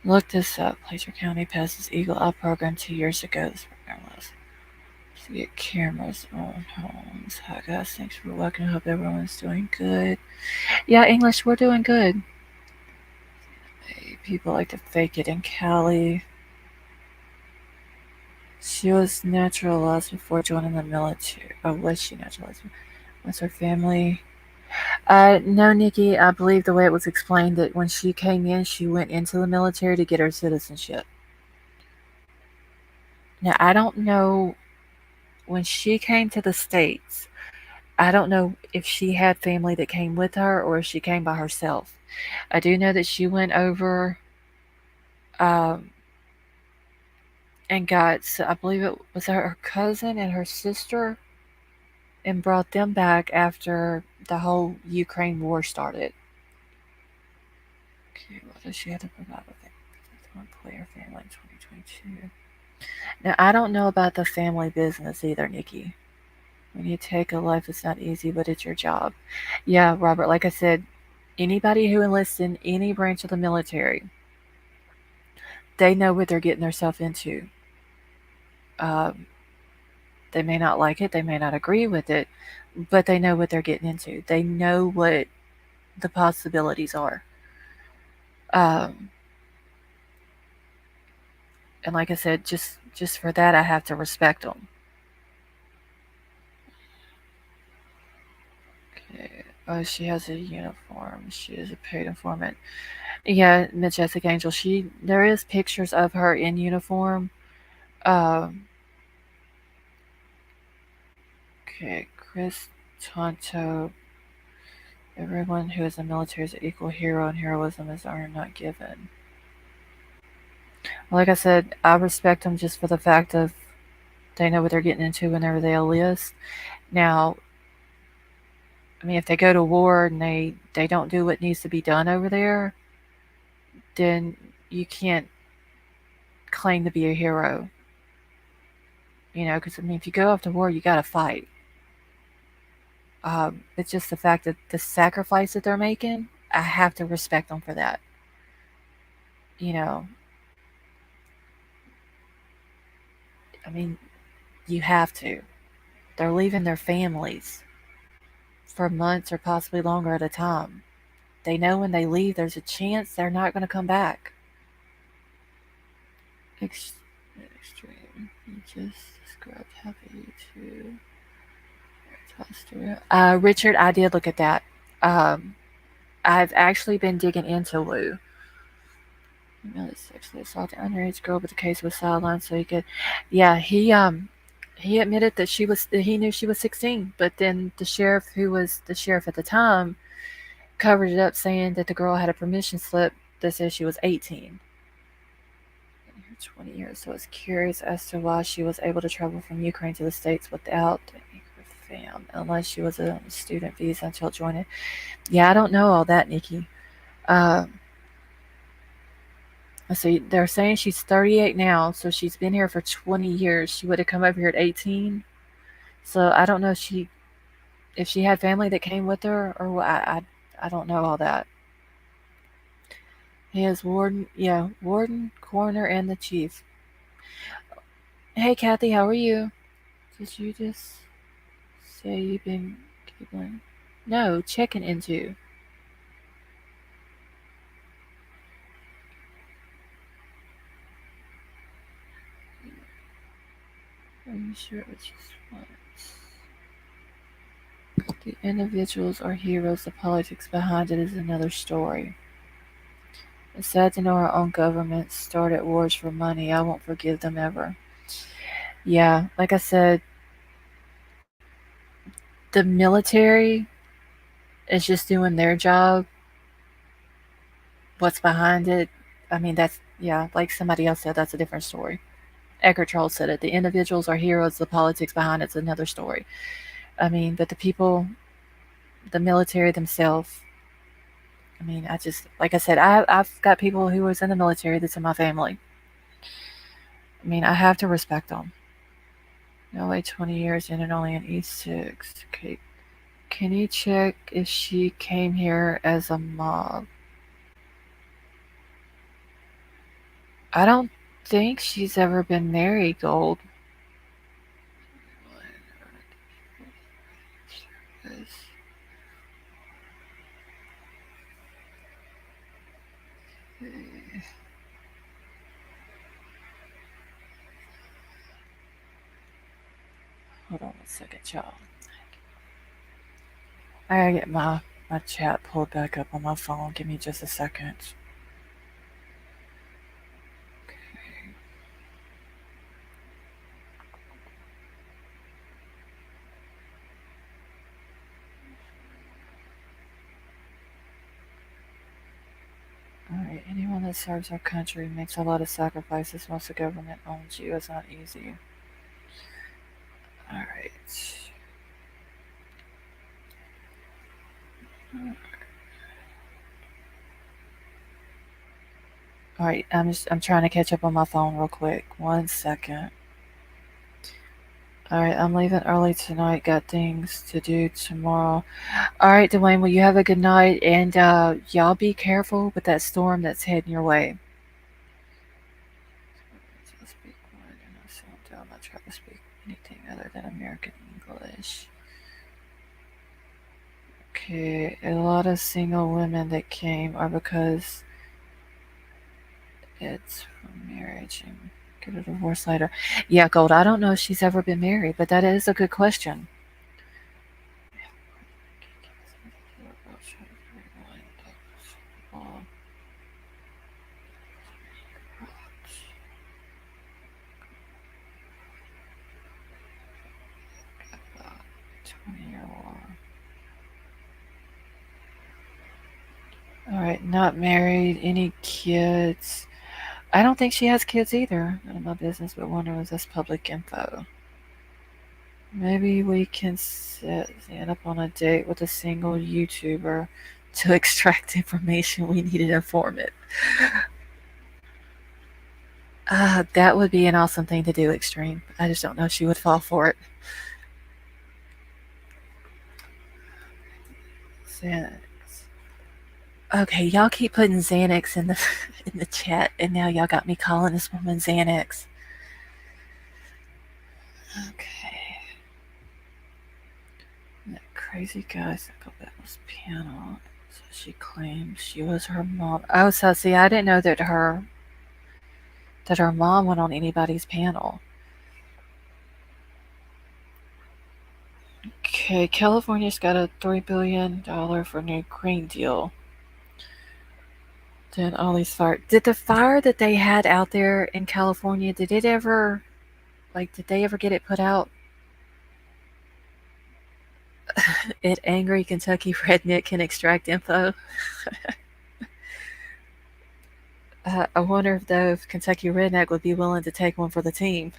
Look this up. Placer County passes Eagle Eye program 2 years ago. This program was to get cameras on homes. Hi guys, thanks for welcome. Hope everyone's doing good. Yeah, English, we're doing good. Hey, people like to fake it in Cali. She was naturalized before joining the military. Oh, was she naturalized? Was her family? No, Nikki. I believe the way it was explained that when she came in, she went into the military to get her citizenship. Now, I don't know when she came to the States. I don't know if she had family that came with her or if she came by herself. I do know that she went over um, and got, I believe it was her cousin and her sister, and brought them back after the whole Ukraine war started. Okay, what does she have to provide with it? One player family in 2022. Now, I don't know about the family business either, Nikki. When you take a life, it's not easy, but it's your job. Yeah, Robert, like I said, anybody who enlists in any branch of the military, they know what they're getting themselves into. Um, they may not like it, they may not agree with it, but they know what they're getting into. They know what the possibilities are. Um, and like I said, just for that, I have to respect them. Okay. Oh, she has a uniform. She is a paid informant. Yeah, Majestic Angel. There is pictures of her in uniform. Um, okay, Chris Tonto. Everyone who is in the military is an equal hero, and heroism is earned, not given. Like I said, I respect them just for the fact of they know what they're getting into whenever they enlist. Now, I mean, if they go to war and they don't do what needs to be done over there, then you can't claim to be a hero. You know, because I mean, if you go off to war, you got to fight. It's just the fact that the sacrifice that they're making, I have to respect them for that. You know, I mean, you have to. They're leaving their families for months or possibly longer at a time. They know when they leave, there's a chance they're not going to come back. Extreme. You just described happy to Richard, I did look at that. Um, I've actually been digging into Lou. Sexually assaulted underage girl, but the case was sidelined so he could. Yeah, he admitted that he knew she was 16, but then the sheriff, who was the sheriff at the time, covered it up saying that the girl had a permission slip that says she was 18. 20 years, so I was curious as to why she was able to travel from Ukraine to the States without a fam, unless she was a student visa until joining. Yeah, I don't know all that, Nikki. Um, let's see, they're saying she's 38 now, so she's been here for 20 years. She would have come over here at 18. So I don't know if she had family that came with her or what. I don't know all that. He is warden, yeah, warden, coroner, and the chief. Hey, Kathy, how are you? Did you just say you've been keeping? No, checking into. Are you sure it's just once? The individuals are heroes. The politics behind it is another story. It's sad to know our own government started wars for money. I won't forgive them ever. Yeah, like I said, the military is just doing their job. What's behind it? I mean, that's, yeah, like somebody else said, that's a different story. Eckhart Tolle said it. The individuals are heroes. The politics behind it's another story. I mean, but the people, the military themselves. I mean, I just, like I said, I've got people who was in the military that's in my family. I mean, I have to respect them. No way, 20 years in and only an E6. Okay, can you check if she came here as a mob? I don't think she's ever been married, Gold. Hold on 1 second, y'all. I gotta get my chat pulled back up on my phone. Give me just a second. Alright, anyone that serves our country makes a lot of sacrifices once the government owns you. It's not easy. Alright. Alright, I'm trying to catch up on my phone real quick. 1 second. Alright, I'm leaving early tonight. Got things to do tomorrow. Alright, Dwayne, well, you have a good night, and y'all be careful with that storm that's heading your way. I speak one, and I settle down. I try to speak anything other than American English. Okay, a lot of single women that came are because it's from marriage and get a divorce later. Yeah, Gold, I don't know if she's ever been married, but that is a good question. Alright, not married, any kids? I don't think she has kids either. None of my business, but wonder was this public info. Maybe we can stand up on a date with a single YouTuber to extract information we need to inform it. That would be an awesome thing to do, Extreme. I just don't know if she would fall for it. Xanax. Okay, y'all keep putting Xanax in the in the chat, and now y'all got me calling this woman Xanax. Okay. That crazy guy said that was piano. So she claims she was her mom. Oh, so see, I didn't know that her mom went on anybody's panel. Okay, California's got a $3 billion for new Green Deal. Then all these fire. Did the fire that they had out there in California, did it ever, did they ever get it put out? It angry Kentucky redneck can extract info. I wonder if though if Kentucky redneck would be willing to take one for the team.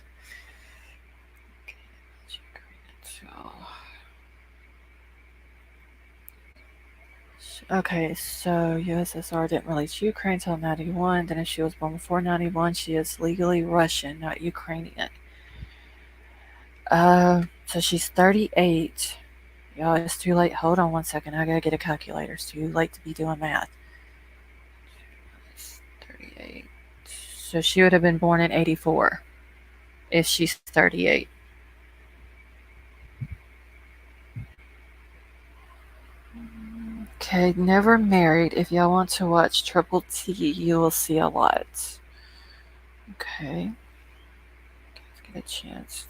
Okay, so USSR didn't release Ukraine until 91. Then if she was born before 91, she is legally Russian, not Ukrainian. So she's 38. Y'all, it's too late. Hold on 1 second. I gotta get a calculator. It's too late to be doing math. 38. So she would have been born in 84 if she's 38. Okay, never married. If y'all want to watch Triple T, you will see a lot. Okay. Let's get a chance.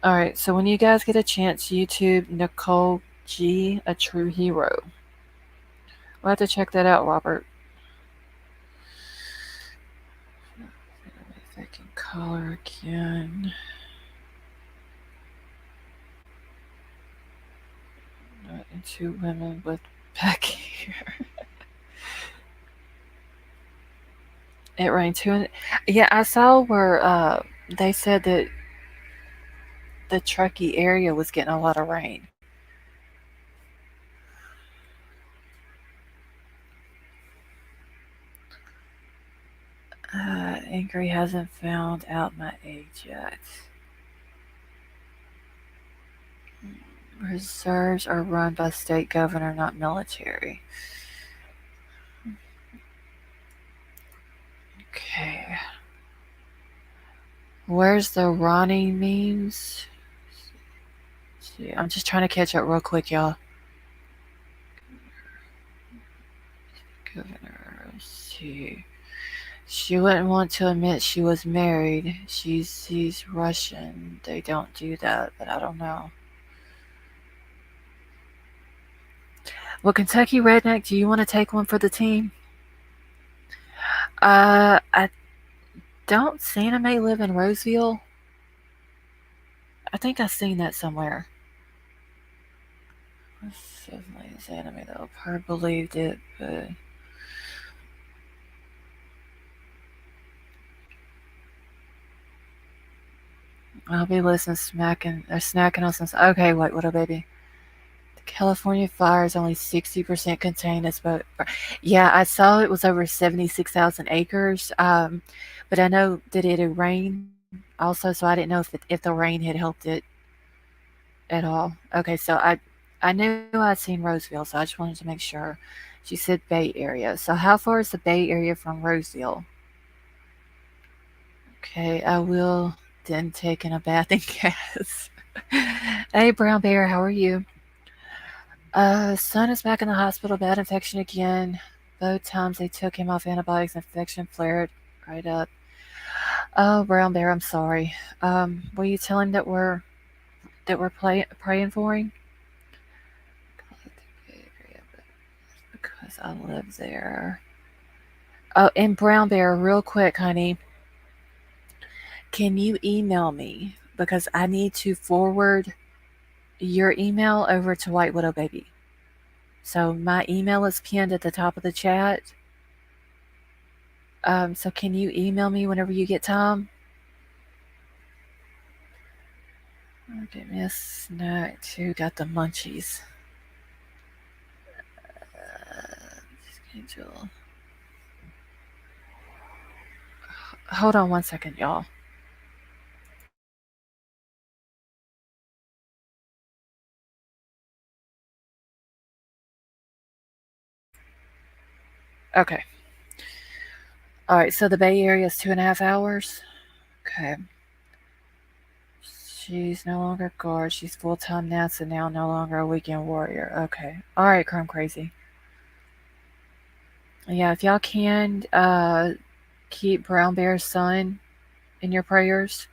Alright, so when you guys get a chance, YouTube Nicole G, A True Hero. We'll have to check that out, Robert. If I can color again. Not into women with back hair. It rained too. Yeah, I saw where they said that the Truckee area was getting a lot of rain. Angry hasn't found out my age yet. Reserves are run by state governor, not military. Okay. Where's the Ronnie memes? See, I'm just trying to catch up real quick, y'all. Governor, let's see. She wouldn't want to admit she was married. She's Russian. They don't do that, but I don't know. Well, Kentucky Redneck, do you want to take one for the team? I don't Xanime live in Roseville? I think I've seen that somewhere. It's definitely Xanime though. Her believed it, but I'll be listening, smacking, or snacking on some. Okay, wait, what a baby. The California fire is only 60% contained as but yeah, I saw it was over 76,000 acres. But I know that it had rained also, so I didn't know if the rain had helped it at all. Okay, so I knew I'd seen Roseville, so I just wanted to make sure. She said Bay Area. So how far is the Bay Area from Roseville? Okay, I will then take in a bath and gas. Hey, Brown Bear, how are you? Son is back in the hospital, bad infection again. Both times they took him off antibiotics, infection flared right up. Oh, Brown Bear, I'm sorry. Will you tell him that we're praying for him? Because I live there. Oh, and Brown Bear, real quick, honey, can you email me because I need to forward your email over to White Widow Baby. So my email is pinned at the top of the chat. So can you email me whenever you get time? Get me a snack too. Got the munchies. Schedule. Hold on 1 second, y'all. Okay. All right. So the Bay Area is 2.5 hours. Okay. She's no longer guard. She's full time NASA now, no longer a weekend warrior. Okay. All right, Chrome Crazy. Yeah, if y'all can keep Brown Bear's son in your prayers.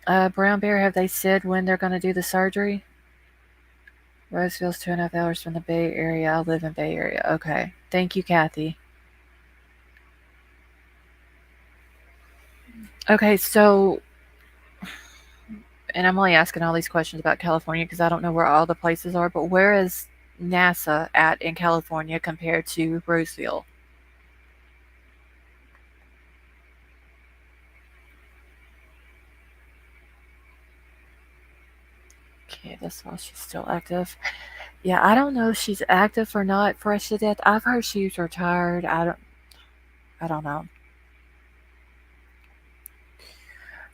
Brown Bear, have they said when they're going to do the surgery? Roseville's 2.5 hours from the Bay Area. I live in Bay Area. Okay. Thank you, Kathy. Okay, so, and I'm only asking all these questions about California because I don't know where all the places are, but where is NASA at in California compared to Roseville? Okay, that's why she's still active. Yeah, I don't know if she's active or not. Fresh to death. I've heard she's retired. I don't know.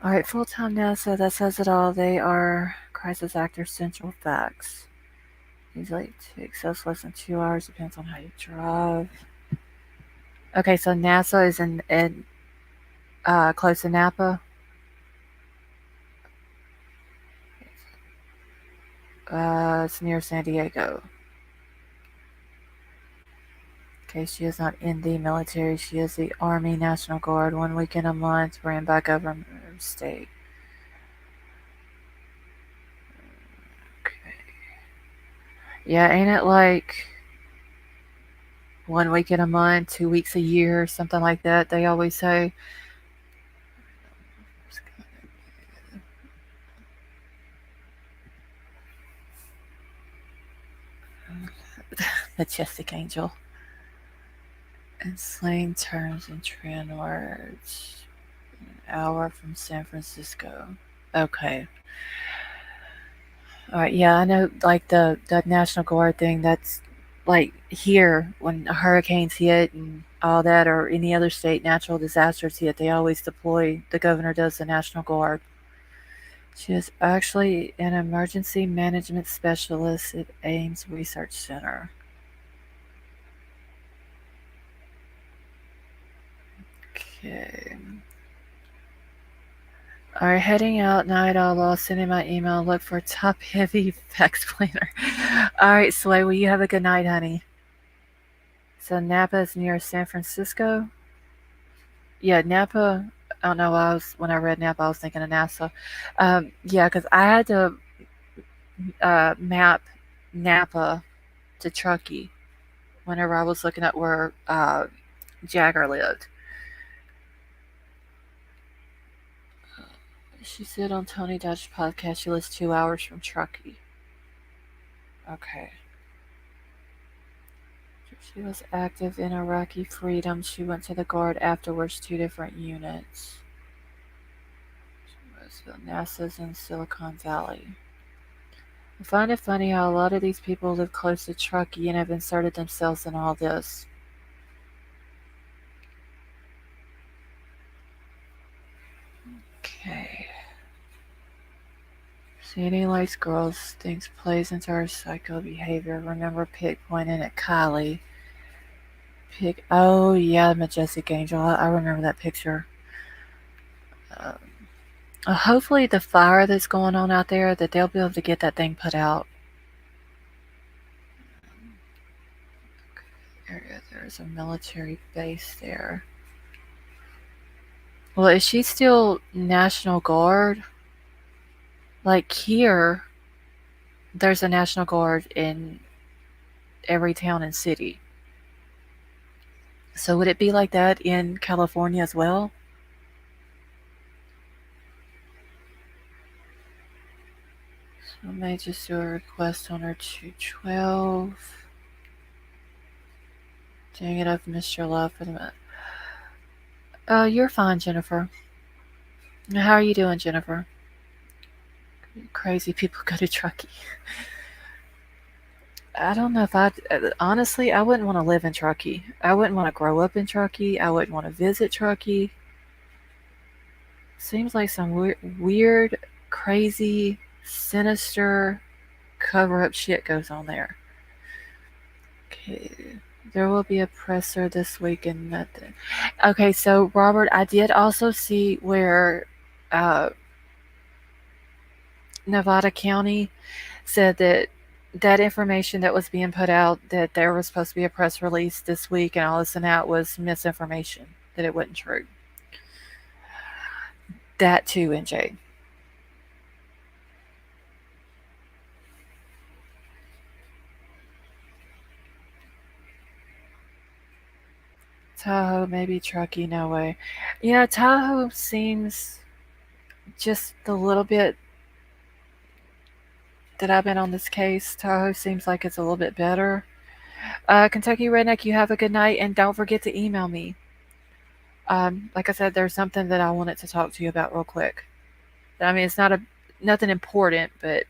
All right, full time NASA. That says it all. They are crisis actors. Central facts. Usually it takes us less than 2 hours. Depends on how you drive. Okay, so NASA is in close to Napa. It's near San Diego. Okay, she is not in the military. She is the Army National Guard. 1 week in a month, ran by government state. Okay. Yeah, ain't it like 1 week in a month, 2 weeks a year, something like that? They always say. Majestic angel. And slang terms and trend words. An hour from San Francisco. Okay. All right. Yeah, I know. Like the National Guard thing. That's like here when hurricanes hit and all that, or any other state natural disasters hit, they always deploy. The governor does the National Guard. She is actually an emergency management specialist at Ames Research Center. Okay. All right, heading out. Night Outlaw. Sending my email. Look for top heavy fax planner. All right, Sway. Will you have a good night, honey? So Napa is near San Francisco. Yeah, Napa. I don't know why when I read Napa, I was thinking of NASA. Yeah, because I had to map Napa to Truckee whenever I was looking at where Jagger lived. She said on Tony Dutch podcast she lives 2 hours from Truckee. Okay. She was active in Iraqi freedom. She went to the guard afterwards, 2 different units. NASA's in Silicon Valley. I find it funny how a lot of these people live close to Truckee and have inserted themselves in all this. Okay. Sandy likes girls, thinks plays into her psycho behavior. Remember Pig pointing at Kylie. Pig, oh yeah, Majestic Angel. I remember that picture. Um, hopefully the fire that's going on out there, that they'll be able to get that thing put out. There's a military base there. Well, is she still National Guard? Like here, there's a National Guard in every town and city. So would it be like that in California as well? So I may just do a request on her 212. Dang it, I've missed your love for the minute. You're fine, Jennifer. How are you doing, Jennifer? Crazy people go to Truckee. I don't know if honestly, I wouldn't want to live in Truckee. I wouldn't want to grow up in Truckee. I wouldn't want to visit Truckee. Seems like some weird, crazy, sinister cover up shit goes on there. Okay. There will be a presser this week and nothing. Okay, so Robert, I did also see where uh, Nevada County said that that information that was being put out, that there was supposed to be a press release this week and all this and that, was misinformation, that it wasn't true. That too, NJ. Tahoe, maybe Truckee, no way. Yeah, Tahoe seems just a little bit that I've been on this case. Tahoe seems like it's a little bit better. Kentucky Redneck, you have a good night, and don't forget to email me. Like I said, there's something that I wanted to talk to you about real quick. I mean, it's not nothing important, but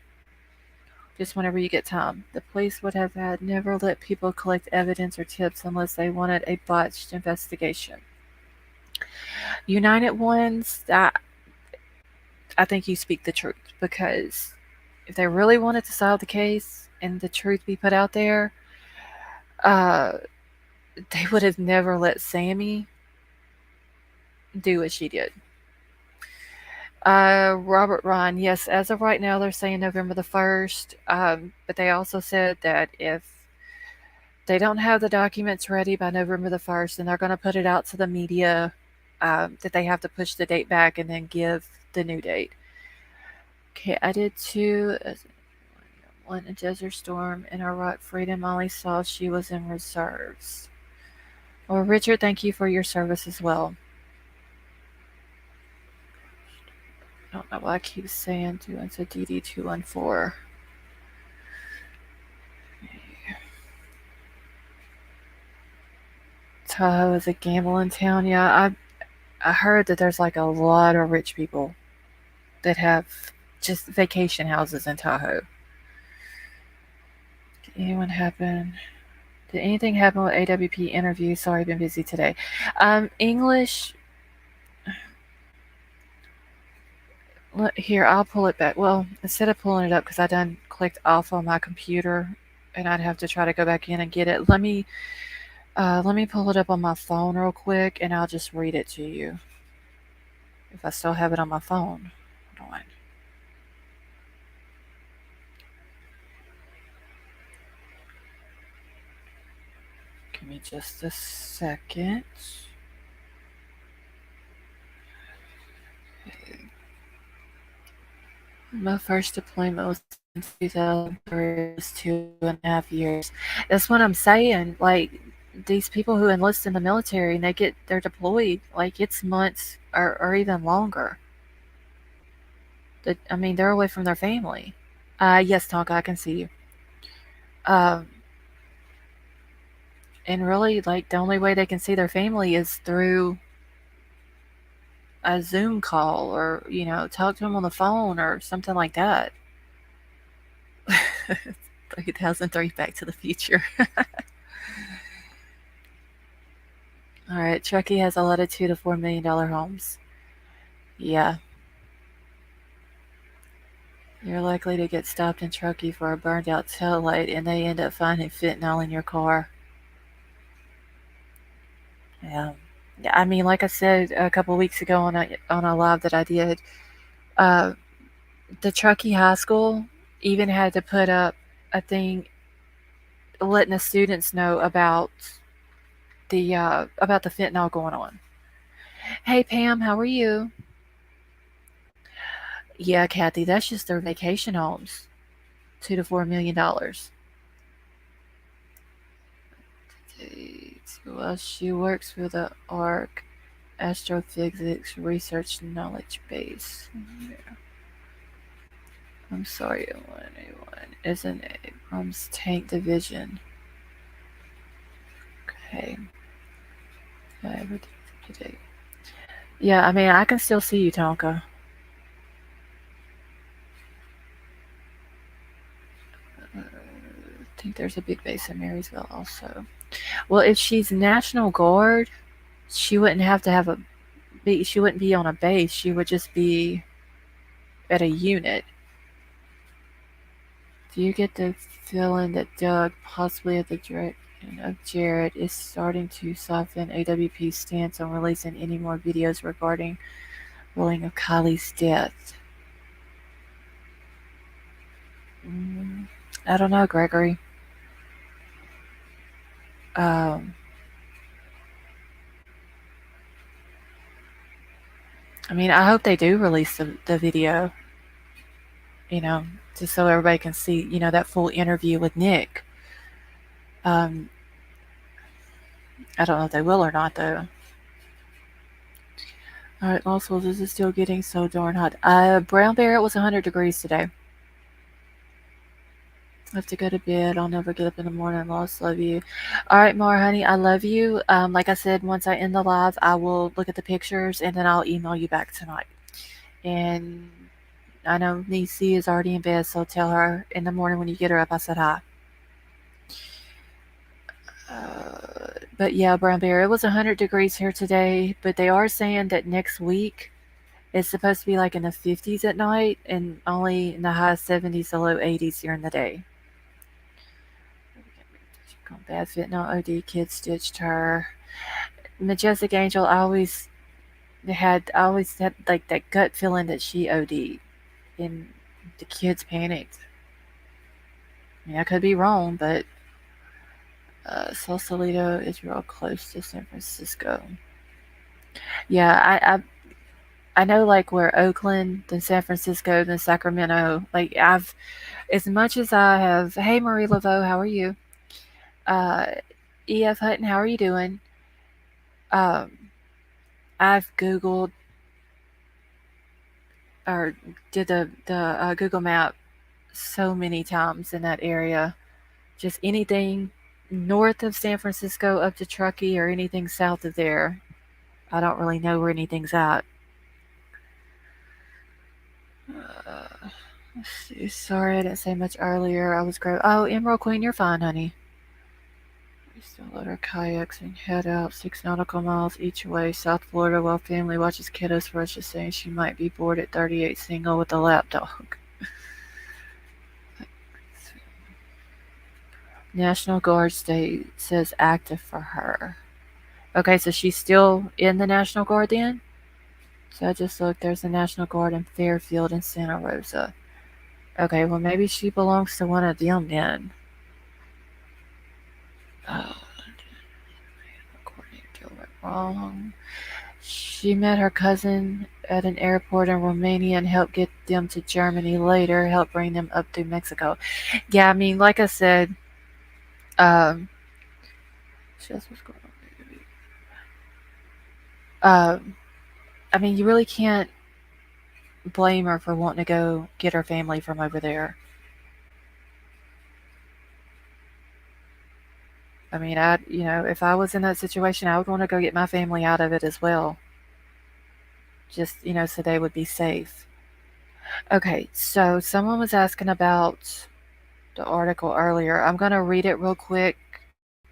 just whenever you get time. The police would have had never let people collect evidence or tips unless they wanted a botched investigation. United Ones, I think you speak the truth, because if they really wanted to solve the case and the truth be put out there, uh, they would have never let Sammy do what she did. Robert Ron, yes, as of right now, they're saying November the 1st, but they also said that if they don't have the documents ready by November the 1st, then they're going to put it out to the media, that they have to push the date back and then give the new date. Okay, I did too. One a Desert Storm in Iraq Freedom. Molly saw she was in reserves. Well, Richard, thank you for your service as well. I don't know why I keep saying it's a DD214. Tahoe is a gambling town. Yeah, I heard that there's like a lot of rich people that have just vacation houses in Tahoe. Did anything happen with AWP interview? Sorry, I've been busy today. English. Here, I'll pull it back. Well, instead of pulling it up, because I done clicked off on my computer, and I'd have to try to go back in and get it. Let me pull it up on my phone real quick, and I'll just read it to you. If I still have it on my phone. Hold on. Give Give me just a second. My first deployment was in 2003. It was 2.5 years. That's what I'm saying. Like, these people who enlist in the military and they're deployed, like, it's months or even longer. I mean, they're away from their family. Yes, Tonka, I can see you. Um, and really, like, the only way they can see their family is through a Zoom call or, talk to them on the phone or something like that. 2003, Back to the Future. All right, Truckee has a lot of $2 to $4 million homes. Yeah, you're likely to get stopped in Truckee for a burned out tail light and they end up finding fentanyl in your car. Yeah. Yeah, I mean, like I said a couple weeks ago on a live that I did, uh, the Truckee High School even had to put up a thing letting the students know about the fentanyl going on. Hey Pam, how are you? Yeah, Kathy, that's just their vacation homes. $2 to $4 million. Well, she works for the ARC Astrophysics Research Knowledge Base. I'm sorry, A1 isn't Abrams Tank Division. Okay. Yeah, I mean, I can still see you, Tonka. I think there's a big base in Marysville also. Well, if she's National Guard, she wouldn't have to she wouldn't be on a base. She would just be at a unit. Do you get the feeling that Doug, possibly at the direction of Jared, is starting to soften AWP's stance on releasing any more videos regarding ruling of Kylie's death? Mm, I don't know, Gregory. Um, I mean, I hope they do release the video, you know, just so everybody can see, that full interview with Nick. Um, I don't know if they will or not, though. All right, also, this is still getting so darn hot. Brown Bear, it was 100 degrees today. I have to go to bed. I'll never get up in the morning. Lost, love you. All right, Mar, honey, I love you. Like I said, once I end the live, I will look at the pictures and then I'll email you back tonight. And I know Nisi is already in bed, so tell her in the morning when you get her up, I said hi. But yeah, Brown Bear, it was 100 degrees here today, but they are saying that next week it's supposed to be like in the 50s at night and only in the high 70s to low 80s during the day. Bad fentanyl OD kid stitched her. Majestic Angel, I always had like that gut feeling that she OD'd and the kids panicked. I mean, I could be wrong, but Sausalito is real close to San Francisco. Yeah, I know like where Oakland, then San Francisco, then Sacramento. Like as much as I have. Hey Marie Laveau, how are you? Uh, EF Hutton, how are you doing? Um, I've Googled or did the Google map so many times in that area. Just anything north of San Francisco up to Truckee or anything south of there. I don't really know where anything's at. Uh, let's see. Sorry, I didn't say much earlier. I was great. Oh, Emerald Queen, you're fine, honey. We still load our kayaks and head out 6 nautical miles each way, South Florida, while family watches kiddos for us, just saying she might be bored at 38 single with a lap dog. National Guard state says active for her. Okay, so she's still in the National Guard then? So I just looked, there's a National Guard in Fairfield and Santa Rosa. Okay, well, maybe she belongs to one of them then. Oh, wrong. She met her cousin at an airport in Romania and helped get them to Germany later, helped bring them up through Mexico. Yeah, I mean, like I said, um, what's going on. I mean, you really can't blame her for wanting to go get her family from over there. I mean, if I was in that situation, I would want to go get my family out of it as well, just so they would be safe. Okay, so someone was asking about the article earlier. I'm gonna read it real quick.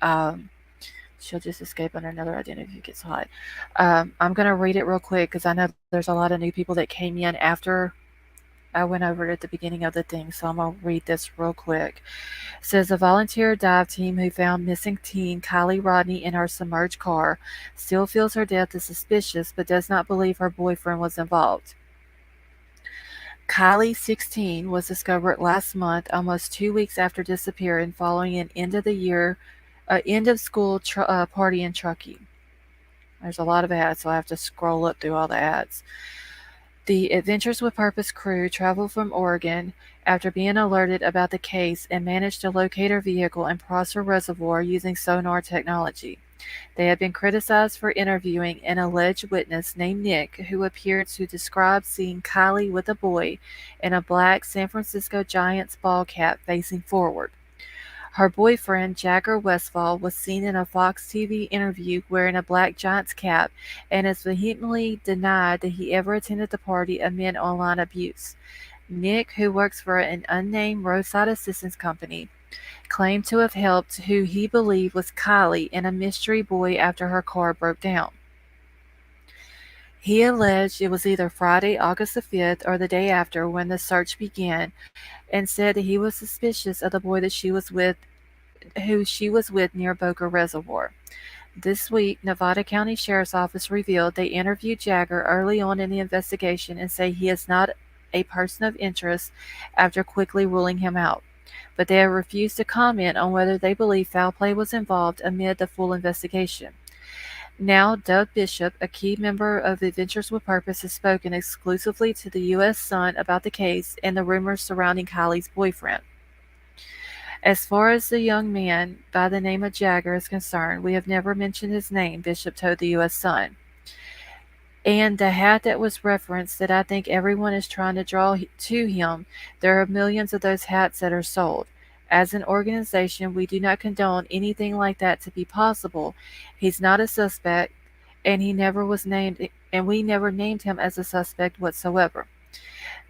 Um, she'll just escape under another identity if it gets hot. I'm gonna read it real quick because I know there's a lot of new people that came in after I went over it at the beginning of the thing, so I'm gonna read this real quick. It says a volunteer dive team who found missing teen Kylie Rodney in her submerged car still feels her death is suspicious but does not believe her boyfriend was involved. Kylie, 16, was discovered last month, almost 2 weeks after disappearing, following an end of school party in Truckee. There's a lot of ads, so I have to scroll up through all the ads. The Adventures with Purpose crew traveled from Oregon after being alerted about the case and managed to locate her vehicle in Prosser Reservoir using sonar technology. They had been criticized for interviewing an alleged witness named Nick, who appeared to describe seeing Kylie with a boy in a black San Francisco Giants ball cap facing forward. Her boyfriend, Jagger Westfall, was seen in a Fox TV interview wearing a black Giants cap and has vehemently denied that he ever attended the party amid online abuse. Nick, who works for an unnamed roadside assistance company, claimed to have helped who he believed was Kylie and a mystery boy after her car broke down. He alleged it was either Friday, August the 5th, or the day after when the search began, and said that he was suspicious of the boy who she was with near Boca Reservoir. This week, Nevada County Sheriff's Office revealed they interviewed Jagger early on in the investigation and say he is not a person of interest after quickly ruling him out. But they have refused to comment on whether they believe foul play was involved amid the full investigation. Now, Doug Bishop, a key member of Adventures with Purpose, has spoken exclusively to the U.S. Sun about the case and the rumors surrounding Kylie's boyfriend. As far as the young man by the name of Jagger is concerned, we have never mentioned his name, Bishop told the U.S. Sun. And the hat that was referenced that I think everyone is trying to draw to him, there are millions of those hats that are sold. As an organization, we do not condone anything like that to be possible. He's not a suspect, and he never was named, and we never named him as a suspect whatsoever.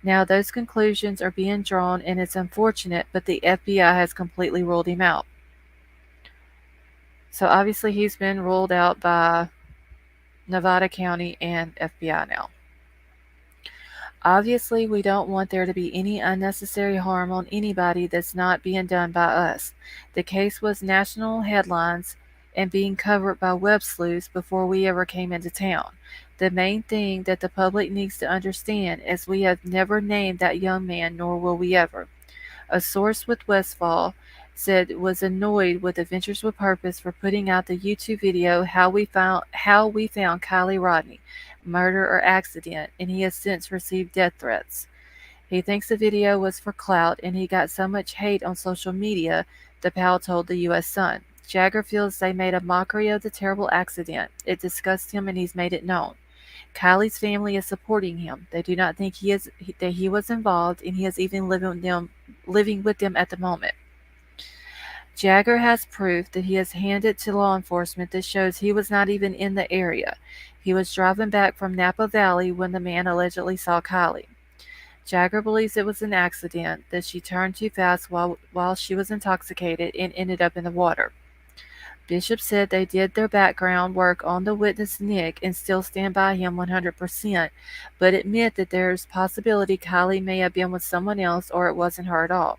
Now, those conclusions are being drawn, and it's unfortunate, but the FBI has completely ruled him out. So, obviously, he's been ruled out by Nevada County and FBI now. Obviously, we don't want there to be any unnecessary harm on anybody that's not being done by us. The case was national headlines and being covered by web sleuths before we ever came into town. The main thing that the public needs to understand is we have never named that young man, nor will we ever. A source with Westfall said was annoyed with Adventures with Purpose for putting out the YouTube video how we found Kylie Rodney, murder or accident, and he has since received death threats. He thinks the video was for clout and he got so much hate on social media, the pal told the US Sun. Jagger feels they made a mockery of the terrible accident. It disgusts him and he's made it known. Kylie's family is supporting him. They do not think that he was involved, and he is even living with them at the moment. Jagger has proof that he has handed to law enforcement that shows he was not even in the area. He was driving back from Napa Valley when the man allegedly saw Kylie. Jagger believes it was an accident, that she turned too fast while she was intoxicated and ended up in the water. Bishop said they did their background work on the witness Nick and still stand by him 100%, but admit that there's possibility Kylie may have been with someone else or it wasn't her at all.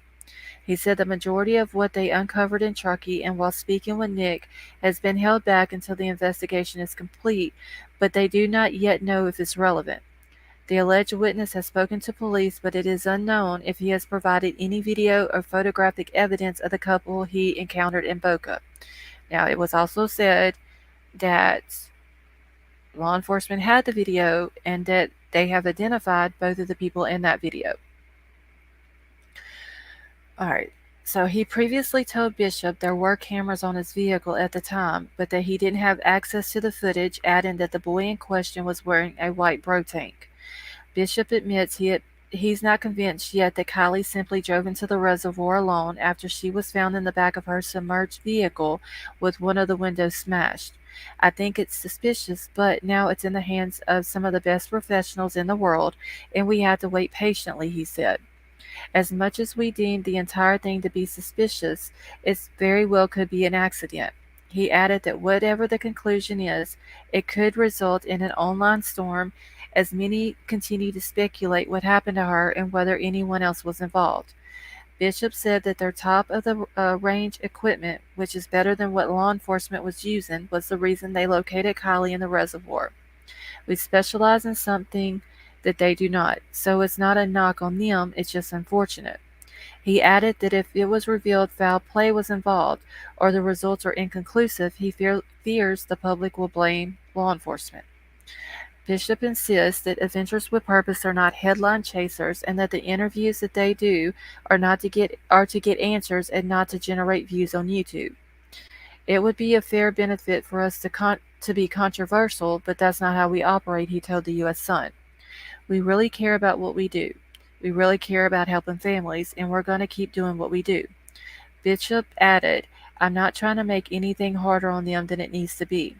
He said the majority of what they uncovered in Truckee and while speaking with Nick has been held back until the investigation is complete, but they do not yet know if it's relevant. The alleged witness has spoken to police, but it is unknown if he has provided any video or photographic evidence of the couple he encountered in Boca. Now, it was also said that Law enforcement had the video and that they have identified both of the people in that video. All right. So he previously told Bishop there were cameras on his vehicle at the time, but that he didn't have access to the footage, adding that the boy in question was wearing a white bro tank. Bishop admits he's not convinced yet that Kylie simply drove into the reservoir alone after she was found in the back of her submerged vehicle with one of the windows smashed. I think it's suspicious, but now it's in the hands of some of the best professionals in the world, and we have to wait patiently, he said. As much as we deem the entire thing to be suspicious, it very well could be an accident. He added that whatever the conclusion is, it could result in an online storm as many continue to speculate what happened to her and whether anyone else was involved. Bishop said that their top of the range equipment, which is better than what law enforcement was using, was the reason they located Kylie in the reservoir. We specialize in something that they do not, so it's not a knock on them, it's just unfortunate. He added that if it was revealed foul play was involved or the results are inconclusive, he fears the public will blame law enforcement. Bishop insists that Adventures with Purpose are not headline chasers and that the interviews that they do are to get answers and not to generate views on YouTube. It would be a fair benefit for us to be controversial, but that's not how we operate, he told the US Sun. We really care about what we do. We really care about helping families, and we're going to keep doing what we do. Bishop added, I'm not trying to make anything harder on them than it needs to be.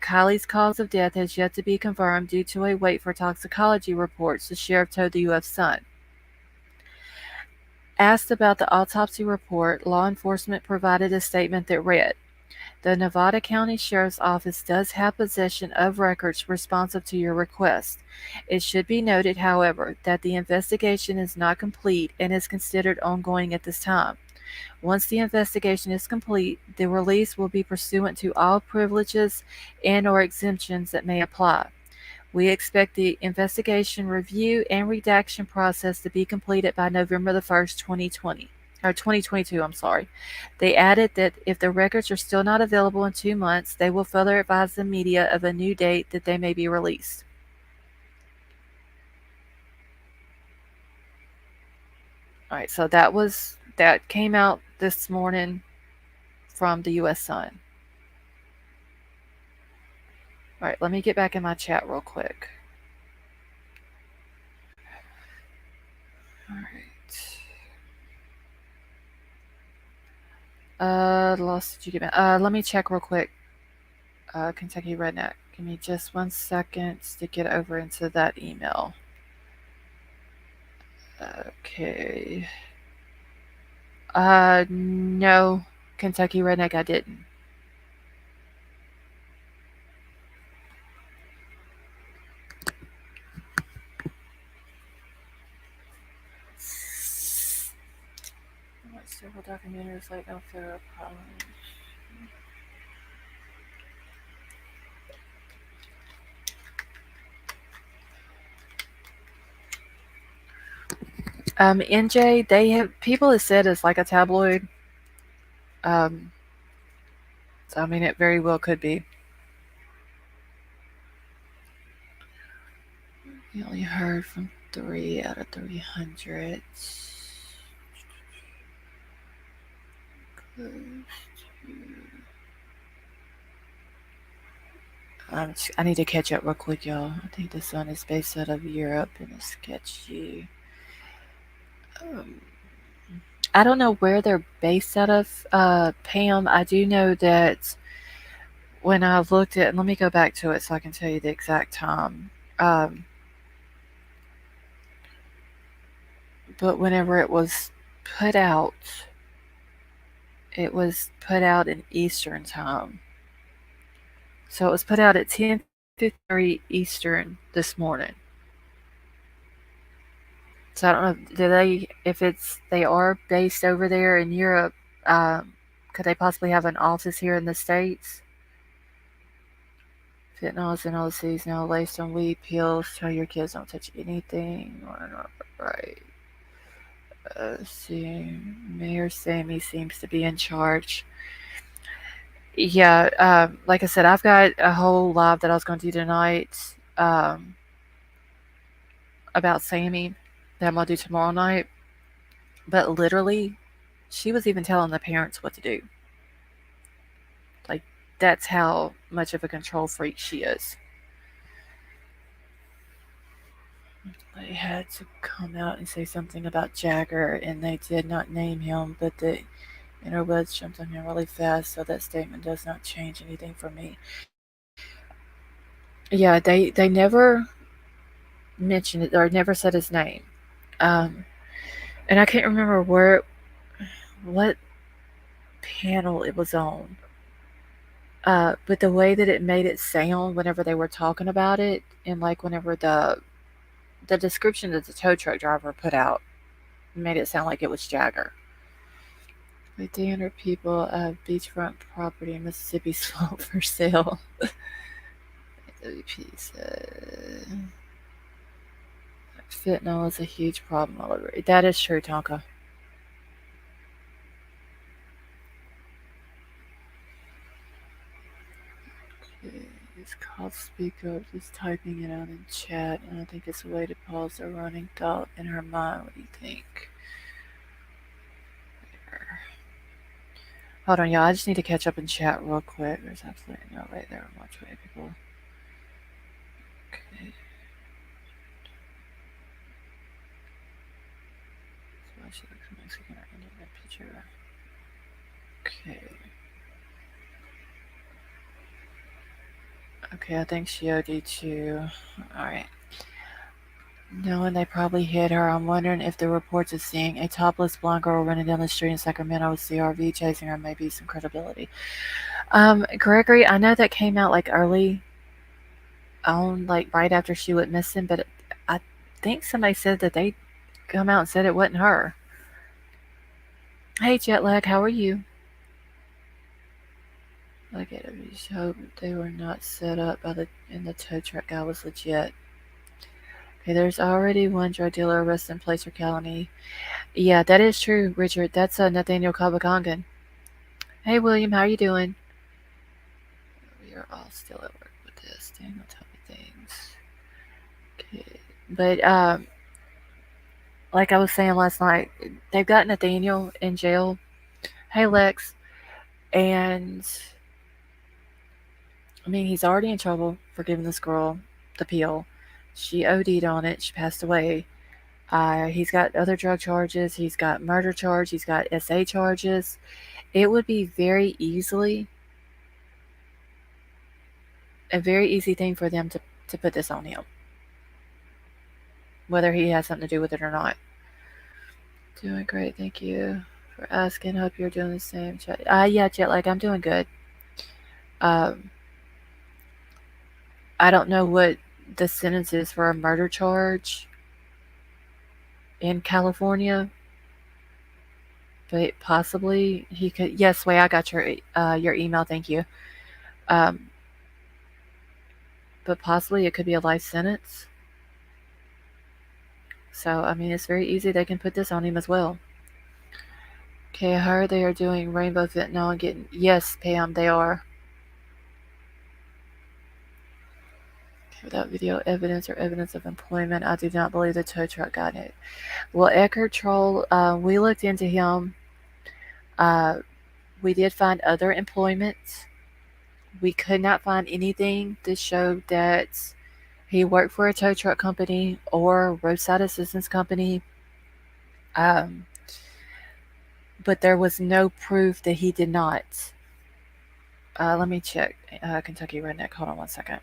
Kylie's cause of death has yet to be confirmed due to a wait for toxicology reports, the sheriff told the US Sun. Asked about the autopsy report, law enforcement provided a statement that read, the Nevada County Sheriff's Office does have possession of records responsive to your request. It should be noted, however, that the investigation is not complete and is considered ongoing at this time. Once the investigation is complete, the release will be pursuant to all privileges and/or exemptions that may apply. We expect the investigation review and redaction process to be completed by November the 1st, 2020. Or 2022, I'm sorry. They added that if the records are still not available in 2 months, they will further advise the media of a new date that they may be released. All right, so that came out this morning from the US Sun. All right, let me get back in my chat real quick. All right. Lost. Did you get me? Let me check real quick. Kentucky Redneck. Give me just 1 second to get over into that email. Okay. No, Kentucky Redneck, I didn't. Several documentaries like no federal problem. NJ, they have people have said it's like a tabloid. Um, so I mean, it very well could be. We only heard from 3 out of 300. I need to catch up real quick, y'all. I think this one is based out of Europe and it's sketchy. I don't know where they're based out of, Pam. I do know that when I looked at, and let me go back to it so I can tell you the exact time. But whenever put out, it was put out in Eastern time. So it was put out at 10:53 Eastern this morning. So I don't know, if they are based over there in Europe, could they possibly have an office here in the States? Fentanyl is in all the cities now, laced on weed pills. Tell your kids don't touch anything. Right. See, Mayor Sammy seems to be in charge. Yeah, like I said, I've got a whole live that I was going to do tonight about Sammy that I'm going to do tomorrow night. But literally, she was even telling the parents what to do. Like, that's how much of a control freak she is. They had to come out and say something about Jagger, and they did not name him, but the interwebs jumped on him really fast, so that statement does not change anything for me. Yeah, they never mentioned it or never said his name. Um, and I can't remember what panel it was on. But the way that it made it sound whenever they were talking about it, and like whenever the description that the tow truck driver put out made it sound like it was Jagger. Like 300 people beachfront property in Mississippi sold for sale. AWP said fentanyl is a huge problem all over. That is true, Tonka. Okay, it's called Speak Up, just typing it out in chat, and I think it's a way to pause a running thought in her mind. What do you think? Hold on, y'all. I just need to catch up in chat real quick. There's absolutely no way there are much way people. Okay. So I should look Mexican or Indian picture. Okay. Okay, I think she OD too. Alright. Knowing they probably hit her, I'm wondering if the reports of seeing a topless blonde girl running down the street in Sacramento with CRV chasing her may be some credibility. Gregory, I know that came out like early on, like right after she went missing, but I think somebody said that they come out and said it wasn't her. Hey, Jetlag, how are you? Like it, I just hope they were not set up by the tow truck guy was legit. Okay, there's already one drug dealer arrested in Placer County. Yeah, that is true, Richard. That's Nathaniel Kabakangan. Hey, William, how you doing? We are all still at work with this. Daniel, tell me things. Okay, but like I was saying last night, they've got Nathaniel in jail. Hey, Lex, and I mean he's already in trouble for giving this girl the pill. She OD'd on it. She passed away. He's got other drug charges. He's got murder charge. He's got SA charges. It would be a very easy thing for them to put this on him, whether he has something to do with it or not. Doing great, thank you for asking. Hope you're doing the same. Yeah, Jet, like I'm doing good. Um, I don't know what the sentence is for a murder charge in California, but possibly he could. Yes, Way, I got your email. Thank you. Um, but possibly it could be a life sentence. So I mean, it's very easy. They can put this on him as well. Okay, I heard they are doing rainbow fentanyl and getting. Yes, Pam, they are. Without video evidence or evidence of employment, I do not believe the tow truck got it. Well, Eckert Troll, we looked into him. Uh, we did find other employment. We could not find anything that showed that he worked for a tow truck company or roadside assistance company. Um, but there was no proof that he did not. Let me check. Kentucky Redneck. Hold on one second.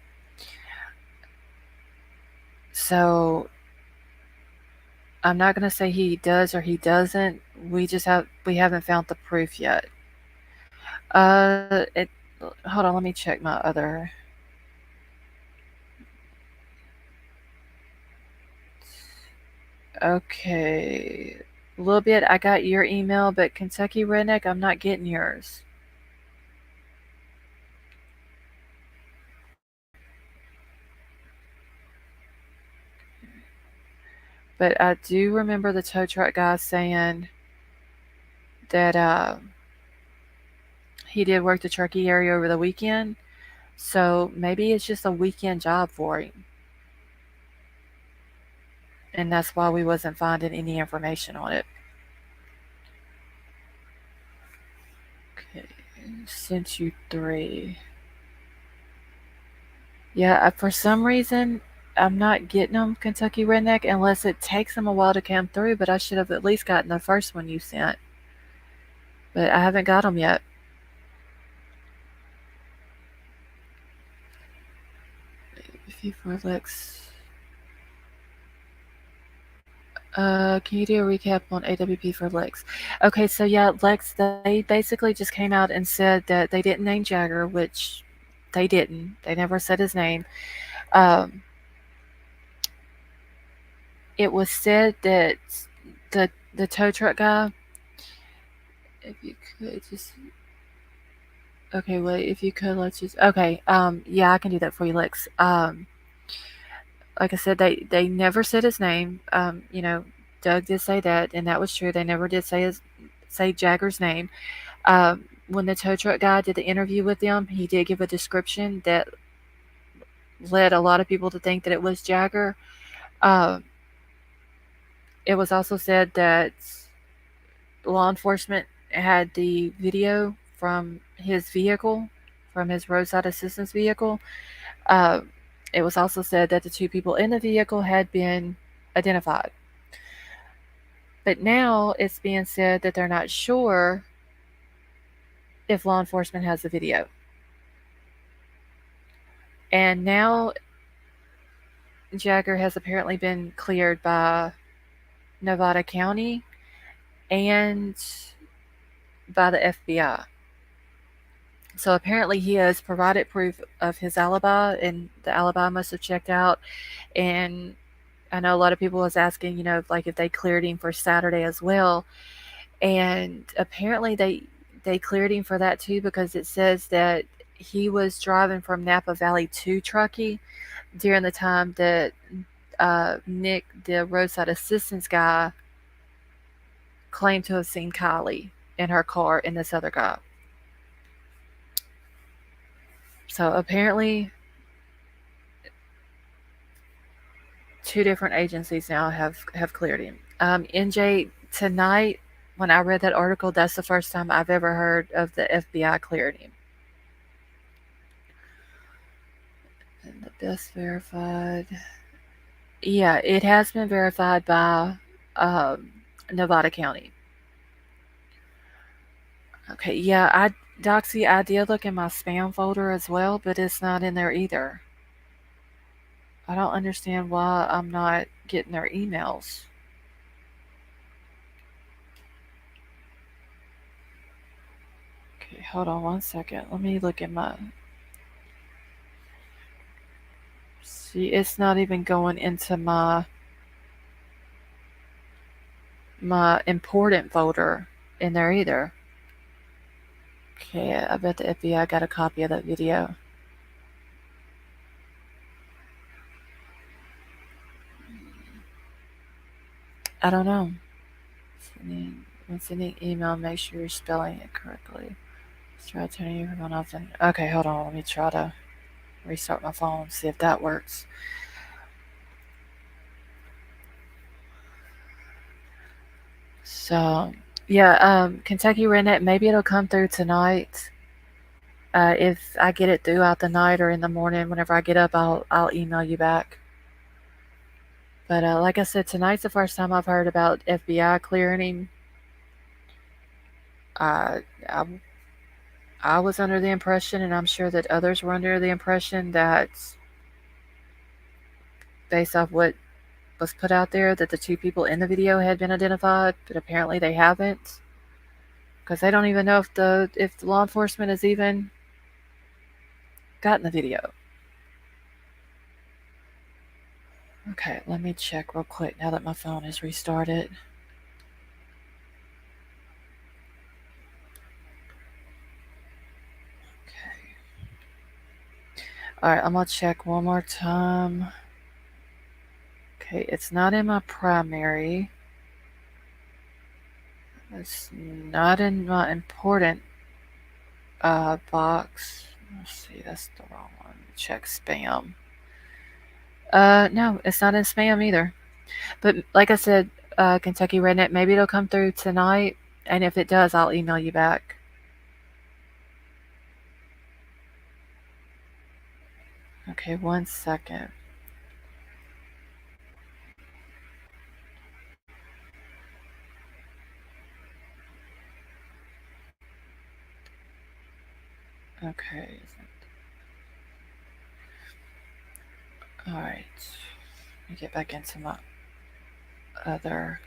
So I'm not gonna say he does or he doesn't. We haven't found the proof yet. It. Hold on. Let me check my other. Okay. A little bit. I got your email, but Kentucky Redneck, I'm not getting yours. But I do remember the tow truck guy saying that he did work the Truckee area over the weekend, so maybe it's just a weekend job for him, and that's why we wasn't finding any information on it. Okay, sent you three. Yeah, for some reason, I'm not getting them, Kentucky Redneck, unless it takes them a while to come through, but I should have at least gotten the first one you sent. But I haven't got them yet. If you for Lex. Can you do a recap on AWP for Lex? Okay, so yeah, Lex, they basically just came out and said that they didn't name Jagger, which they didn't. They never said his name. Um, it was said that the the tow truck guy, if you could just okay, wait, if you could let's just okay, yeah, I can do that for you, Lex. Like I said, they never said his name. Doug did say that, and that was true. They never did say Jagger's name. When the tow truck guy did the interview with them, he did give a description that led a lot of people to think that it was Jagger. Um, it was also said that law enforcement had the video from his vehicle, from his roadside assistance vehicle. Uh, it was also said that the two people in the vehicle had been identified. But now it's being said that they're not sure if law enforcement has the video. And now Jagger has apparently been cleared by Nevada County and by the FBI. So apparently he has provided proof of his alibi, and the alibi must have checked out. And I know a lot of people was asking, like if they cleared him for Saturday as well. And apparently they cleared him for that too, because it says that he was driving from Napa Valley to Truckee during the time that Nick, the roadside assistance guy, claimed to have seen Kylie in her car and this other guy. So apparently, two different agencies now have cleared him. NJ, tonight, when I read that article, that's the first time I've ever heard of the FBI clearing him. And the best verified. Yeah, it has been verified by um, Nevada County. Okay, yeah, Doxy, I did look in my spam folder as well, but it's not in there either. I don't understand why I'm not getting their emails. Okay, hold on one second. Let me look at my. See, it's not even going into my important folder in there either. Okay, I bet the FBI got a copy of that video. I don't know. When sending email, make sure you're spelling it correctly. Let's try turning your phone off. Okay, hold on. Let me try to restart my phone, see if that works. So, yeah, Kentucky Redneck, maybe it'll come through tonight. If I get it throughout the night or in the morning, whenever I get up, I'll email you back. But like I said, tonight's the first time I've heard about FBI clearing him. Uh, I, I was under the impression, and I'm sure that others were under the impression that, based off what was put out there, that the two people in the video had been identified, but apparently they haven't, because they don't even know if the law enforcement has even gotten the video. Okay, let me check real quick now that my phone is restarted. All right, I'm gonna check one more time. Okay, it's not in my primary. It's not in my important. Box. Let's see, that's the wrong one. Check spam. No, it's not in spam either. But like I said, Kentucky Redneck, maybe it'll come through tonight, and if it does, I'll email you back. Okay, 1 second. Okay, all right. Let me get back into my other.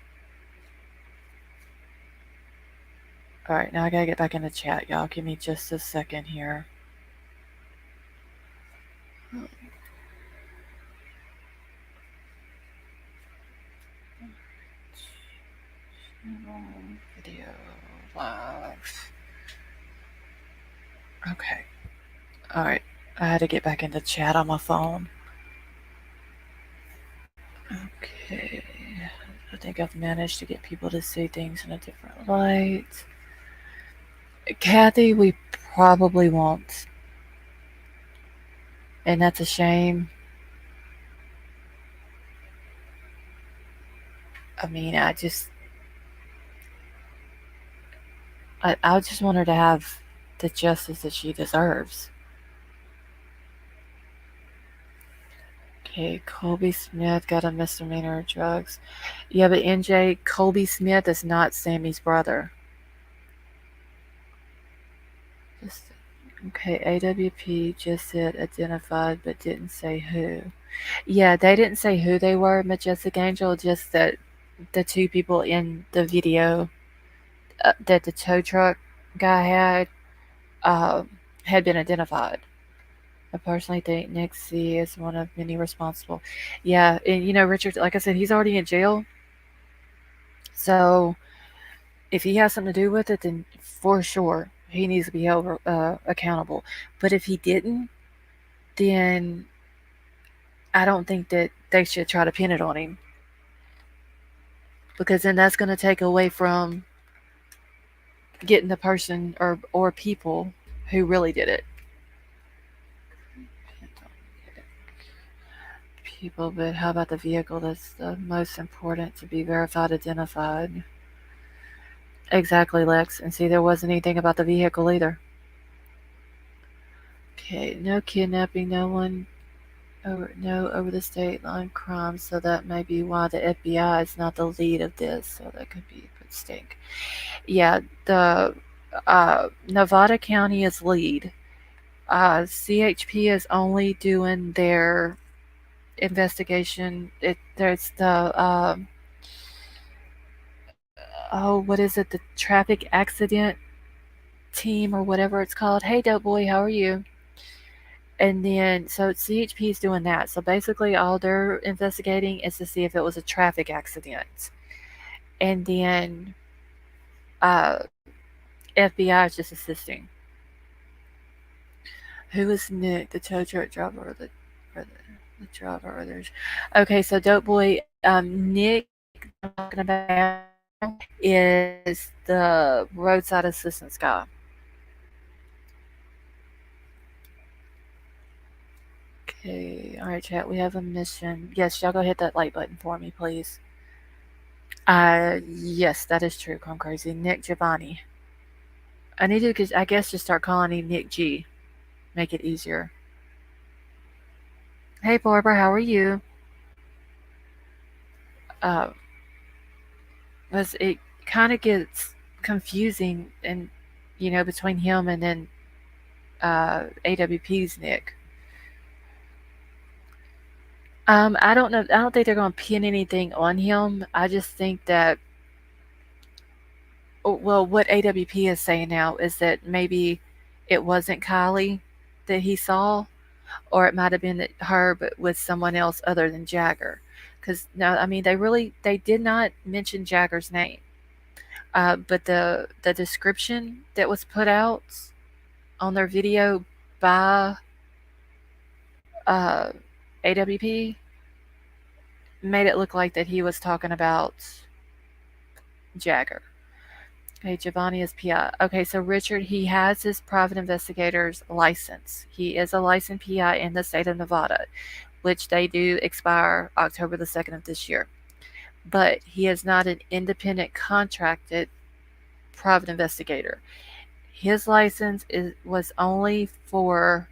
All right, now I gotta get back in the chat, y'all. Give me just a second here. Video live. Okay. All right. I had to get back into chat on my phone. Okay. I think I've managed to get people to see things in a different light. Kathy, we probably won't. And that's a shame. I mean, I just want her to have the justice that she deserves. Okay, Colby Smith got a misdemeanor of drugs. Yeah, but NJ, Colby Smith is not Sammy's brother. Just, okay, AWP just said identified but didn't say who. Yeah, they didn't say who they were, Majestic Angel, just that the two people in the video that the tow truck guy uh, had been identified. I personally think Nick C is one of many responsible. Yeah, and Richard, like I said, he's already in jail. So if he has something to do with it, then for sure he needs to be held accountable. But if he didn't, then I don't think that they should try to pin it on him because then that's going to take away from getting the person or people who really did it. People, but how about the vehicle? That's the most important to be verified, identified. Exactly, Lex. And see, there wasn't anything about the vehicle either. Okay, no kidnapping, no over the state line crimes, so that may be why the FBI is not the lead of this. So that could be a stink. Yeah, the Nevada County is lead. CHP is only doing their investigation. There's the what is it? The traffic accident team or whatever it's called. Hey, dope boy, how are you? And then so CHP is doing that. So basically, all they're investigating is to see if it was a traffic accident, and then uh, FBI is just assisting. Who is Nick, the tow truck driver, or the driver? Or there's okay. So dope boy, Nick, I'm talking about is the roadside assistance guy. Okay, all right, chat. We have a mission. Yes, y'all go hit that like button for me, please. Yes, that is true. Come crazy, Nick Giovanni. I need to, I guess, just start calling him Nick G. Make it easier. Hey, Barbara, how are you? Uh, was it kind of gets confusing and between him and then AWP's Nick. I don't know. I don't think they're going to pin anything on him. I just think that, oh, well, what AWP is saying now is that maybe it wasn't Kylie that he saw, or it might have been her, but with someone else other than Jagger. Because no, I mean they did not mention Jagger's name, but the description that was put out on their video by uh, AWP made it look like that he was talking about Jagger. Okay, Giovanni is PI. Okay, so Richard, he has his private investigator's license. He is a licensed PI in the state of Nevada, which they do expire October the 2nd of this year. But he is not an independent contracted private investigator. His license was only for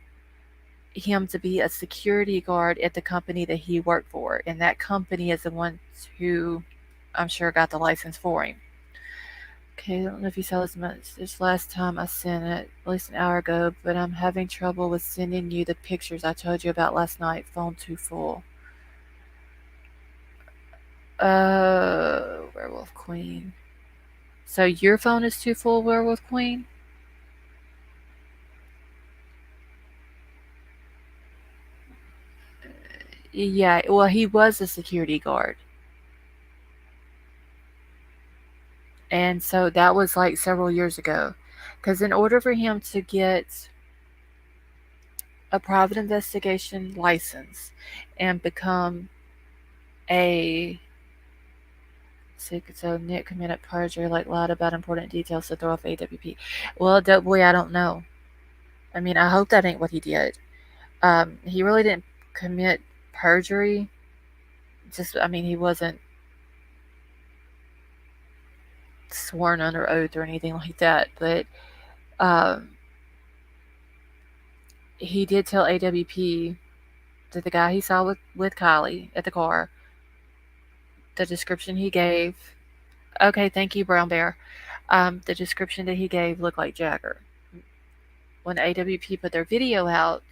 him to be a security guard at the company that he worked for, and that company is the one who I'm sure got the license for him. Okay, I don't know if you saw this message last time I sent it, at least an hour ago, but I'm having trouble with sending you the pictures I told you about last night. Phone too full. Werewolf Queen. So your phone is too full, Werewolf Queen? Yeah, well, he was a security guard. And so that was like several years ago. Because in order for him to get a private investigation license and become a so Nick committed perjury, like lied about important details to throw off AWP. Well, dope boy, I don't know. I mean, I hope that ain't what he did. He really didn't commit perjury. Just, I mean, he wasn't sworn under oath or anything like that. But um, he did tell AWP that the guy he saw with Kylie at the car, the description he gave. Okay, thank you, Brown Bear. The description that he gave looked like Jagger. When AWP put their video out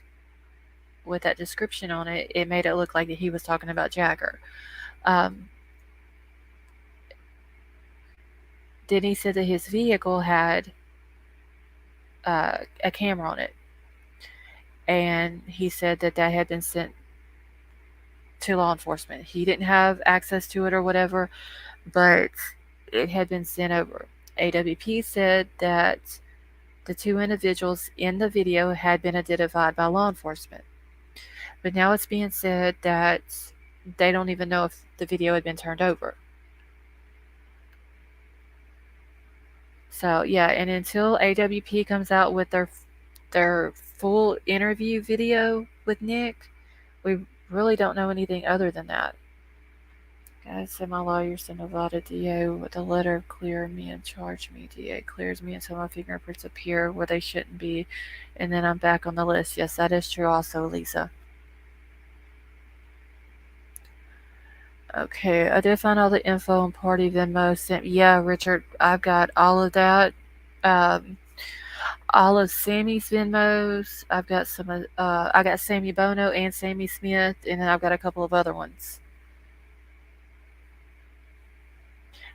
with that description on it, it made it look like that he was talking about Jagger. Um, then he said that his vehicle had a camera on it, and he said that that had been sent to law enforcement. He didn't have access to it or whatever, but it had been sent over. AWP said that the two individuals in the video had been identified by law enforcement. But now it's being said that they don't even know if the video had been turned over. So yeah, and until AWP comes out with their full interview video with Nick, we really don't know anything other than that. Guys, said my lawyer sent Nevada DA with a letter clear me and charge me. DA clears me until my fingerprints appear where they shouldn't be, and then I'm back on the list. Yes, that is true also, Lisa. Okay, I did find all the info on Party Venmo. Yeah, Richard, I've got all of that. Um, all of Sammy's Venmos. I've got I got Sammy Bono and Sammy Smith, and then I've got a couple of other ones.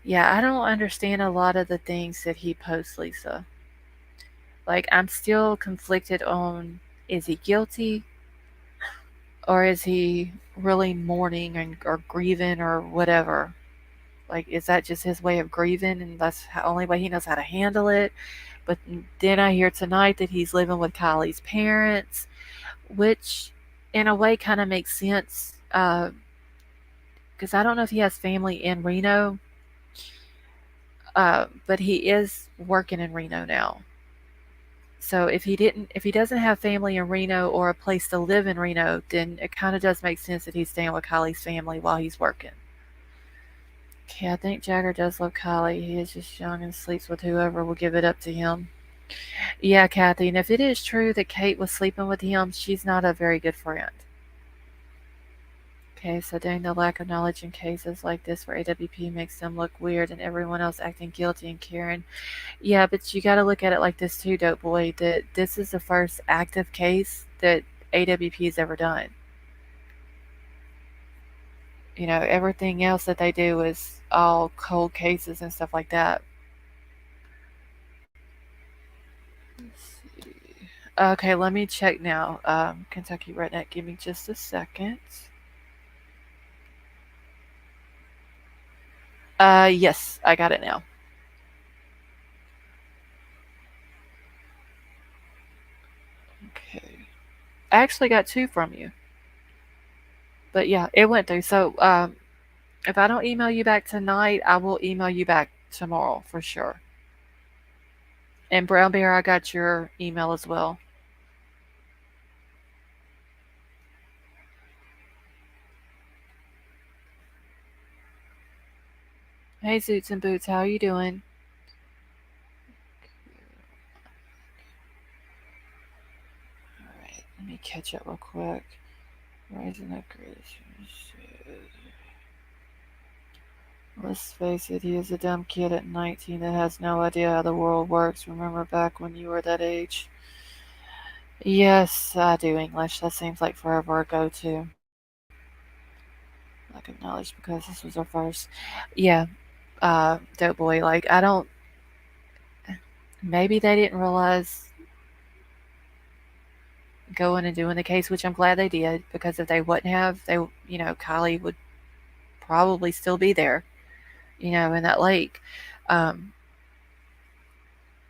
Yeah, I don't understand a lot of the things that he posts, Lisa. Like, I'm still conflicted on, is he guilty or is he really mourning or grieving or whatever? Like, is that just his way of grieving and that's the only way he knows how to handle it? But then I hear tonight that he's living with Kylie's parents, which in a way kind of makes sense. Because I don't know if he has family in Reno, but he is working in Reno now. So if he doesn't have family in Reno or a place to live in Reno, then it kind of does make sense that he's staying with Kylie's family while he's working. Okay, I think Jagger does love Kylie. He is just young and sleeps with whoever will give it up to him. Yeah, Kathy, and if it is true that Kate was sleeping with him, she's not a very good friend. Okay, so dang, the lack of knowledge in cases like this where AWP makes them look weird and everyone else acting guilty and Karen. Yeah, but you got to look at it like this too, Dope Boy, that this is the first active case that AWP has ever done. You know, everything else that they do is all cold cases and stuff like that. Okay, let me check now. Kentucky Redneck, give me just a second. Yes, I got it now. Okay. I actually got two from you. But yeah, it went through. So, if I don't email you back tonight, I will email you back tomorrow for sure. And Brown Bear, I got your email as well. Hey, Zoots and Boots, how are you doing? All right, let me catch up real quick. Rising up Let's face it, he is a dumb kid at 19 that has no idea how the world works. Remember back when you were that age? Yes, I do English. That seems like forever ago, too. Lack of knowledge because this was our first. Yeah, dope boy. Like, I don't. Maybe they didn't realize going and doing the case, which I'm glad they did because if they wouldn't have, Kylie would probably still be there, in that lake. Um,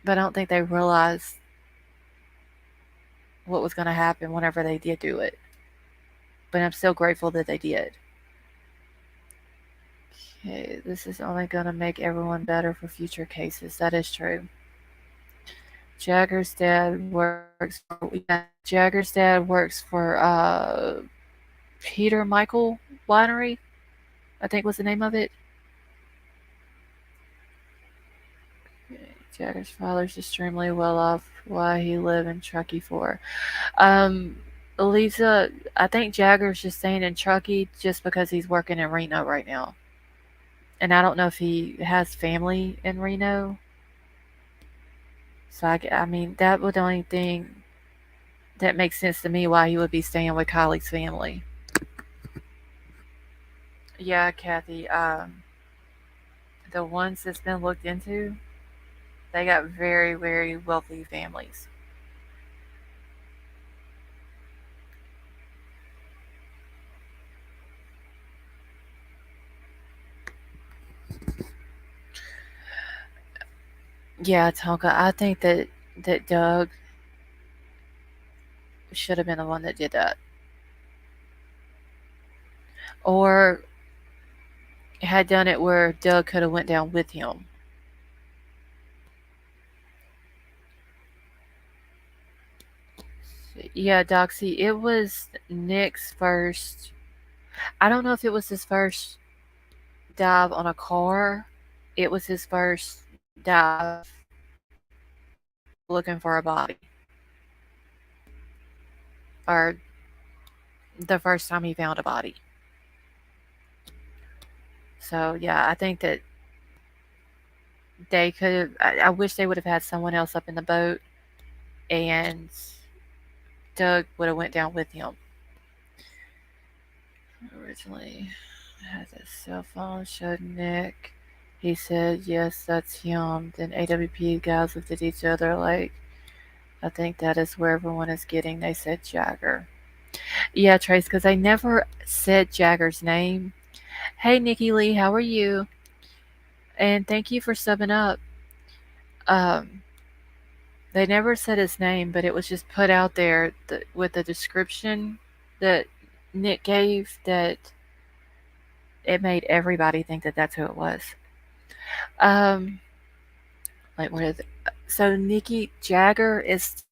but I don't think they realized what was going to happen whenever they did do it. But I'm still grateful that they did. Okay, this is only going to make everyone better for future cases. That is true. Jagger's dad works for, yeah, Jagger's dad works for Peter Michael Winery, I think was the name of it. Jagger's father's extremely well off. Why he live in Truckee for? Um, Lisa, I think Jagger's just staying in Truckee just because he's working in Reno right now, and I don't know if he has family in Reno. So I mean, that would the only thing that makes sense to me why he would be staying with Kylie's family. Yeah, Kathy. The ones that's been looked into, they got very, very wealthy families. Yeah, Tonka. I think that Doug should have been the one that did that, or had done it where Doug could have went down with him. Yeah, Doxy. It was Nick's first. I don't know if it was his first dive on a car. It was his first dive looking for a body, or the first time he found a body. So yeah, I think that they could have. I wish they would have had someone else up in the boat, and Doug would have went down with him. Originally had a cell phone, showed Nick. He said, "Yes, that's him." Then AWP guys looked at each other like, "I think that is where everyone is getting." They said Jagger. Yeah, Trace, because I never said Jagger's name. Hey, Nikki Lee, how are you? And thank you for subbing up. Um, they never said his name, but it was just put out there with the description that Nick gave that it made everybody think that that's who it was. Um, like what is it? So Nikki Jagger is still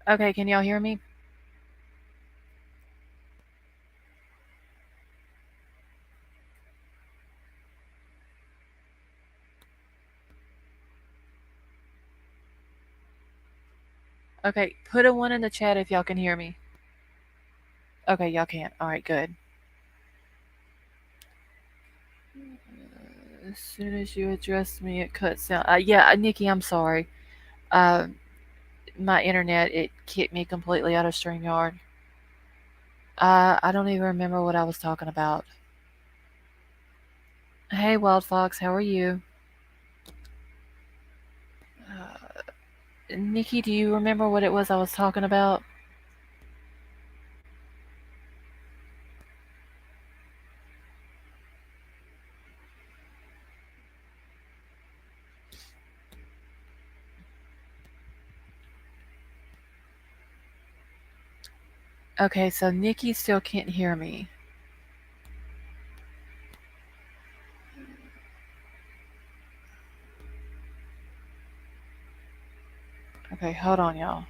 Okay, can y'all hear me? Okay, put a one in the chat if y'all can hear me. Okay, y'all can't. All right, good. As soon as you addressed me, it cuts out. Yeah, Nikki, I'm sorry. Uh, my internet, it kicked me completely out of StreamYard. I don't even remember what I was talking about. Hey, Wild Fox, how are you? Nikki, do you remember what it was I was talking about? Okay, so Nikki still can't hear me. Okay, hold on, y'all.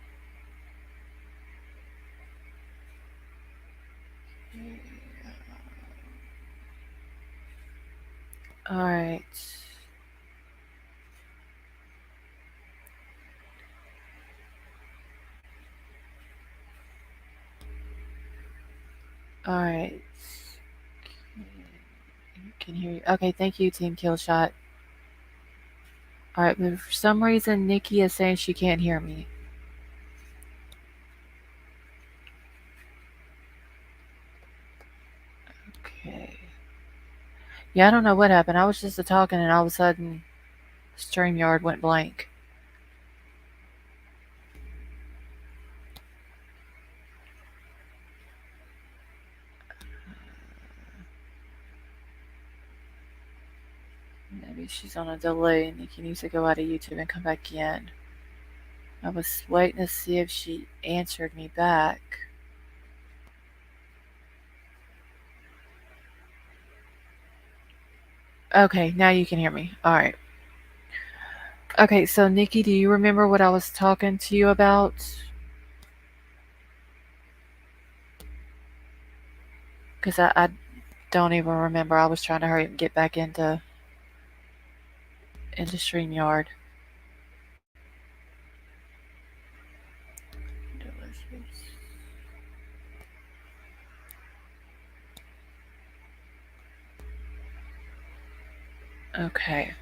All right. All right. Can hear you. Okay, thank you, Team Killshot. All right, but for some reason, Nikki is saying she can't hear me. Okay. Yeah, I don't know what happened. I was just talking, and all of a sudden, StreamYard went blank. Maybe she's on a delay, and Nikki needs to go out of YouTube and come back in. I was waiting to see if she answered me back. Okay, now you can hear me. All right. Okay, so Nikki, do you remember what I was talking to you about? Because I don't even remember. I was trying to hurry up and get back into StreamYard. Okay.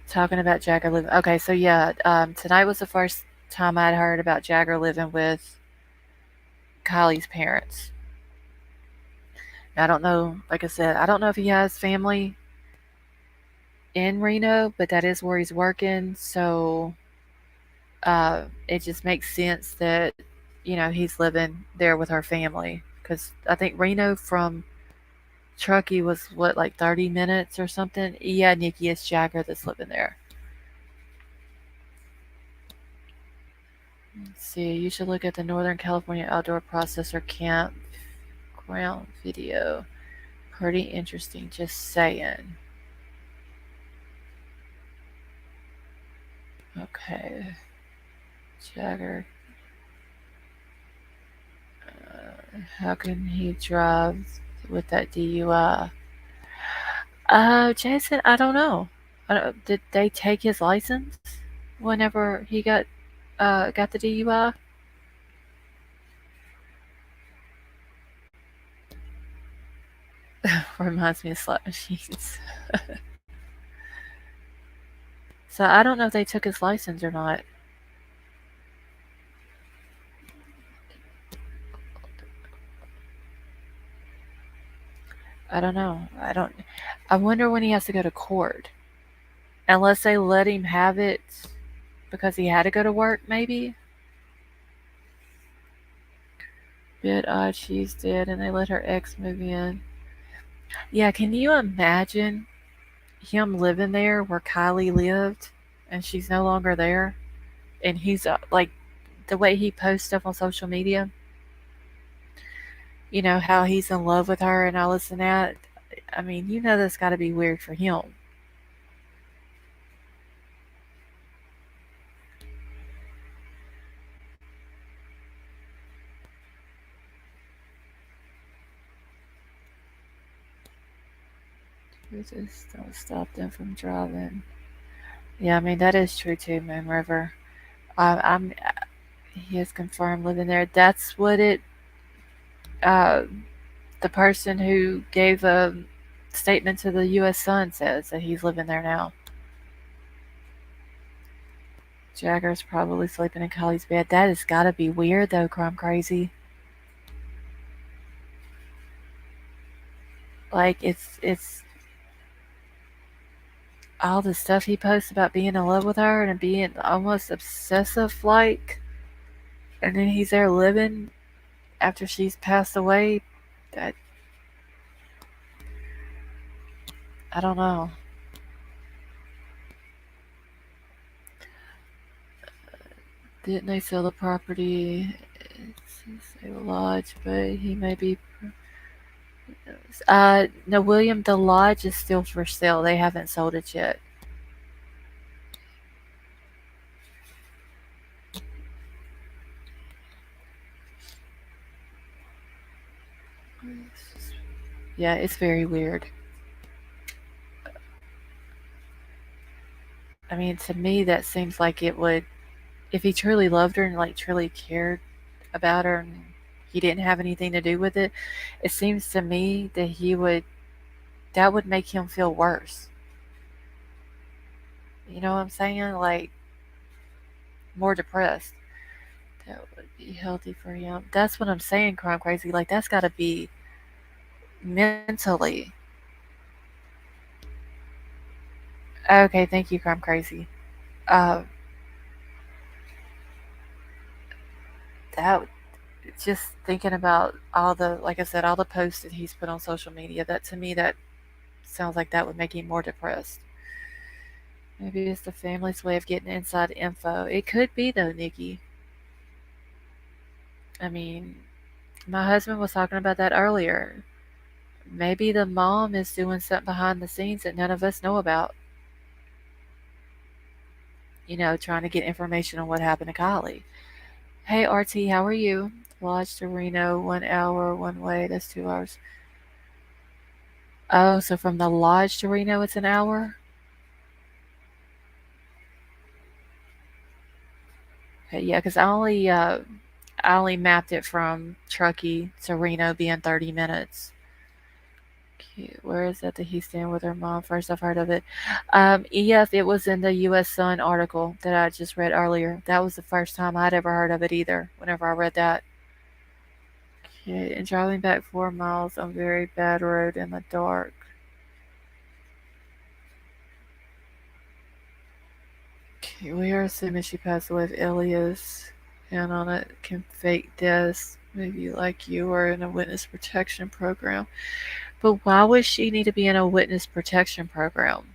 Talking about Jagger living. Okay, so yeah, tonight was the first time I'd heard about Jagger living with Kylie's parents. I don't know, like I said, I don't know if he has family in Reno, but that is where he's working. So it just makes sense that, he's living there with her family. Because I think Reno from Truckee was what, like 30 minutes or something? Yeah, Nikki, it's Jagger that's living there. Let's see, you should look at the Northern California Outdoor Processor Campground video. Pretty interesting, just saying. Okay. Jagger. How can he drive with that DUI? Jason, I don't know. Did they take his license whenever he got the DUI? Reminds me of slot machines. So I don't know if they took his license or not. I don't know. I wonder when he has to go to court. Unless they let him have it because he had to go to work, maybe. Bit odd she's dead and they let her ex move in. Yeah, can you imagine him living there where Kylie lived and she's no longer there? And he's like, the way he posts stuff on social media, how he's in love with her and all this and that. I mean, that's got to be weird for him. We just don't stop them from driving. Yeah, I mean that is true too, Moon River. I'm. He is confirmed living there. That's what it. Uh, the person who gave a statement to the U.S. Sun says that he's living there now. Jagger's probably sleeping in Kylie's bed. That has got to be weird though, Crumb Crazy. Like it's all the stuff he posts about being in love with her and being almost obsessive like, and then he's there living after she's passed away. That I don't know. Didn't they sell the property? It's a lodge, but he may be. No, William, the lodge is still for sale. They haven't sold it yet. Yeah, it's very weird. I mean, to me, that seems like it would, if he truly loved her and like truly cared about her and he didn't have anything to do with it, it seems to me that that would make him feel worse. You know what I'm saying? Like, more depressed. That would be healthy for him. That's what I'm saying, Crime Crazy. Like, that's got to be mentally. Okay, thank you, Crime Crazy. Uh, that just thinking about all the, like I said, all the posts that he's put on social media. That to me, that sounds like that would make him more depressed. Maybe it's the family's way of getting inside info. It could be though, Nikki. I mean, my husband was talking about that earlier. Maybe the mom is doing something behind the scenes that none of us know about. You know, trying to get information on what happened to Kylie. Hey, RT, how are you? Lodge to Reno, 1 hour one way. That's 2 hours. Oh, so from the lodge to Reno, it's an hour? Okay, yeah, because I only mapped it from Truckee to Reno being 30 minutes. Cute. Where is that he's staying with her mom? First I've heard of it. Yes, it was in the U.S. Sun article that I just read earlier. That was the first time I'd ever heard of it either. Whenever I read that. Okay, and driving back 4 miles on very bad road in the dark. Okay, we are assuming she passed away with alias, and on it can fake deaths. Maybe like you are in a witness protection program. But why would she need to be in a witness protection program?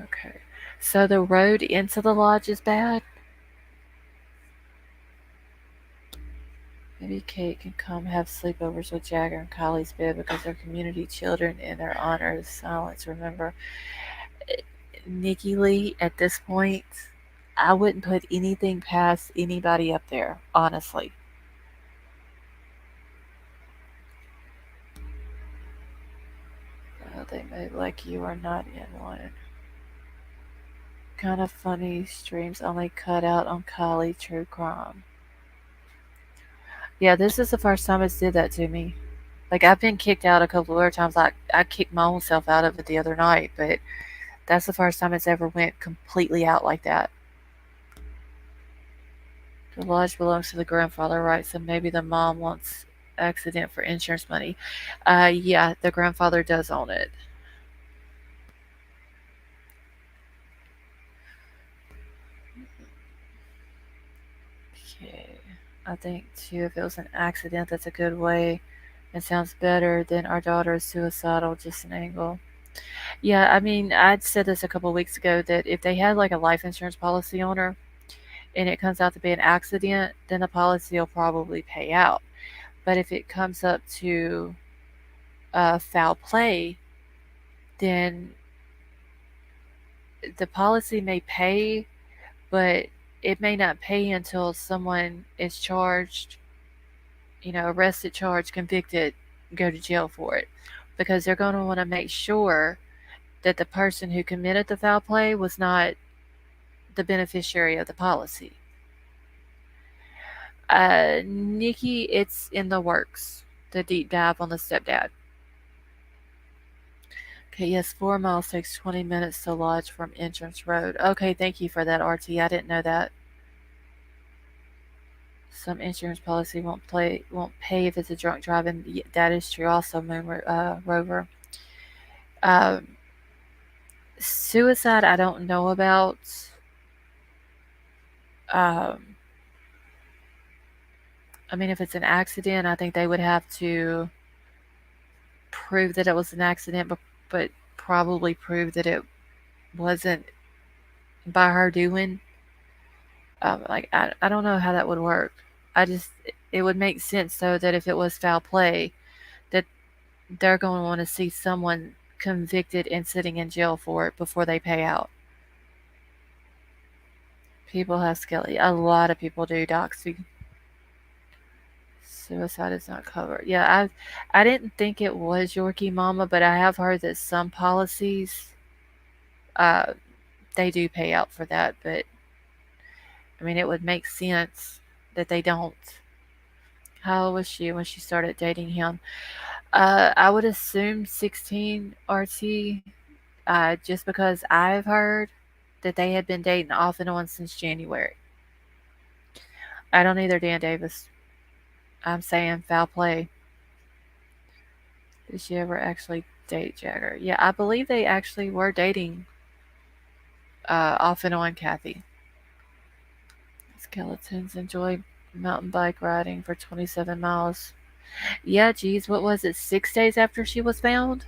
Okay. So the road into the lodge is bad? Maybe Kate can come have sleepovers with Jagger and Kylie's bed because they're community children and their honor is silence. Remember, Nikki Lee, at this point, I wouldn't put anything past anybody up there, honestly. They may like you are not in one. Kind of funny streams only cut out on Kylie True Crime. Yeah, this is the first time it's did that to me. Like I've been kicked out a couple of other times. I kicked my own self out of it the other night, but that's the first time it's ever went completely out like that. The lodge belongs to the grandfather, right? So maybe the mom wants accident for insurance money. Yeah, the grandfather does own it. Okay. I think too, if it was an accident, that's a good way. It sounds better than our daughter is suicidal, just an angle. Yeah, I mean, I'd said this a couple of weeks ago that if they had like a life insurance policy on her and it comes out to be an accident, then the policy will probably pay out. But if it comes up to foul play, then the policy may pay, but it may not pay until someone is charged, arrested, charged, convicted, go to jail for it. Because they're going to want to make sure that the person who committed the foul play was not the beneficiary of the policy. Nikki, it's in the works. The deep dive on the stepdad. Okay, yes, 4 miles takes 20 minutes to lodge from Entrance Road. Okay, thank you for that, RT. I didn't know that. Some insurance policy won't pay if it's a drunk driving. That is true. Also, Moon Rover. Um, Suicide, I don't know about. Um, I mean, if it's an accident, I think they would have to prove that it was an accident, but probably prove that it wasn't by her doing. Like I don't know how that would work. I just it would make sense though that if it was foul play, that they're going to want to see someone convicted and sitting in jail for it before they pay out. People have Skelly. A lot of people do, Doxy. Suicide is not covered. Yeah, I didn't think it was Yorkie Mama, but I have heard that some policies uh they do pay out for that, but I mean it would make sense that they don't. How old was she when she started dating him? I would assume 16 RT, just because I've heard that they had been dating off and on since January. I don't either, Dan Davis. I'm saying foul play. Did she ever actually date Jagger? Yeah, I believe they actually were dating off and on, Kathy. Skeletons enjoy mountain bike riding for 27 miles. Yeah, geez, what was it? 6 days after she was found?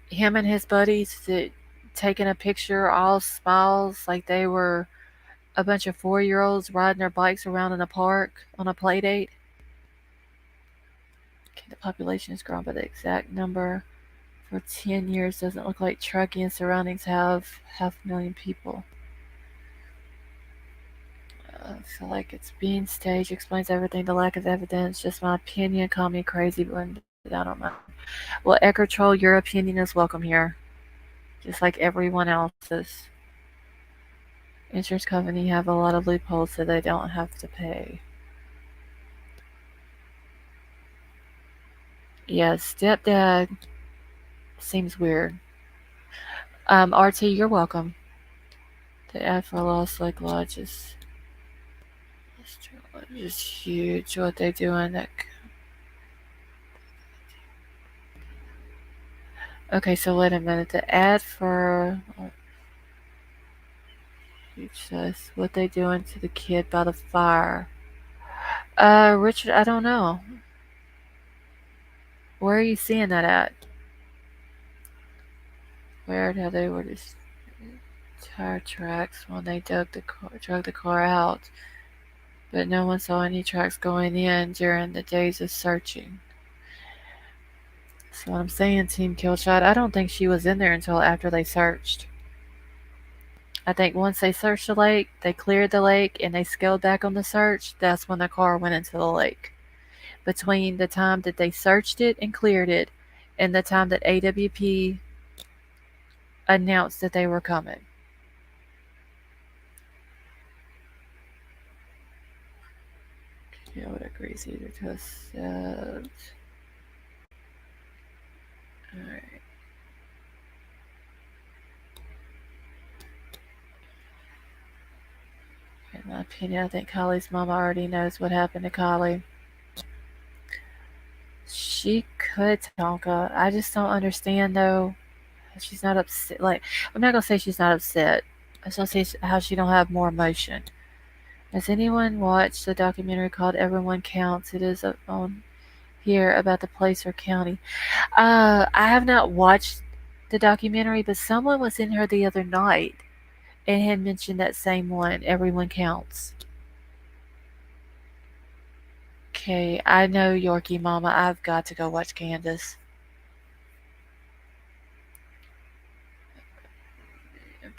Him and his buddies taking a picture, all smiles, like they were a bunch of 4 year olds riding their bikes around in a park on a play date. Okay, the population has grown, but the exact number for 10 years doesn't look like Truckee and surroundings have half a million people. I feel like it's being staged, explains everything. The lack of evidence, just my opinion. Call me crazy, but I don't mind. Well, Ecker Troll, your opinion is welcome here, just like everyone else's. Insurance company have a lot of loopholes so they don't have to pay. Yeah, stepdad seems weird. RT, you're welcome. The ad for Lost Lake Lodge is huge. What they doing? Okay, so wait a minute. The ad for huge says what they doing to the kid by the fire. Richard, I don't know. Where are you seeing that at? Where how they were just tire tracks when they drug the car out, but no one saw any tracks going in during the days of searching. So what I'm saying, Team Killshot, I don't think she was in there until after they searched. I think once they searched the lake, they cleared the lake, and they scaled back on the search. That's when the car went into the lake. Between the time that they searched it and cleared it, and the time that AWP announced that they were coming. Yeah, I would agree. It's either to accept. Alright. In my opinion, I think Kylie's mama already knows what happened to Kylie. She could, Tonka. I just don't understand though. She's not upset. Like, I'm not gonna say she's not upset. I just gonna say how she don't have more emotion. Has anyone watched the documentary called "Everyone Counts"? It is on here about the place or county. I have not watched the documentary, but someone was in here the other night and had mentioned that same one. Everyone counts. Okay, I know Yorkie Mama. I've got to go watch Candace.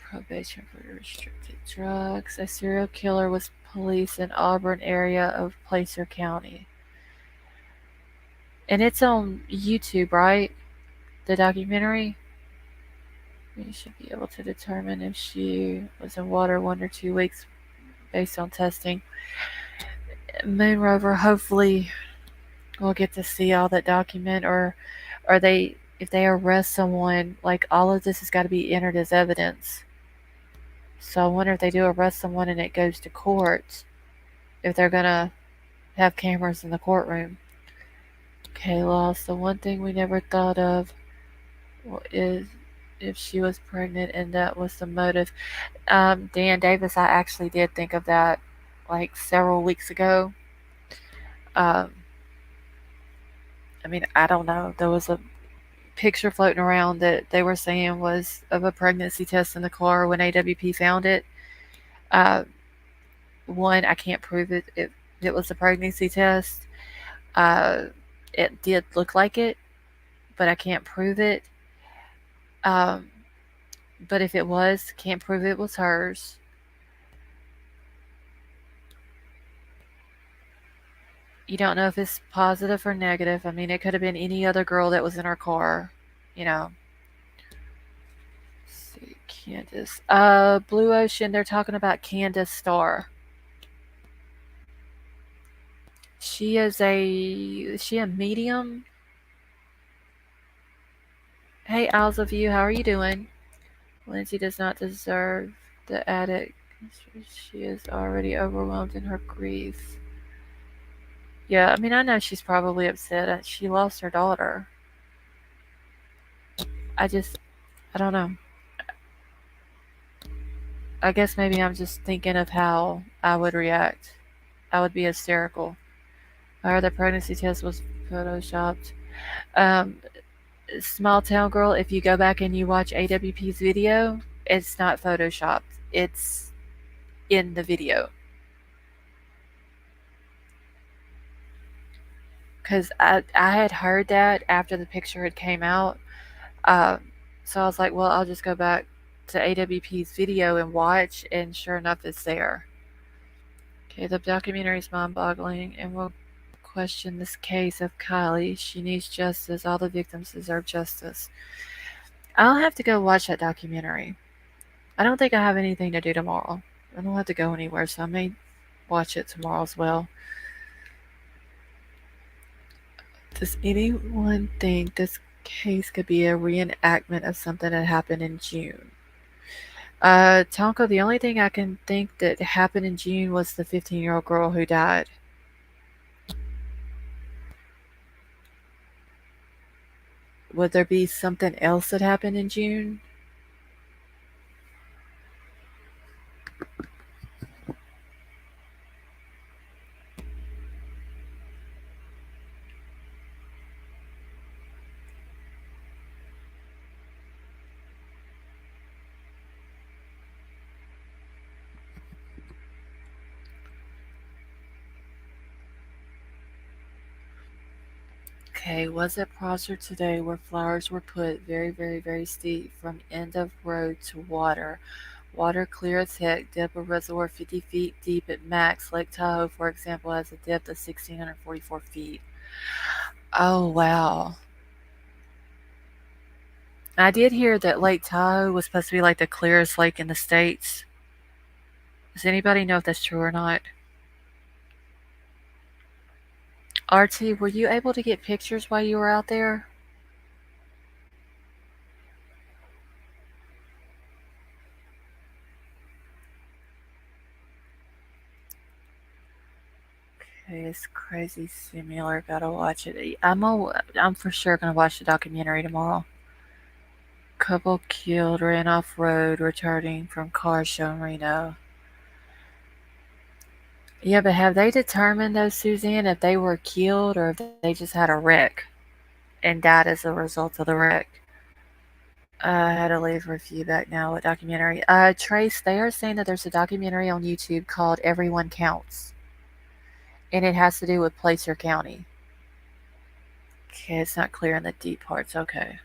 Probation for restricted drugs. A serial killer was police in Auburn area of Placer County. And it's on YouTube, right? The documentary? You should be able to determine if she was in water 1 or 2 weeks based on testing. Moon Rover, hopefully we'll get to see all that document, or are they, if they arrest someone, like all of this has got to be entered as evidence. So I wonder if they do arrest someone and it goes to court, if they're gonna have cameras in the courtroom. Okay, lost. The one thing we never thought of is if she was pregnant and that was the motive. Dan Davis, I actually did think of that like several weeks ago. Um, I mean, I don't know. There was a picture floating around that they were saying was of a pregnancy test in the car when AWP found it. Uh, One, I can't prove it was a pregnancy test. Uh, it did look like it, but I can't prove it. Um, but if it was, can't prove it was hers. You don't know if it's positive or negative. I mean, it could have been any other girl that was in her car. You know. Let's see, Candace. Blue Ocean. They're talking about Candace Starr. Is she a medium? Hey, Owls of You, how are you doing? Lindsay does not deserve the addict. She is already overwhelmed in her grief. Yeah, I mean, I know she's probably upset. She lost her daughter. I just, I don't know. I guess maybe I'm just thinking of how I would react. I would be hysterical. I heard the pregnancy test was photoshopped. Um, Small Town Girl, if you go back and you watch AWP's video, it's not photoshopped. It's in the video. Because I had heard that after the picture had came out. Um, so I was like, well, I'll just go back to AWP's video and watch, and sure enough, it's there. Okay, the documentary is mind-boggling, and we'll question this case of Kylie. She needs justice. All the victims deserve justice. I'll have to go watch that documentary. I don't think I have anything to do tomorrow. I don't have to go anywhere, so I may watch it tomorrow as well. Does anyone think this case could be a reenactment of something that happened in June? Tonka, the only thing I can think that happened in June was the 15-year-old girl who died. Would there be something else that happened in June? Okay, was it Prosser today where flowers were put very, very, very steep from end of road to water? Water clear as heck, depth of reservoir 50 feet deep at max. Lake Tahoe, for example, has a depth of 1,644 feet. Oh, wow. I did hear that Lake Tahoe was supposed to be like the clearest lake in the States. Does anybody know if that's true or not? RT, were you able to get pictures while you were out there? Okay, it's crazy similar. Gotta watch it. I'm for sure gonna watch the documentary tomorrow. Couple killed, ran off road, returning from car show in Reno. Yeah, but have they determined though, Suzanne, if they were killed or if they just had a wreck and died as a result of the wreck? I had to leave for a few back now. What documentary? Trace, they are saying that there's a documentary on YouTube called Everyone Counts. And it has to do with Placer County. Okay, it's not clear in the deep parts. Okay.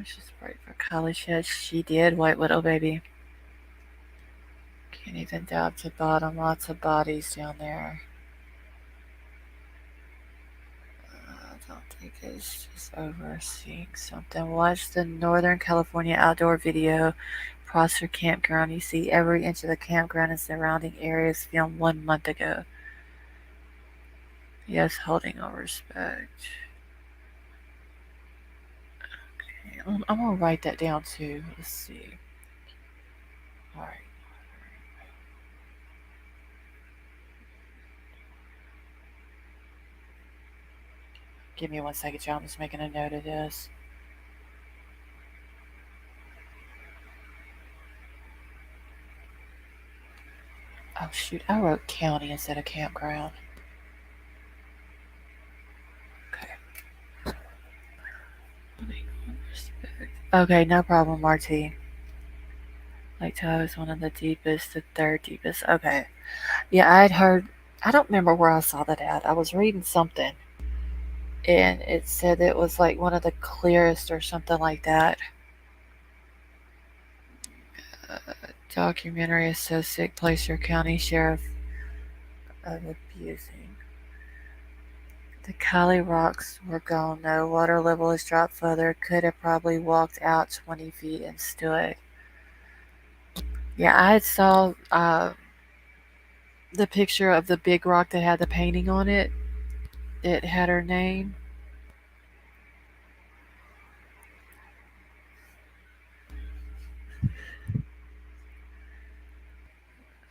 Let's just wait for Kylie. She did. White Widow, baby. Can't even dive to bottom. Lots of bodies down there. I don't think it's just overseeing something. Watch the Northern California outdoor video. Prosser Campground. You see every inch of the campground and surrounding areas filmed 1 month ago. Yes, holding on respect. Okay, I'm gonna write that down too. Let's see. All right. Give me 1 second, y'all. I'm just making a note of this. Oh shoot, I wrote county instead of campground. Okay. Okay, no problem, Marty. Lake Tahoe is one of the deepest, the third deepest. Okay. Yeah, I had heard. I don't remember where I saw that at. I was reading something, and it said it was like one of the clearest or something like that. Uh, Documentary associate Placer County Sheriff of abusing. The Kylie rocks were gone. No water level has dropped further. Could have probably walked out 20 feet and stood. Yeah, I had saw the picture of the big rock that had the painting on it. It had her name.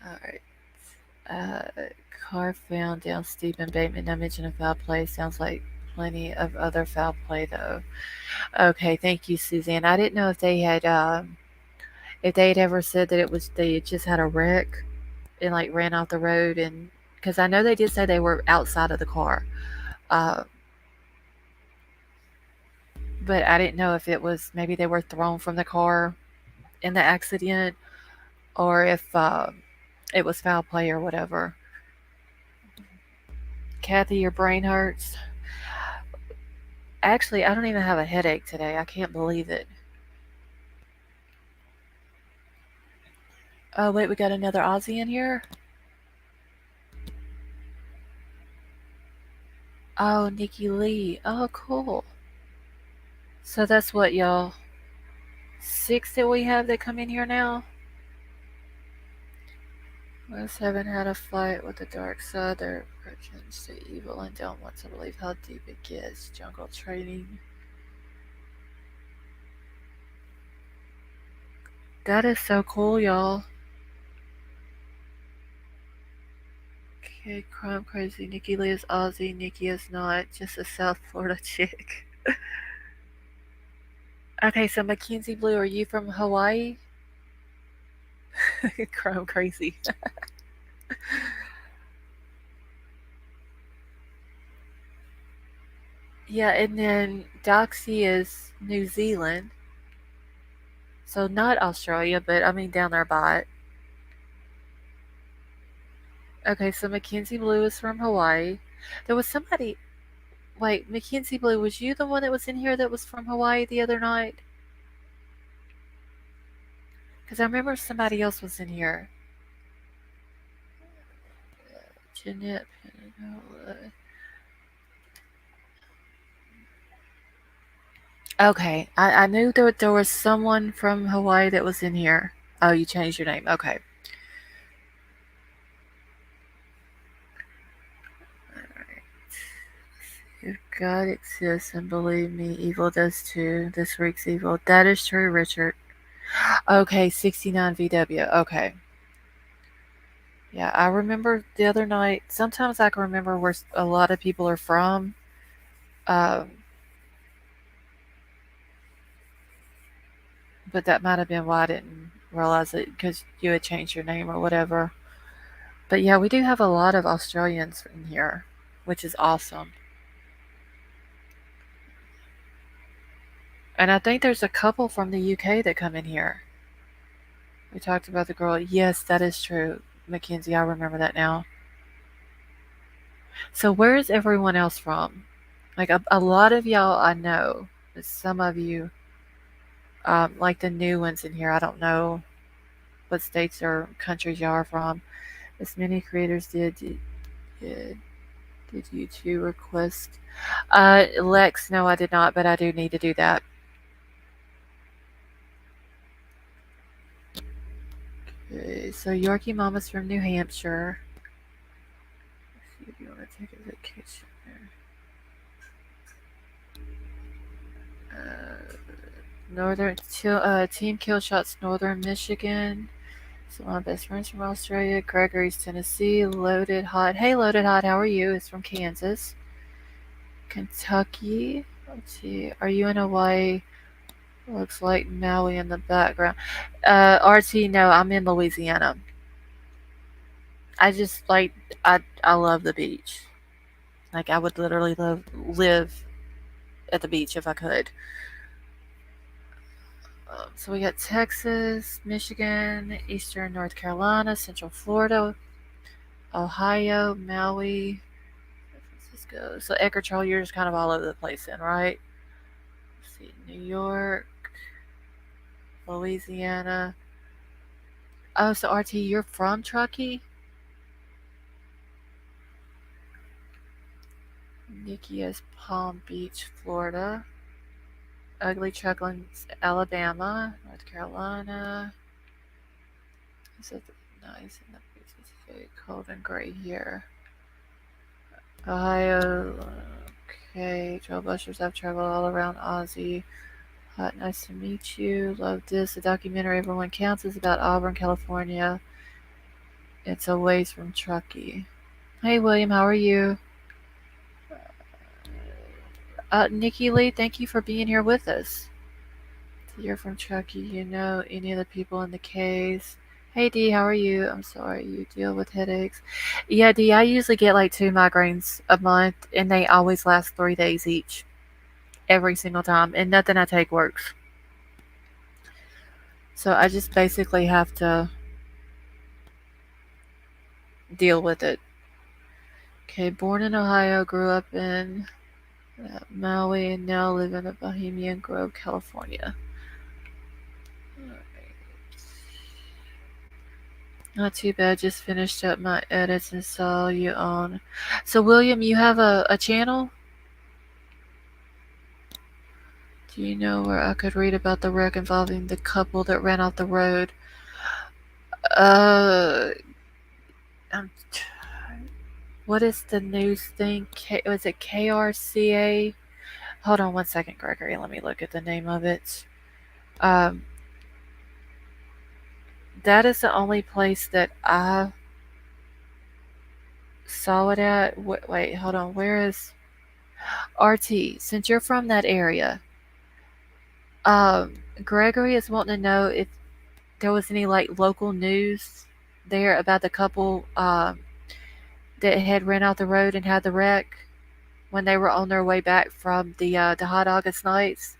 All right. Uh, Car found down steep embankment. No mention of foul play. Sounds like plenty of other foul play though. Okay, thank you, Suzanne. I didn't know if they had ever said that it was they had just had a wreck and like ran off the road, and because I know they did say they were outside of the car, uh, but I didn't know if it was maybe they were thrown from the car in the accident or if it was foul play or whatever. Kathy, your brain hurts. Actually, I don't even have a headache today. I can't believe it. Oh wait, we got another Aussie in here. Oh, Nikki Lee. Oh, cool. So that's what y'all 6 that we have that come in here now. Most haven't had a fight with the dark side. They're approaching to evil and don't want to believe how deep it gets. Jungle training. That is so cool, y'all. Okay, crime crazy. Nikki Lee is Aussie. Nikki is not. Just a South Florida chick. Okay, so Mackenzie Blue, are you from Hawaii? Crime crazy. Yeah, and then Doxy is New Zealand. So not Australia, but I mean down there by it. Okay, so Mackenzie Blue is from Hawaii. There was somebody. Wait, Mackenzie Blue, was you the one that was in here that was from Hawaii the other night? Because I remember somebody else was in here. Jeanette. Okay, I knew there was someone from Hawaii that was in here. Oh, you changed your name. Okay. If God exists, and believe me, evil does too. This wreaks evil. That is true, Richard. Okay, 69 VW. Okay. Yeah, I remember the other night. Sometimes I can remember where a lot of people are from. Um, but that might have been why I didn't realize it because you had changed your name or whatever. But yeah, we do have a lot of Australians in here, which is awesome. And I think there's a couple from the UK that come in here. We talked about the girl. Yes, that is true, Mackenzie. I remember that now. So where is everyone else from? Like a lot of y'all I know, but some of you like the new ones in here. I don't know what states or countries y'all are from. As many creators did, did you two request? Lex, no, I did not, but I do need to do that. Okay, so Yorkie Mama's from New Hampshire. Let's see if you want to take a vacation there. Team Kill Shots, Northern Michigan. So my best friends from Australia. Gregory's Tennessee. Loaded Hot. Hey, Loaded Hot, how are you? It's from Kansas. Kentucky. Let's see. Are you in Hawaii? Looks like Maui in the background. RT, no, I'm in Louisiana. I just like I love the beach. Like I would literally live at the beach if I could. So we got Texas, Michigan, Eastern North Carolina, Central Florida, Ohio, Maui, San Francisco. So Edgar Troll, you're just kind of all over the place then, right? Let's see, New York, Louisiana. Oh, so RT, you're from Truckee? Nikki is Palm Beach, Florida. Ugly Chucklands, Alabama, North Carolina. Is it nice and it's very cold and gray here. Ohio. Okay, trailbusters. I've traveled all around Aussie. Hot, nice to meet you. Love this. The documentary Everyone Counts is about Auburn, California. It's a ways from Truckee. Hey, William, how are you? Nikki Lee, thank you for being here with us. So you're from Truckee. You know any of the people in the K's? Hey, D, how are you? I'm sorry you deal with headaches. Yeah, D, I usually get like 2 migraines a month, and they always last 3 days each. Every single time, and nothing I take works. So I just basically have to deal with it. Okay, born in Ohio, grew up in Maui, and now live in Bohemian Grove, California. Not too bad. Just finished up my edits and saw you on. So, William, you have a channel? Do you know where I could read about the wreck involving the couple that ran off the road? Uh, um, what is the news thing? Was it KRCA? Hold on 1 second, Gregory. Let me look at the name of it. Um, that is the only place that I saw it at. Wait, hold on. Where is RT? Since you're from that area, um, Gregory is wanting to know if there was any like local news there about the couple that had ran out the road and had the wreck when they were on their way back from the Hot August nights.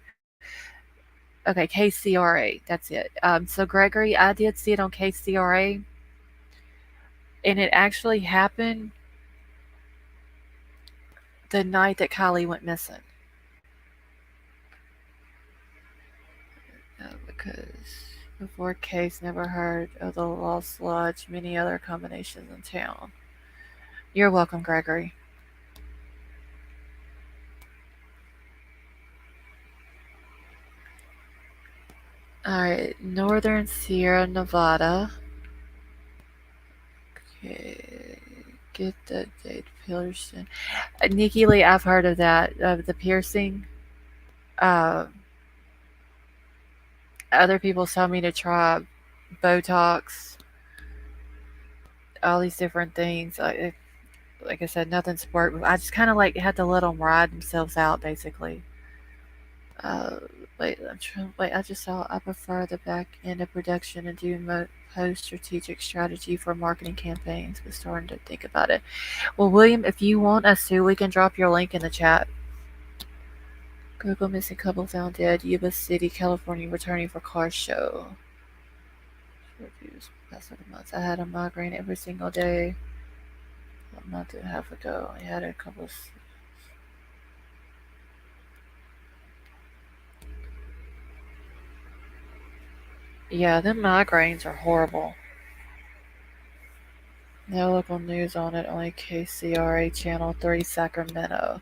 Okay, KCRA, that's it. So Gregory, I did see it on KCRA, and it actually happened the night that Kylie went missing. Because before case never heard of the Lost Lodge, many other combinations in town. You're welcome, Gregory. Alright, Northern Sierra Nevada. Okay, get the date piercing. Nikki Lee, I've heard of that, of the piercing. Uh, Other people tell me to try Botox, all these different things. Like I said, nothing's worked. I just kind of like had to let them ride themselves out, basically. Uh, wait, I just saw. I prefer the back end of production and do post strategic strategy for marketing campaigns. But starting to think about it. Well, William, if you want us to, we can drop your link in the chat. Google missing couple found dead. Yuba City, California, returning for car show. Reviews past 7 months. I had a migraine every single day. A month and a half ago, I had a couple of. Yeah, them migraines are horrible. No local news on it, only KCRA Channel 3 Sacramento.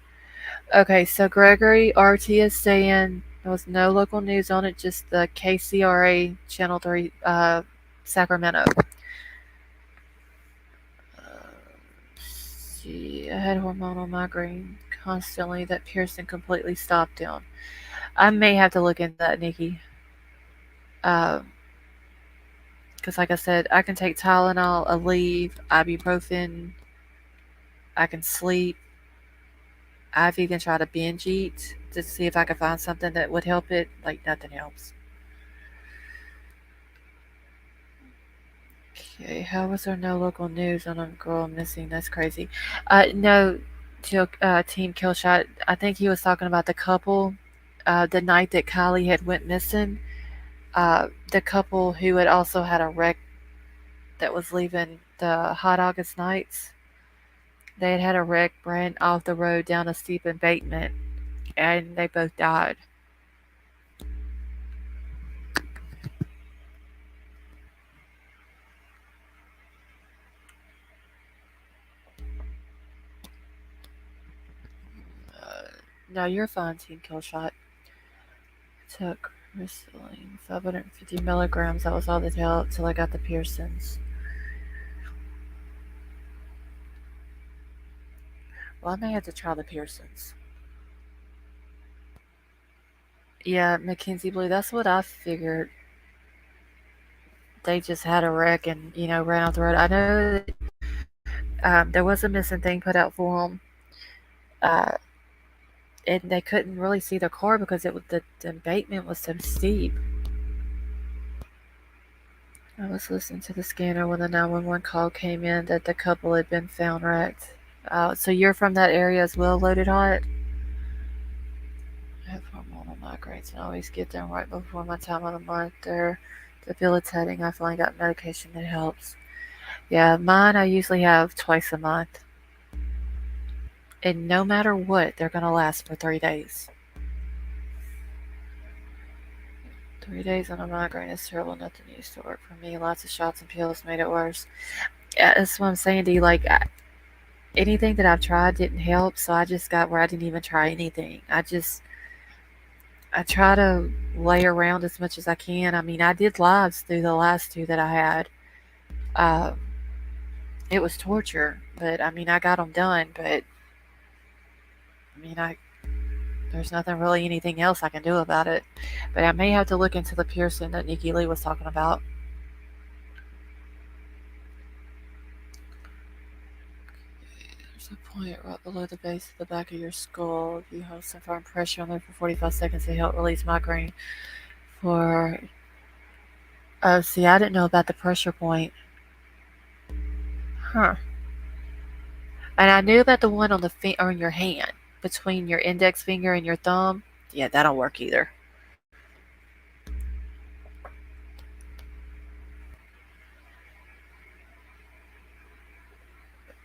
Okay, so Gregory RT is saying there was no local news on it, just the KCRA Channel 3 Sacramento. See, I had hormonal migraine constantly that Pearson completely stopped him. I may have to look into that, Nikki. Because, like I said, I can take Tylenol, Aleve, ibuprofen, I can sleep. I've even tried to binge eat to see if I could find something that would help it. Like, nothing helps. Okay, how was there no local news on a girl missing? That's crazy. No, Team Killshot. I think he was talking about the couple. The night that Kylie had went missing. The couple who had also had a wreck that was leaving the Hot August nights. They had a wreck ran off the road down a steep embankment, and they both died. No, you're fine, Team Killshot. Took Ristylane, 550 milligrams. That was all that helped till I got the Pearsons. Well, I may have to try the Pearsons. Yeah, Mackenzie Blue, that's what I figured. They just had a wreck and, ran off the road. I know that there was a missing thing put out for them. Uh, and they couldn't really see the car because the embankment was so steep. I was listening to the scanner when the 911 call came in that the couple had been found wrecked. So you're from that area as well, Loaded Hot? I have hormonal migraines and I always get them right before my time of the month. They're debilitating. I finally got medication that helps. Yeah, mine I usually have twice a month. And no matter what, they're going to last for 3 days. 3 days on a migraine is terrible. Nothing used to work for me. Lots of shots and pills made it worse. Yeah, that's what I'm saying to you. Like, anything that I've tried didn't help, so I just got where I didn't even try anything. I try to lay around as much as I can. I mean, I did lives through the last two that I had. Uh, it was torture, but I mean, I got them done. But I there's nothing really anything else I can do about it. But I may have to look into the Pearson that Nikki Lee was talking about. There's a point right below the base of the back of your skull. If you hold some firm pressure on there for 45 seconds, it help release migraine. For oh, see, I didn't know about the pressure point. Huh. And I knew about the one on the or in your hand between your index finger and your thumb. Yeah, that don't work either.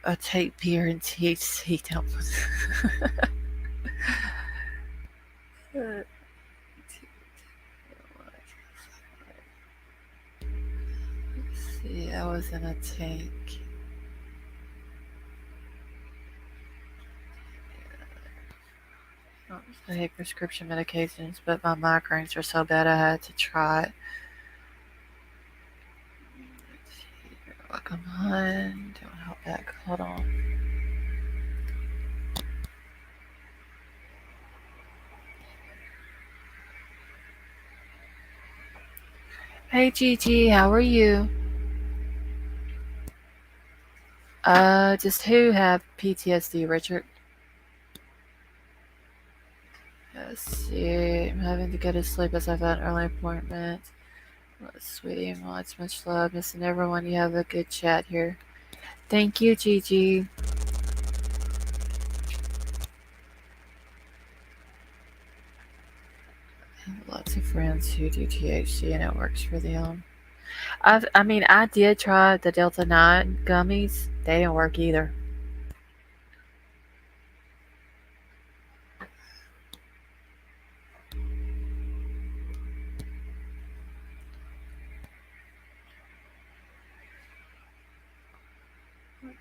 A tape beer and THC don't. See, I was in a tank. I hate prescription medications, but my migraines are so bad I had to try it. Come on, don't help back. Hold on. Hey Gigi, how are you? Just who have PTSD, Richard? Let's see. I'm having to go to sleep as I've had an early appointment. Sweetie, much, much love. Missing everyone. You have a good chat here. Thank you, Gigi. I have lots of friends who do THC and it works for them. I did try the Delta 9 gummies. They didn't work either.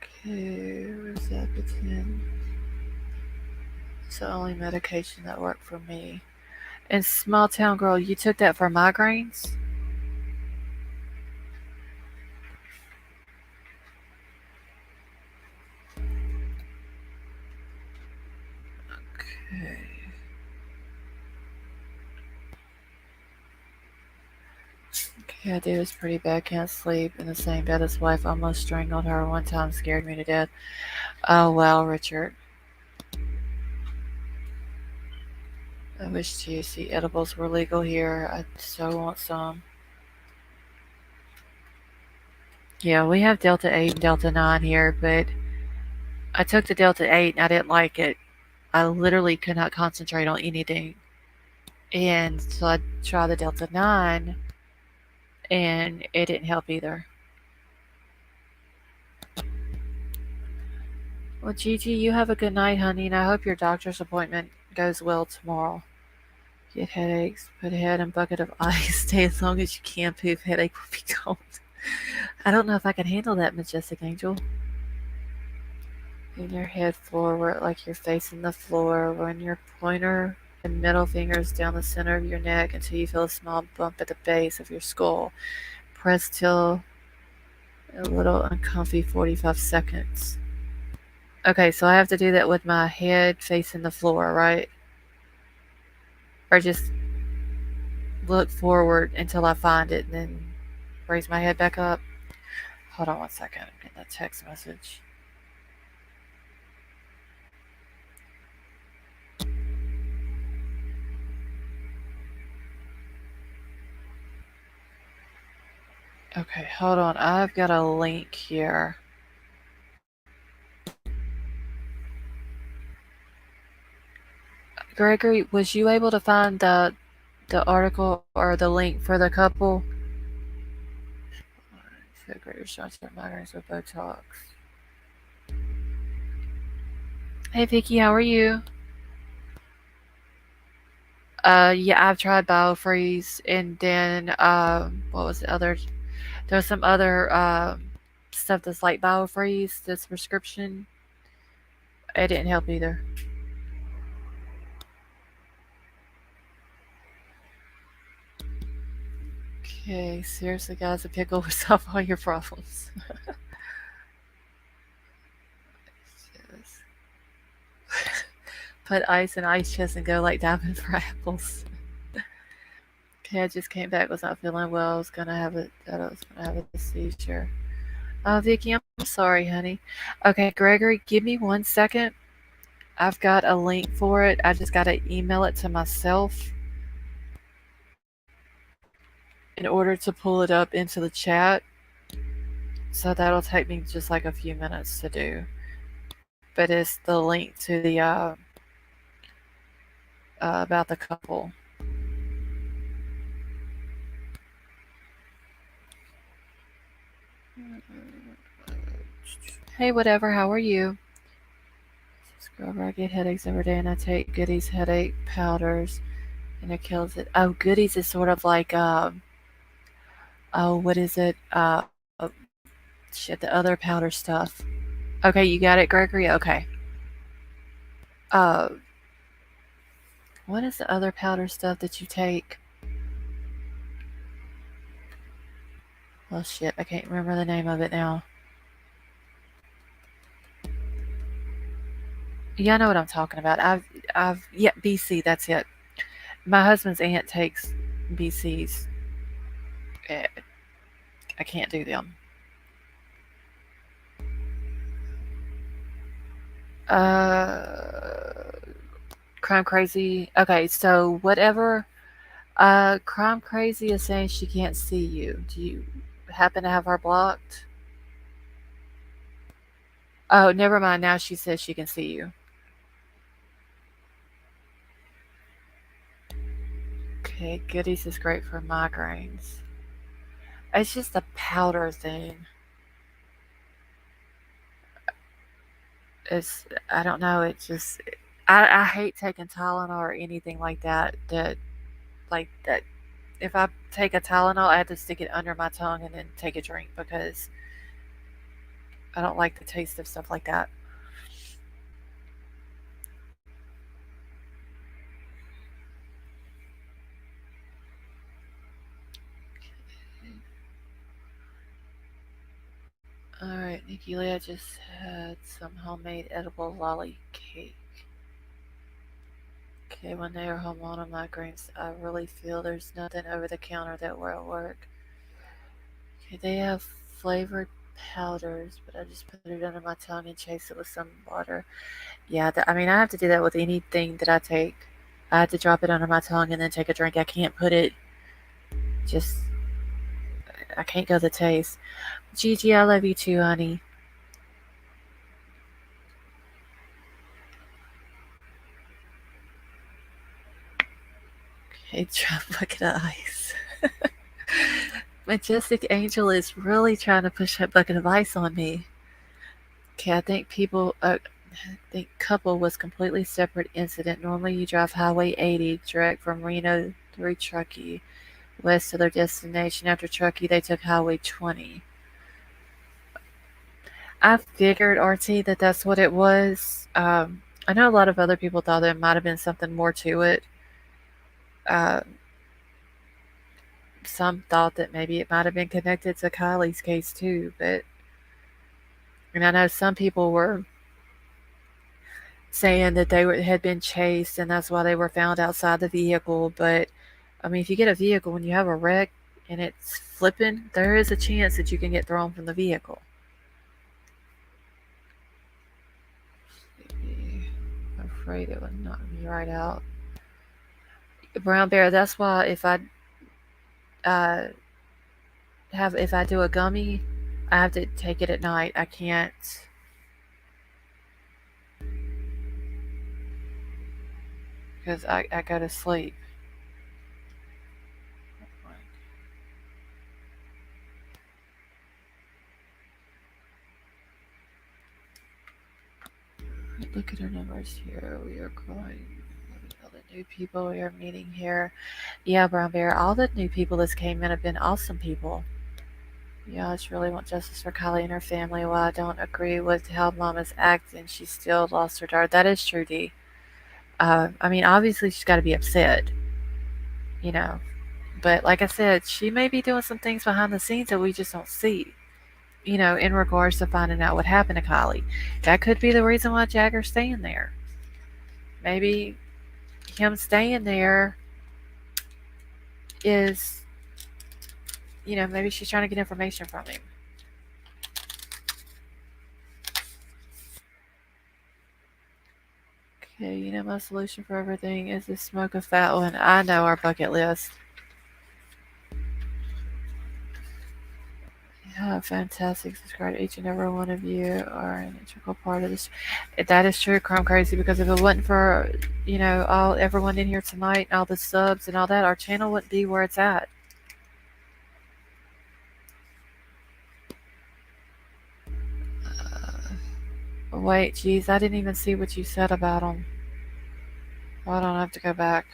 Okay, Rosapitin. It's the only medication that worked for me. And small town girl, you took that for migraines? Okay. Okay, I do is pretty bad. Can't sleep in the same bed as wife. Almost strangled her one time. Scared me to death. Oh well, Richard. I wish THC edibles were legal here. I so want some. Yeah, we have Delta 8 and Delta 9 here, but I took the Delta 8 and I didn't like it. I literally could not concentrate on anything. And so I tried the Delta 9 and it didn't help either. Well, Gigi, you have a good night, honey, and I hope your doctor's appointment goes well tomorrow. Get headaches, put a head in a bucket of ice, stay as long as you can, poof, headache will be gone. I don't know if I can handle that, Majestic Angel. Bring your head forward like you're facing the floor. Run your pointer and middle fingers down the center of your neck until you feel a small bump at the base of your skull. Press till a little uncomfy 45 seconds. Okay, so I have to do that with my head facing the floor, right? Or just look forward until I find it and then raise my head back up. Hold on one second. I'm getting a text message. Okay, hold on. I've got a link here. Gregory, was you able to find the article or the link for the couple? Greater shots for migraines with Botox. Hey Vicky, how are you? Yeah, I've tried BioFreeze and then what was the other? There's some other stuff that's like BioFreeze that's prescription. It didn't help either. Okay, seriously, guys, a pickle will solve all your problems. Put ice in ice chest and go like diving for apples. Okay, I just came back. Was not feeling well. I was gonna have it. I was gonna have a seizure. Vicky, I'm sorry, honey. Okay, Gregory, give me 1 second. I've got a link for it. I just gotta email it to myself in order to pull it up into the chat. So that'll take me just like a few minutes to do. But it's the link to the about the couple. Hey, whatever. How are you? Scrubber. I get headaches every day, and I take Goodies headache powders, and it kills it. Oh, Goodies is sort of like oh, what is it? Shit, the other powder stuff. Okay, you got it, Gregory. Okay. Uh, what is the other powder stuff that you take? Oh shit, I can't remember the name of it now. Yeah, I know what I'm talking about. Yeah, BC. That's it. My husband's aunt takes BCs. Eh, I can't do them. Crime Crazy. Okay, so whatever. Crime Crazy is saying she can't see you. Do you happen to have her blocked? Oh, never mind. Now she says she can see you. Okay, Goodies is great for migraines. It's just the powder thing. It's I don't know. It just I hate taking Tylenol or anything like that. That if I take a Tylenol, I have to stick it under my tongue and then take a drink because I don't like the taste of stuff like that. All right, Nikki Lee, I just had some homemade edible lolly cake. Okay, when they are home on migraines, I really feel there's nothing over the counter that will work. Okay, they have flavored powders, but I just put it under my tongue and chase it with some water. Yeah, I mean, I have to do that with anything that I take. I have to drop it under my tongue and then take a drink. I can't put it just, I can't go the taste. Gigi, I love you too, honey. Okay, drop bucket of ice. Majestic Angel is really trying to push that bucket of ice on me. Okay, I think couple was completely separate incident. Normally, you drive Highway 80 direct from Reno through Truckee west to their destination. After Truckee, they took Highway 20. I figured, RT, that that's what it was. I know a lot of other people thought there might have been something more to it. Uh, some thought that maybe it might have been connected to Kylie's case too, but and I know some people were saying that had been chased and that's why they were found outside the vehicle. But I mean, if you get a vehicle when you have a wreck and it's flipping, there is a chance that you can get thrown from the vehicle. I'm afraid it would knock me right out. Brown bear. That's why uh, if I do a gummy, I have to take it at night. I can't because I go to sleep. Look at our numbers here. We are growing. All the new people we are meeting here. Yeah, Brown Bear. All the new people that came in have been awesome people. Yeah, I just really want justice for Kylie and her family. While I don't agree with how mom is acting, she still lost her daughter. That is true, D. I mean, obviously she's got to be upset, you know. But like I said, she may be doing some things behind the scenes that we just don't see. In regards to finding out what happened to Kylie. That could be the reason why Jagger's staying there. Maybe him staying there is, maybe she's trying to get information from him. Okay, my solution for everything is to smoke a fat one. I know our bucket list. Yeah, fantastic. Subscribe to each and every one of you are an integral part of this. That is true, Crime Crazy, because if it wasn't for, all everyone in here tonight, all the subs and all that, our channel wouldn't be where it's at. Wait, geez, I didn't even see what you said about them. Hold on, I have to go back.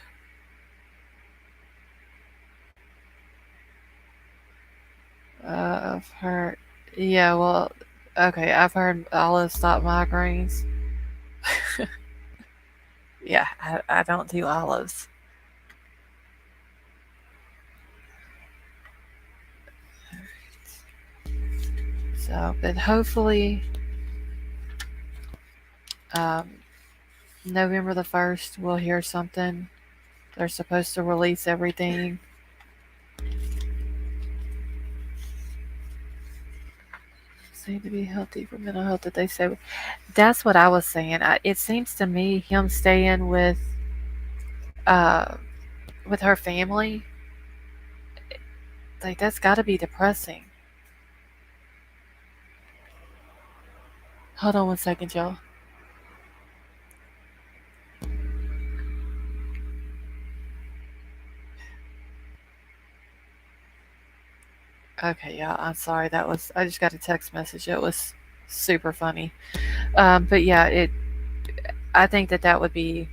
I've heard. Yeah, well, okay, I've heard olives stop migraines. Yeah, I don't do olives. So, but hopefully, um, November the 1st, we'll hear something. They're supposed to release everything. Seem to be healthy for mental health that they say. That's what I was saying. It seems to me him staying uh, with her family, like that's got to be depressing. Hold on one second, y'all. Okay, yeah, I'm sorry. I just got a text message. It was super funny. But yeah, I think that would be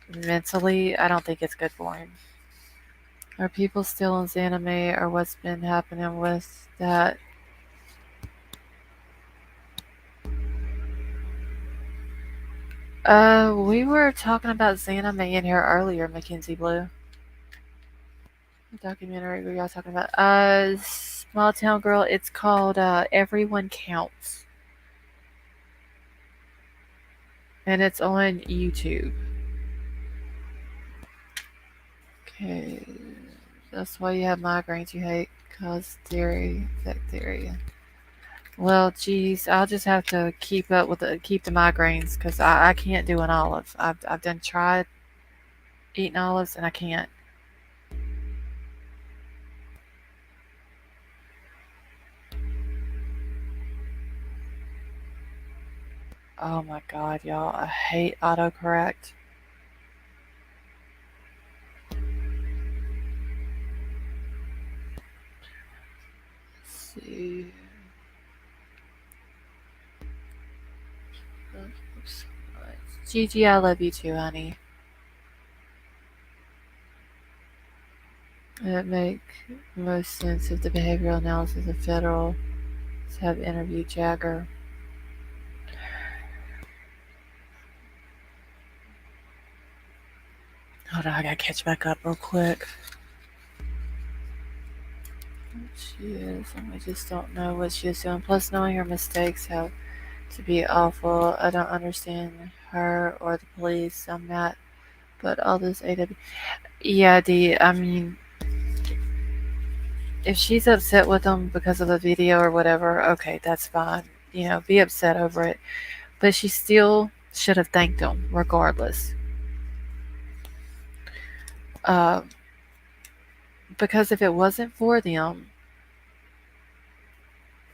mentally. I don't think it's good for him. Are people still in Xanime or what's been happening with that? We were talking about Xanime in here earlier, Mackenzie Blue. The documentary we y'all talking about. Small Town Girl. It's called Everyone Counts, and it's on YouTube. Okay, that's why you have migraines. You hate cause theory, effect theory. Well, geez, I'll just have to keep the migraines because I can't do an olive. I've done tried eating olives and I can't. Oh my god, y'all! I hate autocorrect. Let's see. Oops. Gigi, I love you too, honey. It make most sense if the behavioral analysis of federal have interviewed Jagger. Hold on, I gotta catch back up real quick. She is, and we just don't know what she is doing. Plus, knowing her mistakes have to be awful. I don't understand her or the police. I'm not. But all this AW. Yeah, I mean, if she's upset with them because of a video or whatever, okay, that's fine. You know, be upset over it. But she still should have thanked them regardless. Uh, because if it wasn't for them,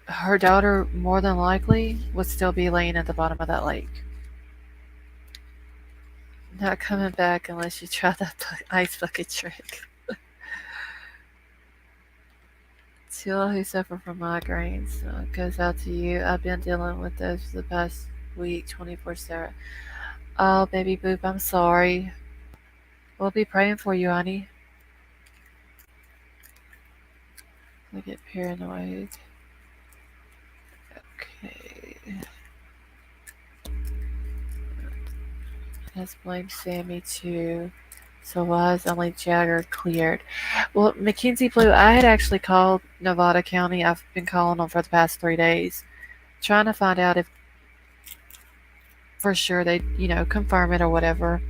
her daughter more than likely would still be laying at the bottom of that lake. Not coming back unless you try that ice bucket trick. To all who suffer from migraines, goes out to you. I've been dealing with those for the past week, 24/7. Oh, baby boop, I'm sorry. We'll be praying for you, honey. I get paranoid. Okay. Let's blame Sammy too. So why is only Jagger cleared? Well, Mackenzie Blue, I had actually called Nevada County. I've been calling them for the past 3 days, trying to find out if for sure they, confirm it or whatever.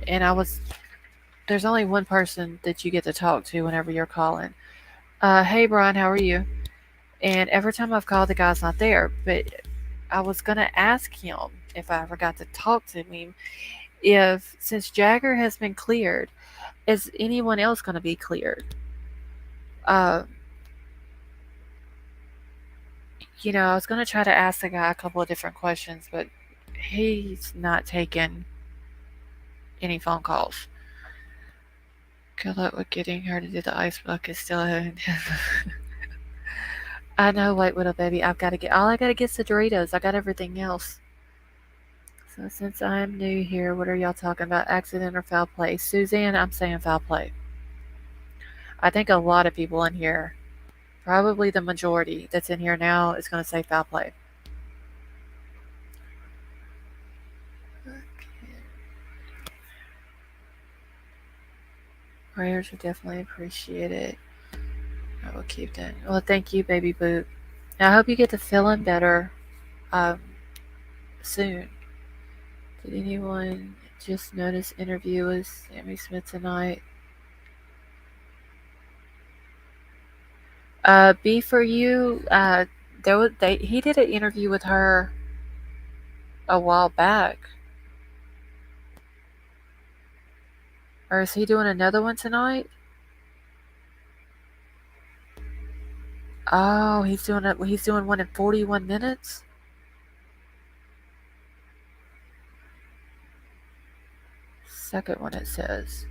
And there's only one person that you get to talk to whenever you're calling. Hey Brian, how are you? And every time I've called, the guy's not there. But I was gonna ask him if I ever got to talk to him, if since Jagger has been cleared, is anyone else gonna be cleared? Uh, I was gonna try to ask the guy a couple of different questions, but he's not taking any phone calls. Good luck with getting her to do the ice bucket. Still haven't. I know, White Widow baby. All I gotta get is the Doritos. I got everything else. So since I'm new here, what are y'all talking about? Accident or foul play? Suzanne, I'm saying foul play. I think a lot of people in here, probably the majority that's in here now, is going to say foul play. Prayers are definitely appreciated. I will keep that. Well, thank you, baby boot. I hope you get to feeling better um, soon. Did anyone just notice interview with Sammy Smith tonight? B for you. He did an interview with her a while back, or is he doing another one tonight? Oh, he's doing one in 41 minutes. Second one it says.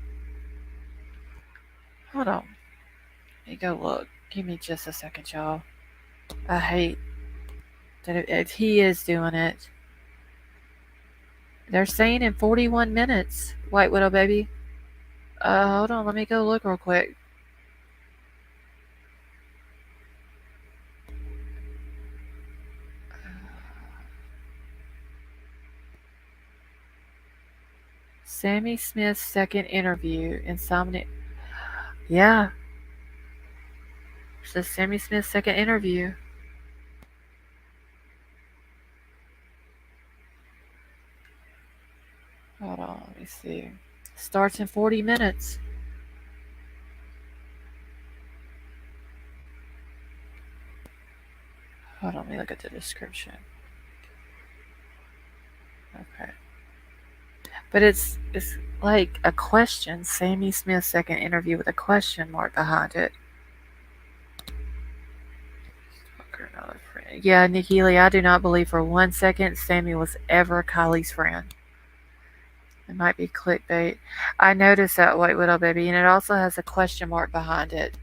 Hold on. Let me go look. Give me just a second, y'all. I hate that if he is doing it. They're saying in 41 minutes. White Widow baby. Hold on. Let me go look real quick. Sammy Smith's second interview. Insomnia. Yeah, it's Sammy Smith's second interview. Hold on, let me see. Starts in 40 minutes. Hold on, let me look at the description. Okay. But it's like a question. Sammy Smith's second interview with a question mark behind it. Another friend. Yeah, Nikki Lee, I do not believe for 1 second Sammy was ever Kylie's friend. It might be clickbait. I noticed that White Widow baby, and it also has a question mark behind it.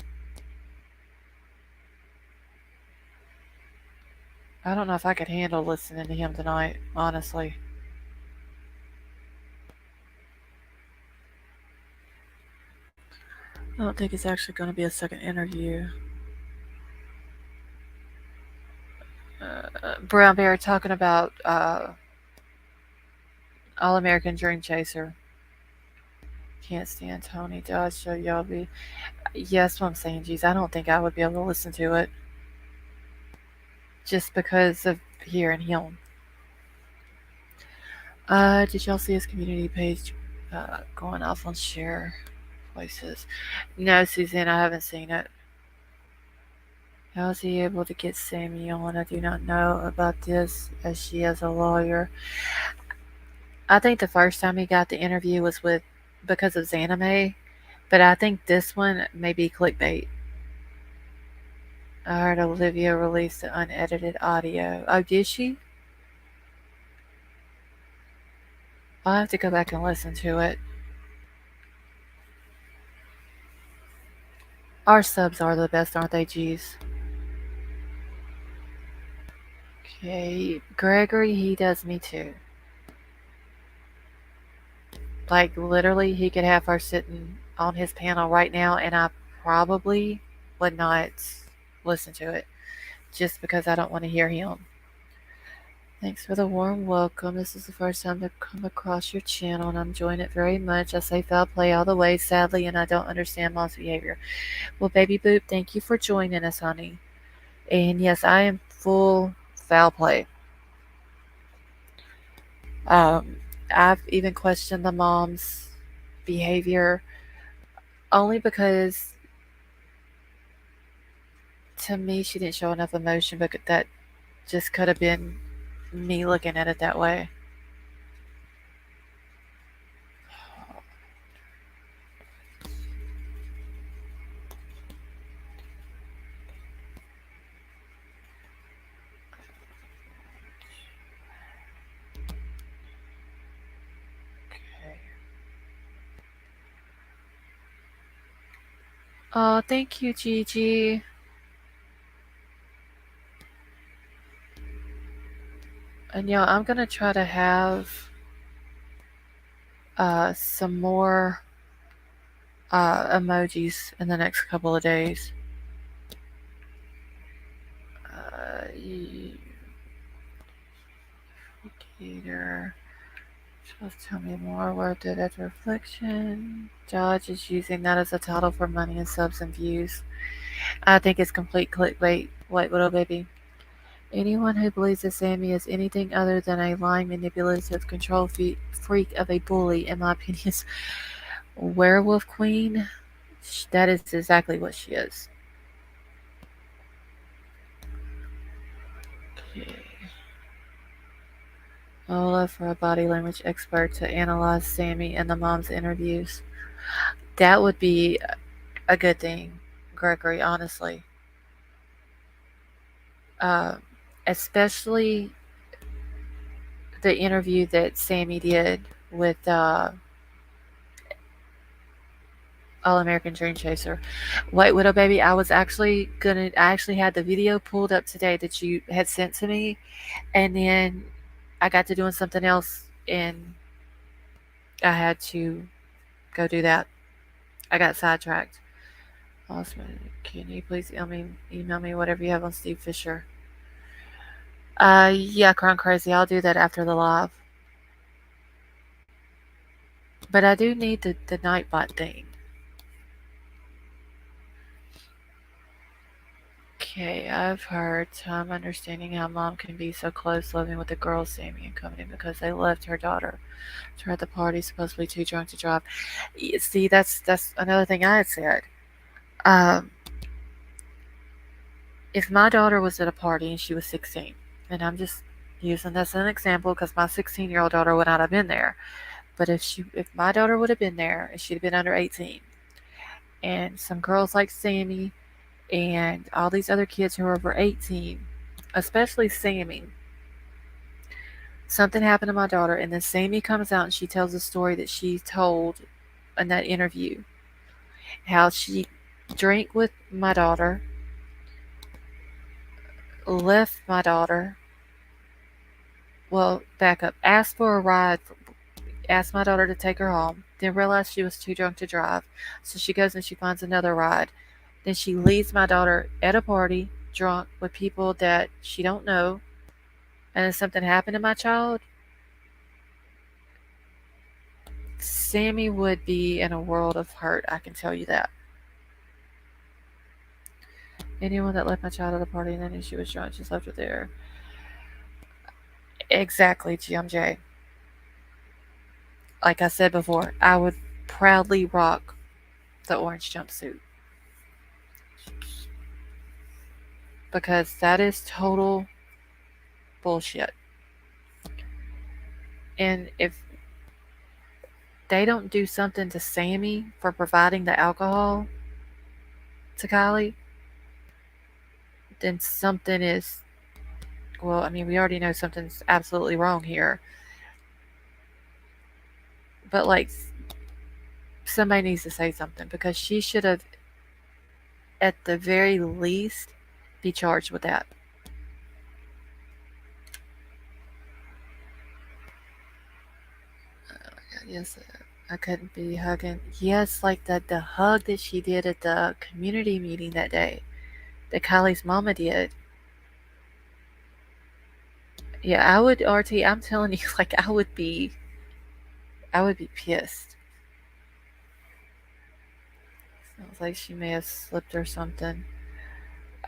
I don't know if I could handle listening to him tonight, honestly. I don't think it's actually going to be a second interview. Brown Bear talking about All American Dream Chaser. Can't stand Tony Dodge, so y'all be. Yes, what I'm saying, geez, I don't think I would be able to listen to it just because of hearing him. Did y'all see his community page going off on share voices? No, Suzanne, I haven't seen it. How is he able to get Sammy on? I do not know about this, as she is a lawyer. I think the first time he got the interview was with because of Xanime, but I think this one may be clickbait. I heard Olivia released the unedited audio. Oh, did she? I'll have to go back and listen to it. Our subs are the best, aren't they, G's? Okay, Gregory, he does me too. Like, literally, he could have her sitting on his panel right now, and I probably would not listen to it just because I don't want to hear him. Thanks for the warm welcome. This is the first time to come across your channel, and I'm enjoying it very much. I say foul play all the way, sadly, and I don't understand mom's behavior. Well, baby boop, thank you for joining us, honey. And yes, I am full foul play. Um, I've even questioned the mom's behavior only because to me she didn't show enough emotion, but that just could have been me looking at it that way. Oh, thank you, Gigi. And I'm gonna try to have some more emojis in the next couple of days. Gator. Just tell me more. Where did it reflection? Dodge is using that as a title for money and subs and views. I think it's complete clickbait, White Widow baby. Anyone who believes that Sammy is anything other than a lying, manipulative, control freak of a bully, in my opinion, is werewolf queen. That is exactly what she is. Okay. Ola for a body language expert to analyze Sammy and the mom's interviews. That would be a good thing, Gregory, honestly. Uh, Especially the interview that Sammy did with All American Dream Chaser. White Widow baby, I actually had the video pulled up today that you had sent to me, and then I got to doing something else and I had to go do that. I got sidetracked. Awesome. Can you please email me whatever you have on Steve Fisher? Yeah, Crown Crazy. I'll do that after the live. But I do need the Nightbot thing. Okay, I've heard time understanding how mom can be so close living with the girls, Sammy and company, because they left her daughter to her at the party, supposedly too drunk to drive. See, that's another thing I had said. Um, if my daughter was at a party and she was 16, and I'm just using this as an example because my 16-year-old daughter would not have been there. But if my daughter would have been there and she'd have been under 18, and some girls like Sammy and all these other kids who are over 18, especially Sammy, something happened to my daughter, and then Sammy comes out and she tells a story that she told in that interview how she drank with my daughter, left my daughter, well, back up, asked for a ride, asked my daughter to take her home, then realized she was too drunk to drive, so she goes and she finds another ride. Then she leaves my daughter at a party, drunk, with people that she don't know, and then something happened to my child. Sammy would be in a world of hurt, I can tell you that. Anyone that left my child at a party and then knew she was drunk just left her there. Exactly, GMJ. Like I said before, I would proudly rock the orange jumpsuit because that is total bullshit. And if they don't do something to Sammy for providing the alcohol to Kylie, then something is, well, I mean, we already know something's absolutely wrong here. But like, somebody needs to say something because she should have, at the very least, be charged with that. Yes, I couldn't be hugging. Yes, like the hug that she did at the community meeting that day, that Kylie's mama did. Yeah, I would, RT. I'm telling you, like I would be pissed. Sounds like she may have slipped or something.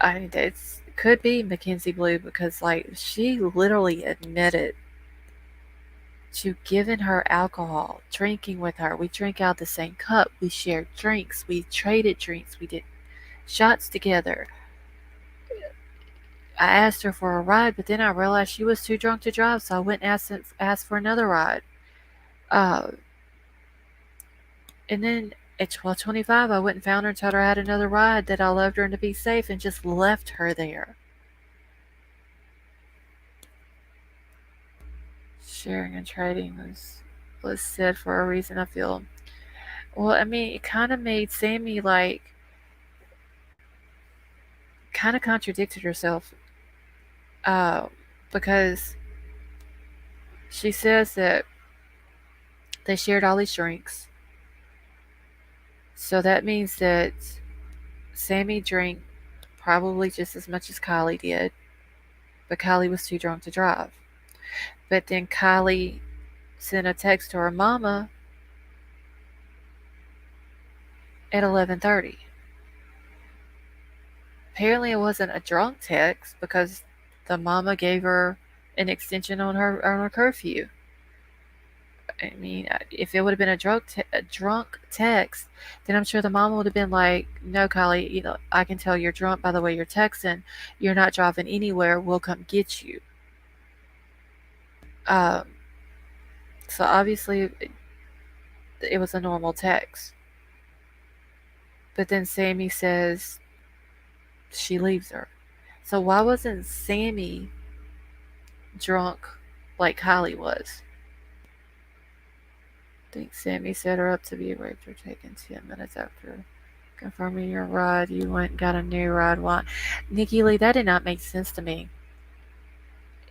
I mean, it could be Mackenzie Blue because like she literally admitted to giving her alcohol, drinking with her. We drank out the same cup. We shared drinks. We traded drinks. We did shots together. I asked her for a ride, but then I realized she was too drunk to drive, so I went and asked for another ride. Uh, and then at 12:25, I went and found her and told her I had another ride, that I loved her and to be safe, and just left her there. Sharing and trading was said for a reason. I feel. Well, I mean, it kind of made Sammy like kind of contradicted herself, uh, because she says that they shared all these drinks, so that means that Sammy drank probably just as much as Kylie did, but Kylie was too drunk to drive. But then Kylie sent a text to her mama at 11:30. Apparently, it wasn't a drunk text because the mama gave her an extension on her curfew. I mean, if it would have been a drunk text, then I'm sure the mama would have been like, "No, Kylie, you know, I can tell you're drunk by the way you're texting. You're not driving anywhere. We'll come get you." Um, so obviously, it was a normal text. But then Sammy says she leaves her. So why wasn't Sammy drunk like Kylie was? I think Sammy set her up to be raped or taken 10 minutes after confirming your ride. You went and got a new ride. Why? Nikki Lee, that did not make sense to me.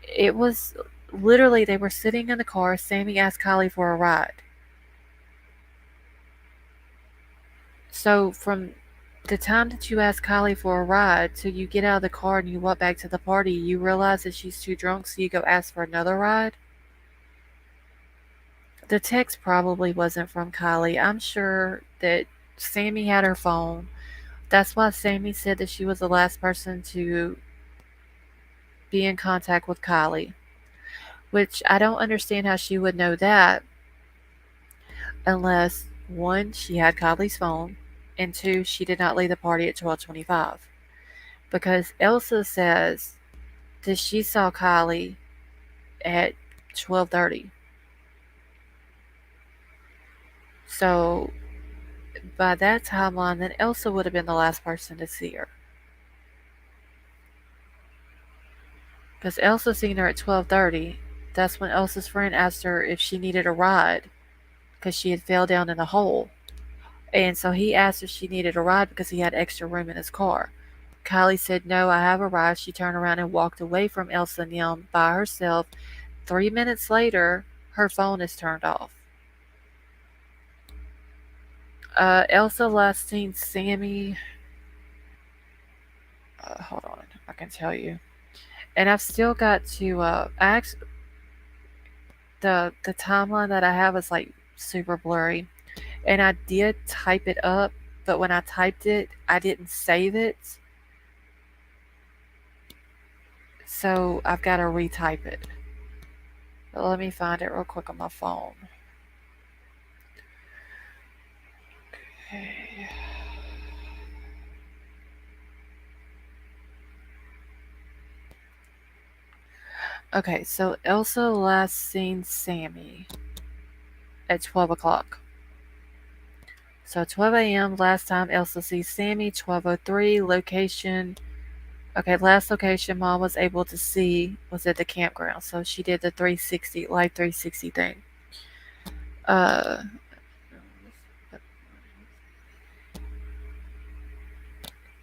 It was literally they were sitting in the car. Sammy asked Kylie for a ride. So from the time that you ask Kylie for a ride till you get out of the car and you walk back to the party, you realize that she's too drunk, so you go ask for another ride. The text probably wasn't from Kylie. I'm sure that Sammy had her phone. That's why Sammy said that she was the last person to be in contact with Kylie, which I don't understand how she would know that unless one, she had Kylie's phone, and two, she did not leave the party at 12:25 because Elsa says that she saw Kylie at 12:30. So by that timeline, then Elsa would have been the last person to see her. Because Elsa seen her at 12:30. That's when Elsa's friend asked her if she needed a ride because she had fell down in a hole. And so he asked if she needed a ride because he had extra room in his car. Kylie said, "No, I have arrived." She turned around and walked away from Elsa and them by herself. 3 minutes later, her phone is turned off. Elsa last seen Sammy. Hold on, I can tell you. And I've still got to. The timeline that I have is like super blurry, and I did type it up, but when I typed it, I didn't save it, so I've got to retype it. But let me find it real quick on my phone. Okay. Okay, so Elsa last seen Sammy at 12 o'clock. So 12 a.m. last time Elsa sees Sammy, 12:03 location. Okay, last location mom was able to see was at the campground. So she did the 360 live 360 thing. Uh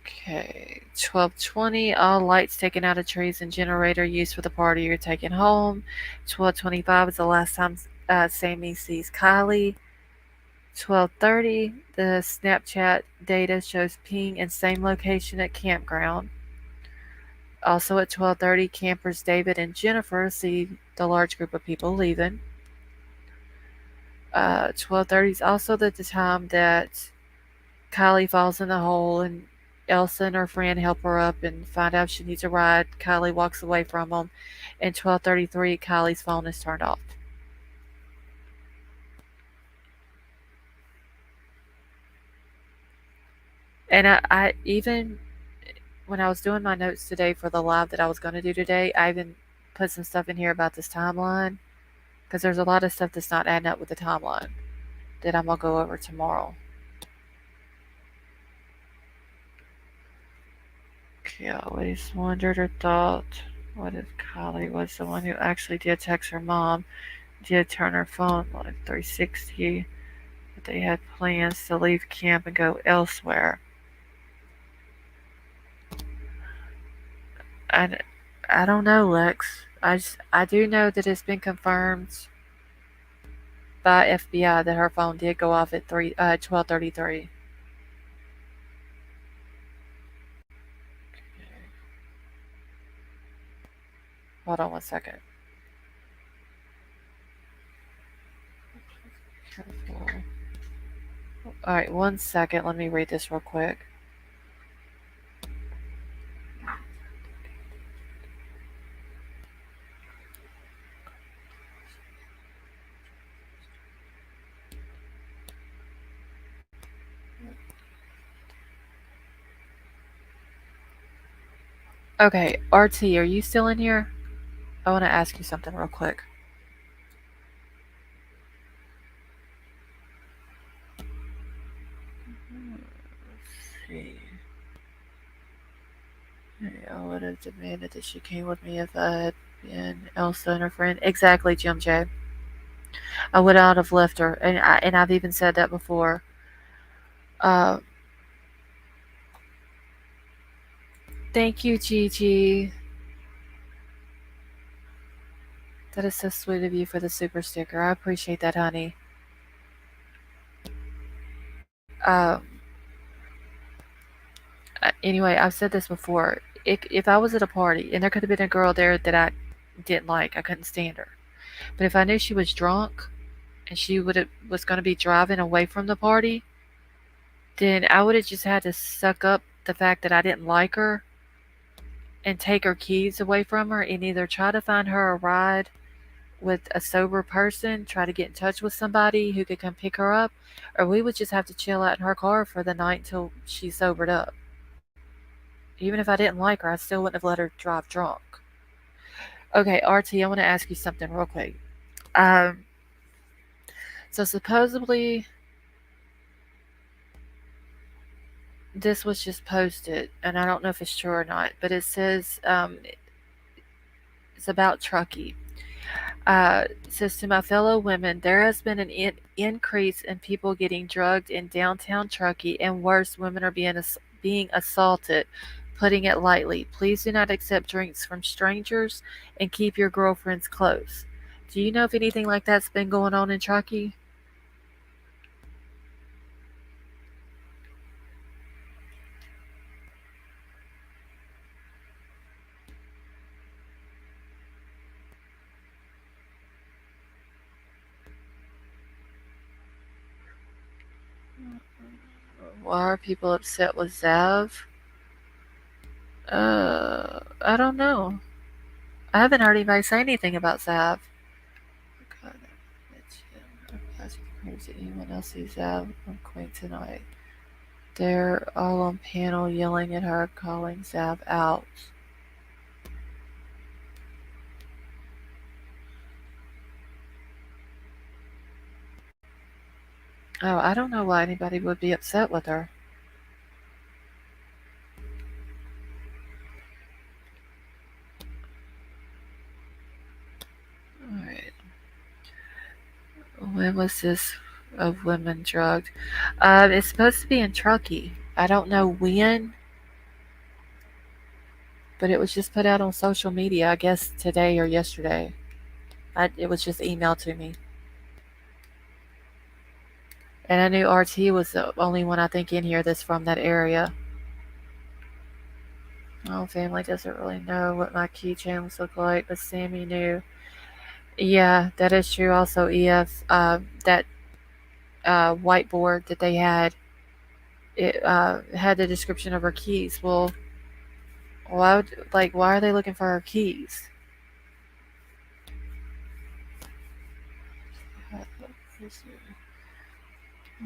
okay, 12:20 all lights taken out of trees and generator used for the party you're taking home. 12:25 is the last time Sammy sees Kylie. 12:30 the Snapchat data shows ping in same location at campground. Also at 12:30 campers David and Jennifer see the large group of people leaving. 12:30 is also the time that Kylie falls in the hole and Elsa and her friend help her up and find out she needs a ride. Kylie walks away from them. And 12:33 Kylie's phone is turned off. And I even when I was doing my notes today for the live that I was going to do today, I even put some stuff in here about this timeline because there's a lot of stuff that's not adding up with the timeline that I'm going to go over tomorrow. Okay, I always wondered or thought, what if Kylie was the one who actually did text her mom, did turn her phone like 360, but they had plans to leave camp and go elsewhere? I, I don't know, Lex. I do know that it's been confirmed by FBI that her phone did go off at 12:33. Hold on one second. Careful. All right, one second. Let me read this real quick. Okay, RT, are you still in here? I want to ask you something real quick. Let's see. I would have demanded that she came with me if I had been Elsa and her friend. Exactly, Jim J. I would not have left her, and I've even said that before. Uh, Thank you, Gigi. That is so sweet of you for the super sticker. I appreciate that, honey. Anyway, I've said this before. If I was at a party and there could have been a girl there that I didn't like, I couldn't stand her. But if I knew she was drunk and she would have was going to be driving away from the party, then I would have just had to suck up the fact that I didn't like her and take her keys away from her and either try to find her a ride with a sober person, try to get in touch with somebody who could come pick her up, or we would just have to chill out in her car for the night until she sobered up. Even if I didn't like her, I still wouldn't have let her drive drunk. Okay, RT, I want to ask you something real quick. Um, so supposedly this was just posted, and I don't know if it's true or not, but it says it's about Truckee. It says to my fellow women, there has been an increase in people getting drugged in downtown Truckee, and worse, women are being assaulted. Putting it lightly, please do not accept drinks from strangers and keep your girlfriends close. Do you know if anything like that's been going on in Truckee? Why are people upset with Zav? I don't know. I haven't heard anybody say anything about Zav. God, crazy. Anyone else see Zav on Queen tonight? They're all on panel yelling at her, calling Zav out. Oh, I don't know why anybody would be upset with her. Alright. When was this of women drugged? It's supposed to be in Truckee. I don't know when, but it was just put out on social media, I guess today or yesterday. It was just emailed to me. And I knew RT was the only one I think in here that's from that area. My family doesn't really know what my keychains look like, but Sammy knew. Yeah, that is true. Also, EF, that whiteboard that they had, it had the description of her keys. Well, why would, like, why are they looking for her keys?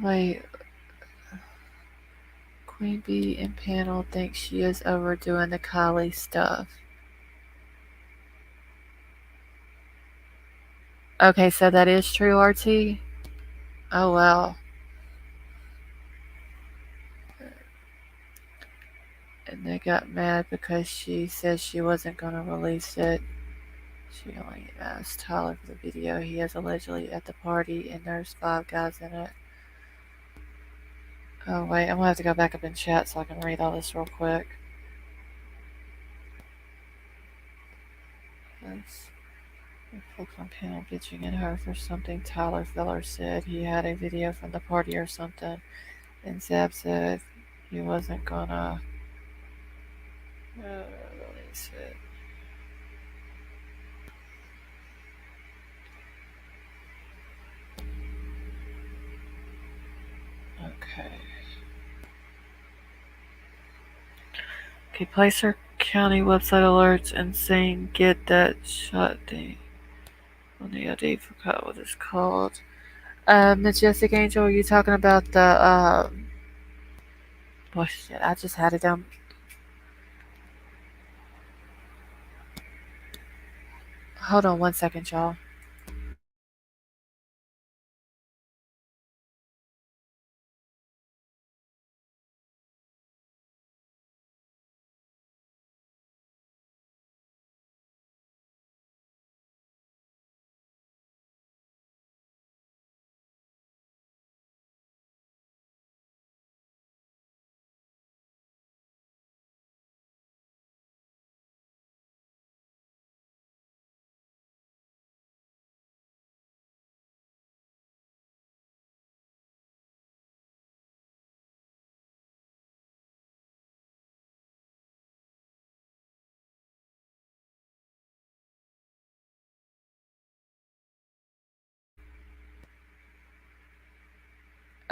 Wait, Queen Bee in panel thinks she is overdoing the Kylie stuff. Okay, so that is true, RT? Oh, well. And they got mad because she said she wasn't going to release it. She only asked Tyler for the video he has allegedly at the party, and there's 5 guys in it. Oh, wait, I'm going to have to go back up in chat so I can read all this real quick. Folks on panel bitching at her for something Tyler Feller said. He had a video from the party or something, and Zab said he wasn't gonna release it. Okay. Okay, Placer County website alerts and saying get that shot thing on the ID. Forgot what it's called. Majestic Angel, are you talking about the oh shit, I just had it down. Hold on 1 second, y'all.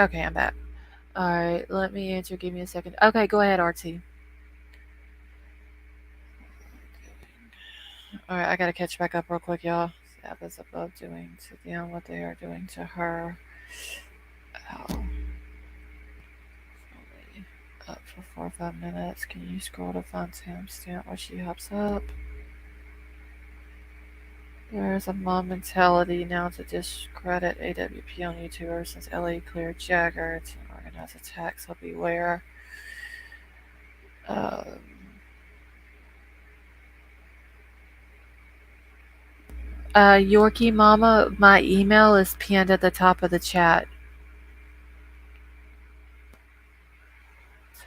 Okay, I'm back. All right, let me answer. Give me a second. Okay, go ahead, RT. All right, I gotta catch back up real quick, y'all. Sab is above doing to them what they are doing to her. Ow. Only up for 4 or 5 minutes. Can you scroll to find timestamp where she hops up? There's a mob mentality now to discredit AWP on YouTubers since LA cleared Jagger. It's an organized attack, so beware. Um, Yorkie Mama, my email is pinned at the top of the chat.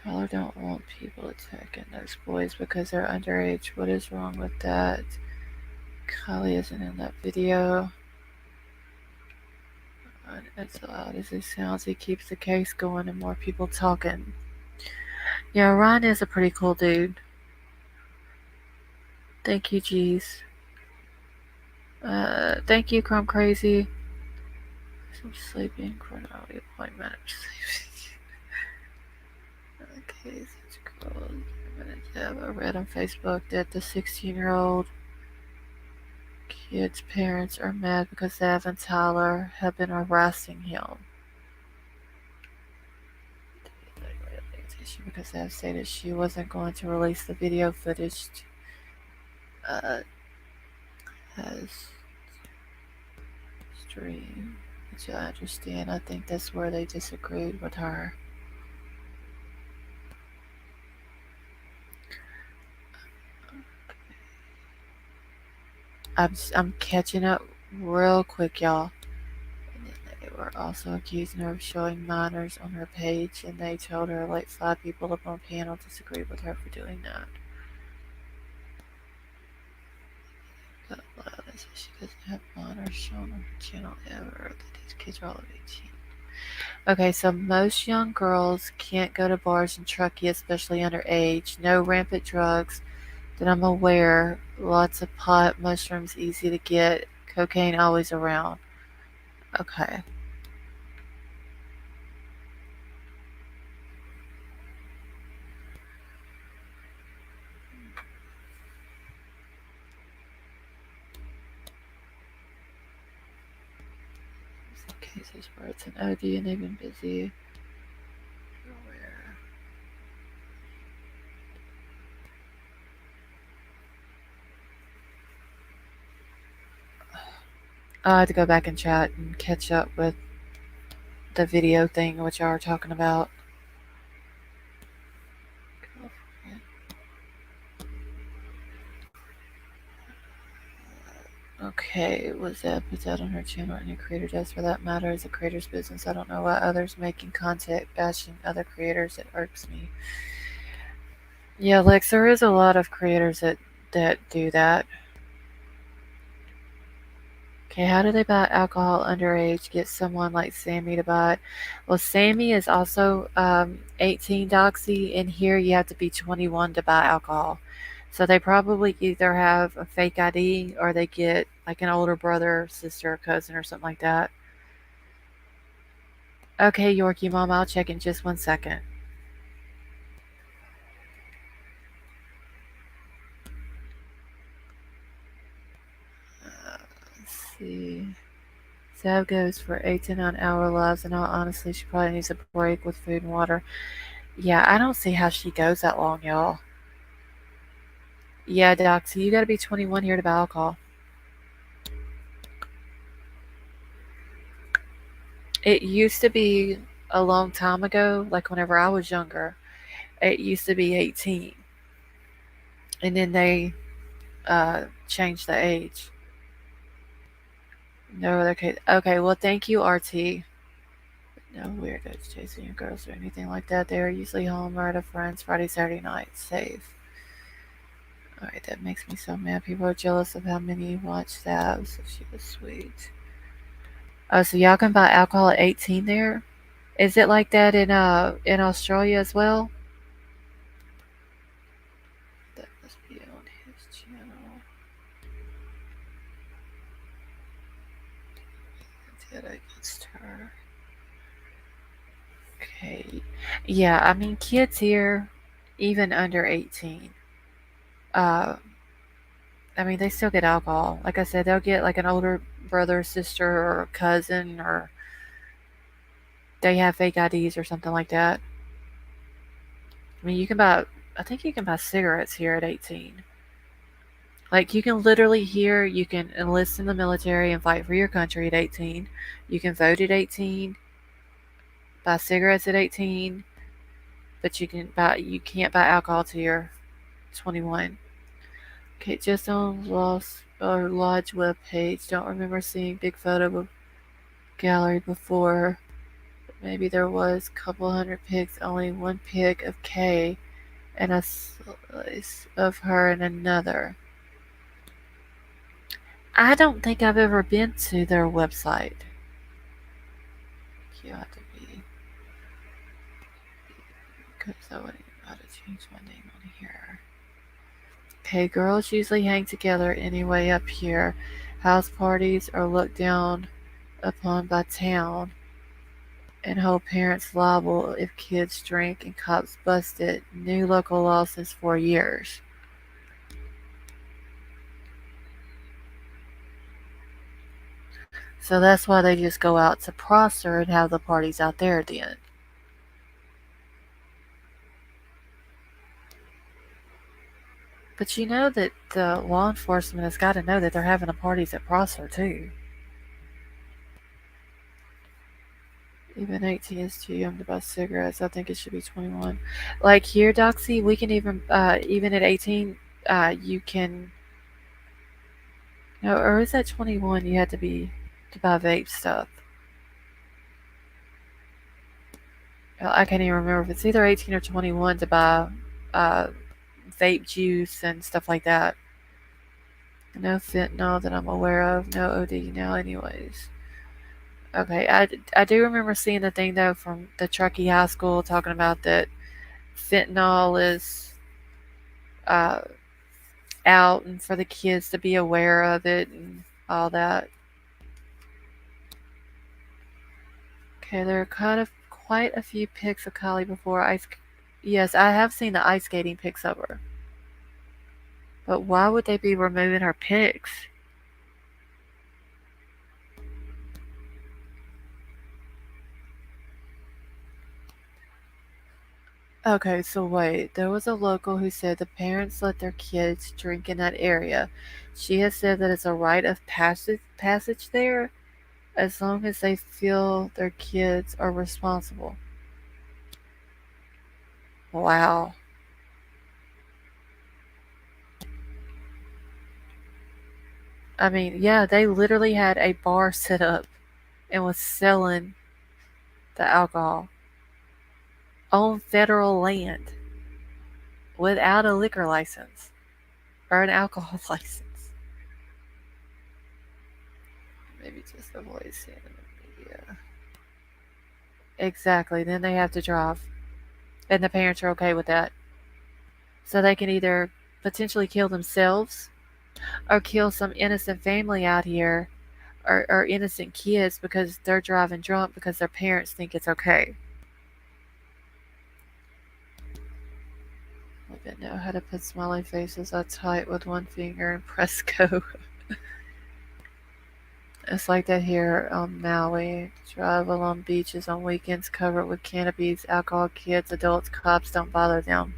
Tell her don't want people attacking those boys because they're underage. What is wrong with that? Kylie isn't in that video. As loud as it sounds, he keeps the case going and more people talking. Yeah, Ryan is a pretty cool dude. Thank you, G's. Thank you, Crumb Crazy. Some sleeping chronology appointment. Okay, such girl. I read on Facebook that the 16-year-old kid's parents are mad because Ev and Tyler have been harassing him. Because Ev stated she wasn't going to release the video footage as stream. Which I understand. I think that's where they disagreed with her. I'm catching up real quick, y'all. And then they were also accusing her of showing minors on her page, and they told her like 5 people up on panel disagreed with her for doing that. But she doesn't have minors shown on her channel ever. That these kids are all of 18. Okay, so most young girls can't go to bars in Truckee, especially underage. No rampant drugs that I'm aware. Lots of pot, mushrooms easy to get, cocaine always around. Okay. Some cases where it's an OD and they've been busy. I had to go back and chat and catch up with the video thing which y'all are talking about. Okay, was that put that on her channel? Any creator does for that matter is a creator's business. I don't know why others making content bashing other creators. It irks me. Yeah, Lex, there is a lot of creators that do that. Okay, how do they buy alcohol underage? Get someone like Sammy to buy it. Well, Sammy is also 18 doxy, and here you have to be 21 to buy alcohol. So they probably either have a fake ID or they get like an older brother, sister, cousin, or something like that. Okay, Yorkie Mom, I'll check in just 1 second. Let's see. Sav goes for 8 to 9 hour lives, and honestly, she probably needs a break with food and water. Yeah, I don't see how she goes that long, y'all. Yeah, Doc, so you gotta be 21 here to buy alcohol. It used to be a long time ago, like whenever I was younger, it used to be 18. And then they changed the age. No other case. Okay, well, thank you, RT. No weirdos chasing your girls or anything like that. They are usually home or at a friend's Friday, Saturday night. Safe. Alright, that makes me so mad. People are jealous of how many watch that. So she was sweet. Oh, so y'all can buy alcohol at 18 there? Is it like that in Australia as well? That must be on his channel. Did against her. Okay. Yeah, I mean, kids here, even under 18, uh, I mean, they still get alcohol. Like I said, they'll get like an older brother, sister, or cousin, or they have fake IDs or something like that. I mean, I think you can buy cigarettes here at 18. Like, you can literally here, you can enlist in the military and fight for your country at 18. You can vote at 18, buy cigarettes at 18, but you can't buy alcohol till you're 21. Okay, just on Lost or Lodge webpage. Don't remember seeing big photo of gallery before. Maybe there was a couple hundred pics, only one pic of Kay and a slice of her and another. I don't think I've ever been to their website. You have to be because I wouldn't know how to change my name on here. Okay, girls usually hang together anyway up here. House parties are looked down upon by town and hold parents liable if kids drink and cops bust it. New local law since 4 years. So that's why they just go out to Prosser and have the parties out there then. But you know that the law enforcement has got to know that they're having the parties at Prosser too. Even 18 is too young to buy cigarettes. I think it should be 21. Like here, Doxy, we can even at 18, you can, no, or is that 21? You had to be to buy vape stuff. I can't even remember if it's either 18 or 21 to buy uh, vape juice and stuff like that. No fentanyl that I'm aware of. No OD now, anyways. Okay, I do remember seeing the thing though from the Truckee High School talking about that fentanyl is uh, out and for the kids to be aware of it and all that. Okay, there are kind of quite a few pics of Kylie before ice. Yes, I have seen the ice skating pics of her. But why would they be removing her pics? Okay, so wait. There was a local who said the parents let their kids drink in that area. She has said that it's a rite of passage there as long as they feel their kids are responsible. Wow. I mean, yeah, they literally had a bar set up and was selling the alcohol on federal land without a liquor license or an alcohol license. Maybe just avoid seeing them in the media. Exactly. Then they have to drive. And the parents are okay with that. So they can either potentially kill themselves or kill some innocent family out here or innocent kids because they're driving drunk because their parents think it's okay. I didn't know how to put smiley faces that tight with one finger and press go. It's like that here on Maui. Drive along beaches on weekends covered with canopies, alcohol, kids, adults, cops don't bother them.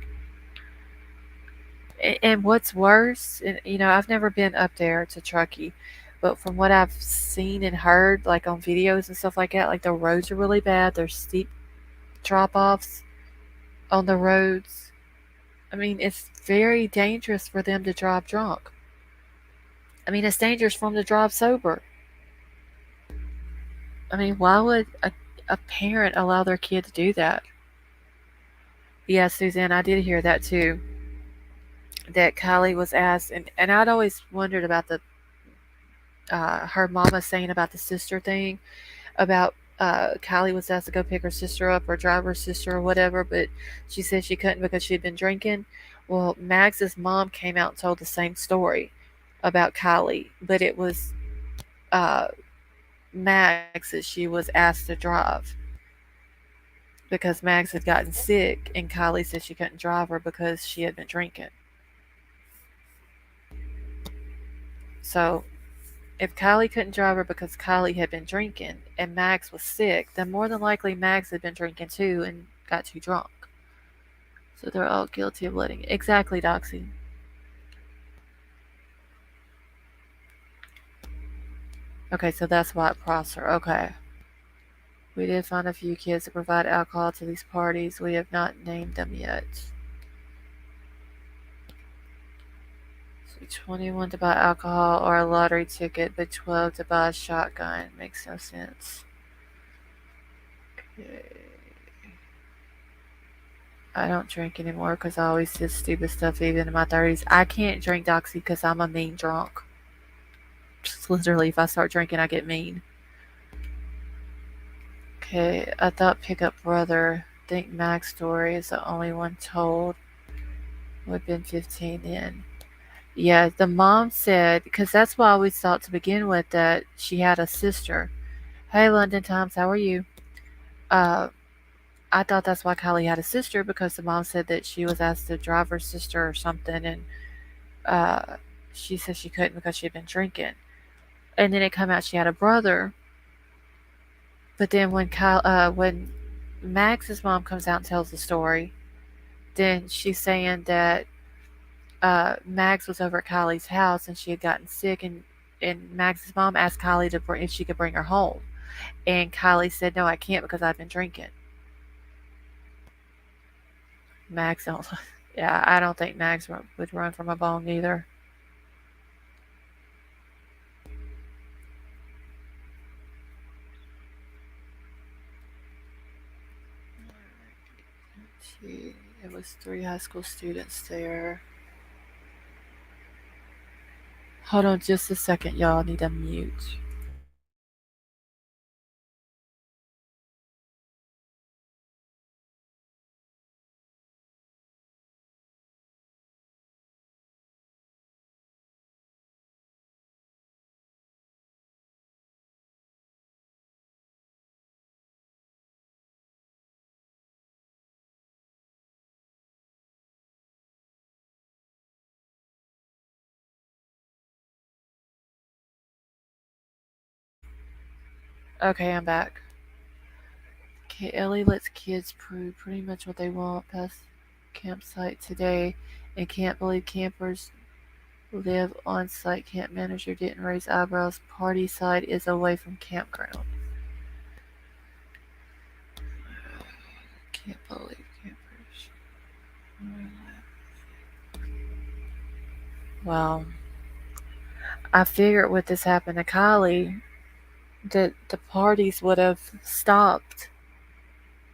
And what's worse, and, I've never been up there to Truckee, but from what I've seen and heard, like on videos and stuff like that, like the roads are really bad. There's steep drop offs on the roads. I mean, it's very dangerous for them to drive drunk. I mean, it's dangerous for them to drive sober. I mean, why would a parent allow their kid to do that? Yeah, Suzanne, I did hear that too. That Kylie was asked, and I'd always wondered about the her mama saying about the sister thing, about Kylie was asked to go pick her sister up or drive her sister or whatever, but she said she couldn't because she'd been drinking. Well, Max's mom came out and told the same story about Kylie, but it was uh, Max that she was asked to drive. because Mags had gotten sick, and Kylie said she couldn't drive her because she had been drinking. So if Kylie couldn't drive her because Kylie had been drinking and Mags was sick, then more than likely Mags had been drinking too and got too drunk. So they're all guilty of letting. Exactly, Doxy. Okay, so that's White Prosser. Okay. We did find a few kids that provide alcohol to these parties. We have not named them yet. So 21 to buy alcohol or a lottery ticket, but 12 to buy a shotgun. Makes no sense. Okay. I don't drink anymore because I always did stupid stuff even in my 30s. I can't drink Doxy because I'm a mean drunk. Just literally, if I start drinking, I get mean. Okay, I thought Pickup Brother. Think Mac's story is the only one told. Would have been 15 then. Yeah, the mom said, because that's why we thought to begin with that she had a sister. Hey, London Times, how are you? Uh, I thought that's why Kylie had a sister because the mom said that she was asked to drive her sister or something, and uh, she said she couldn't because she had been drinking. And then it came out she had a brother. But then when Max's mom comes out and tells the story, then she's saying that Max was over at Kylie's house and she had gotten sick, and Max's mom asked Kylie if she could bring her home, and Kylie said no, I can't because I've been drinking. Max don't. Yeah, I don't think Max would run from a bong either. It was 3 high school students there. Hold on just a second, y'all. I need to mute. Okay, I'm back. Okay, Ellie lets kids prove pretty much what they want past campsite today, and can't believe campers live on site. Camp manager didn't raise eyebrows. Party side is away from campground. Can't believe campers. Well, I figured with this happened to Kylie that the parties would have stopped,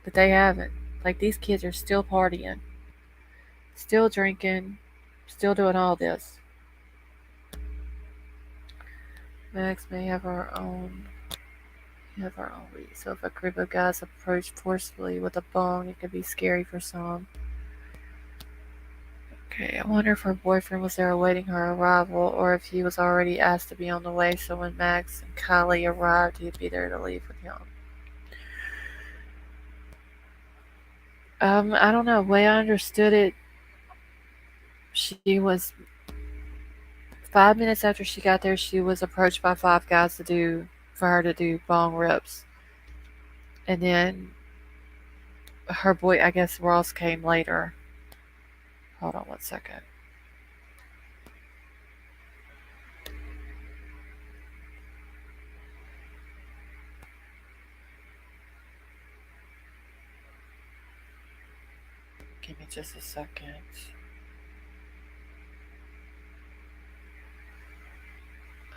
but they haven't. Like these kids are still partying, still drinking, still doing all this. Max may have our own read. So if a group of guys approach forcefully with a bong, it could be scary for some. Okay, I wonder if her boyfriend was there awaiting her arrival, or if he was already asked to be on the way. So when Max and Kylie arrived, he'd be there to leave with him. I don't know. The way I understood it, she was 5 minutes after she got there. She was approached by 5 guys for her to do bong rips, and then her boy, I guess Ross came later. Hold on 1 second. Give me just a second.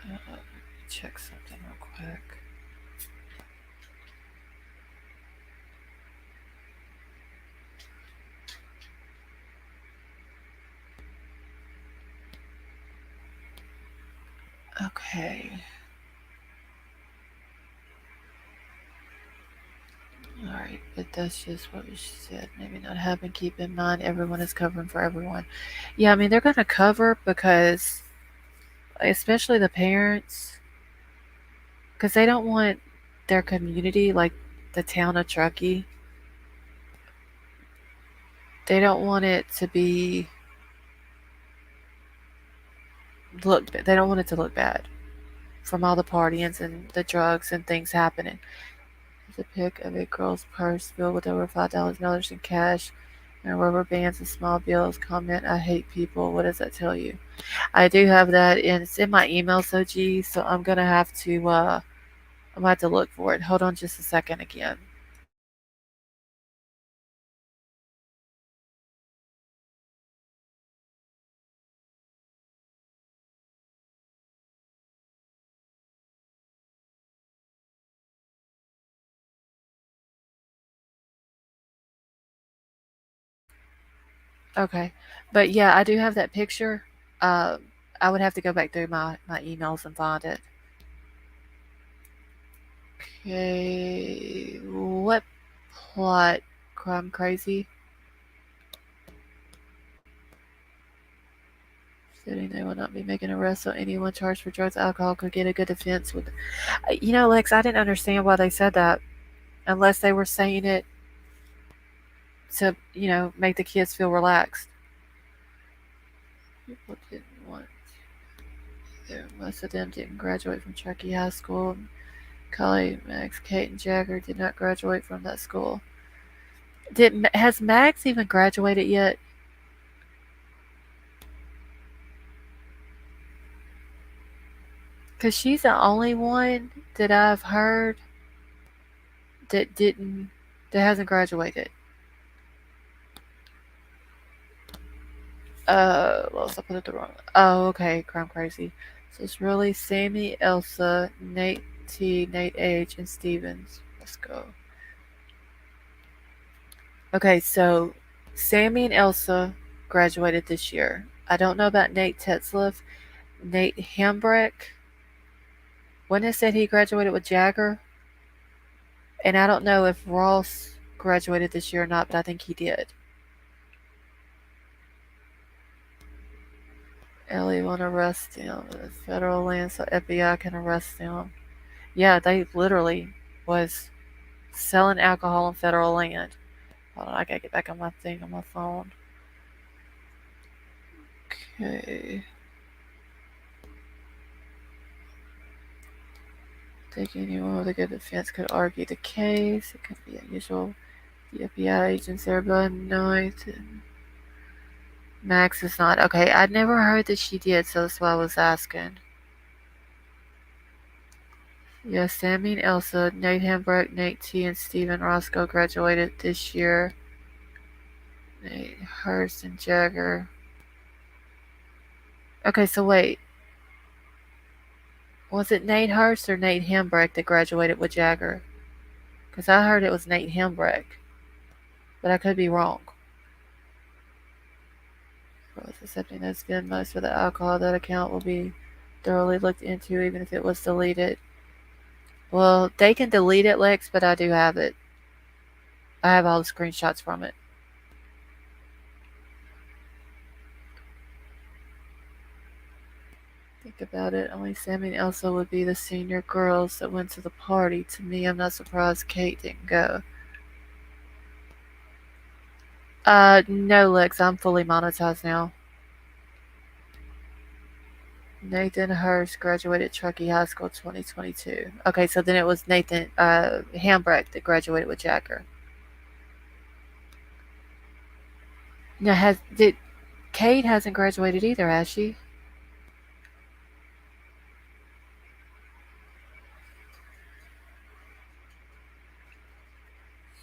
Let me check something real quick. Okay. Alright, but that's just what she said. Maybe not happen. Keep in mind, everyone is covering for everyone. Yeah, I mean, they're going to cover because, especially the parents, because they don't want their community, like the town of Truckee, They don't want it to be look. They don't want it to look bad from all the partyings and the drugs and things happening. There's a pic of a girl's purse filled with over $5 in cash and rubber bands and small bills. Comment: I hate people. What does that tell you? I do have that, and it's in my email, so geez. So I'm gonna have to look for it. Hold on just a second again. Okay, but yeah, I do have that picture. Um, I would have to go back through my emails and find it. Okay, what plot? Crime crazy. Stating they will not be making arrests, so anyone charged for drugs, alcohol could get a good defense with. Lex, I didn't understand why they said that, unless they were saying it to, make the kids feel relaxed. People didn't want. Most of them didn't graduate from Truckee High School. Kylie, Max, Kate, and Jagger did not graduate from that school. Has Max even graduated yet? Because she's the only one that I've heard that didn't that hasn't graduated. Well, I put it the wrong. Oh, okay, Crime Crazy. So it's really Sammy, Elsa, Nate T, Nate H, and Stevens. Let's go. Okay, so Sammy and Elsa graduated this year. I don't know about Nate Tetzliff. Nate Hambrecht. When it said he graduated with Jagger, and I don't know if Ross graduated this year or not, but I think he did. Ellie want to arrest him. Federal land, so FBI can arrest him. Yeah, they literally was selling alcohol on federal land. Hold on, I gotta get back on my thing on my phone. Okay. I think anyone with a good defense could argue the case. It could be unusual. The FBI agents there by night. And Max is not. Okay, I'd never heard that she did, so that's why I was asking. Yeah, Sammy and Elsa, Nate Hambrecht, Nate T, and Steven Roscoe graduated this year. Nate Hurst and Jagger. Okay, so wait. Was it Nate Hurst or Nate Hambrecht that graduated with Jagger? Because I heard it was Nate Hambrecht, but I could be wrong. Was accepting that's been most for the alcohol. That account will be thoroughly looked into, even if it was deleted. Well, they can delete it, Lex, but I do have it. I have all the screenshots from it. Think about it. Only Sammy and Elsa would be the senior girls that went to the party. To me, I'm not surprised Kate didn't go. No, Lex, I'm fully monetized now. Nathan Hurst graduated Truckee High School 2022. Okay, so then it was Nathan Hambrecht that graduated with Jagger. Now, did Kate hasn't graduated either, has she?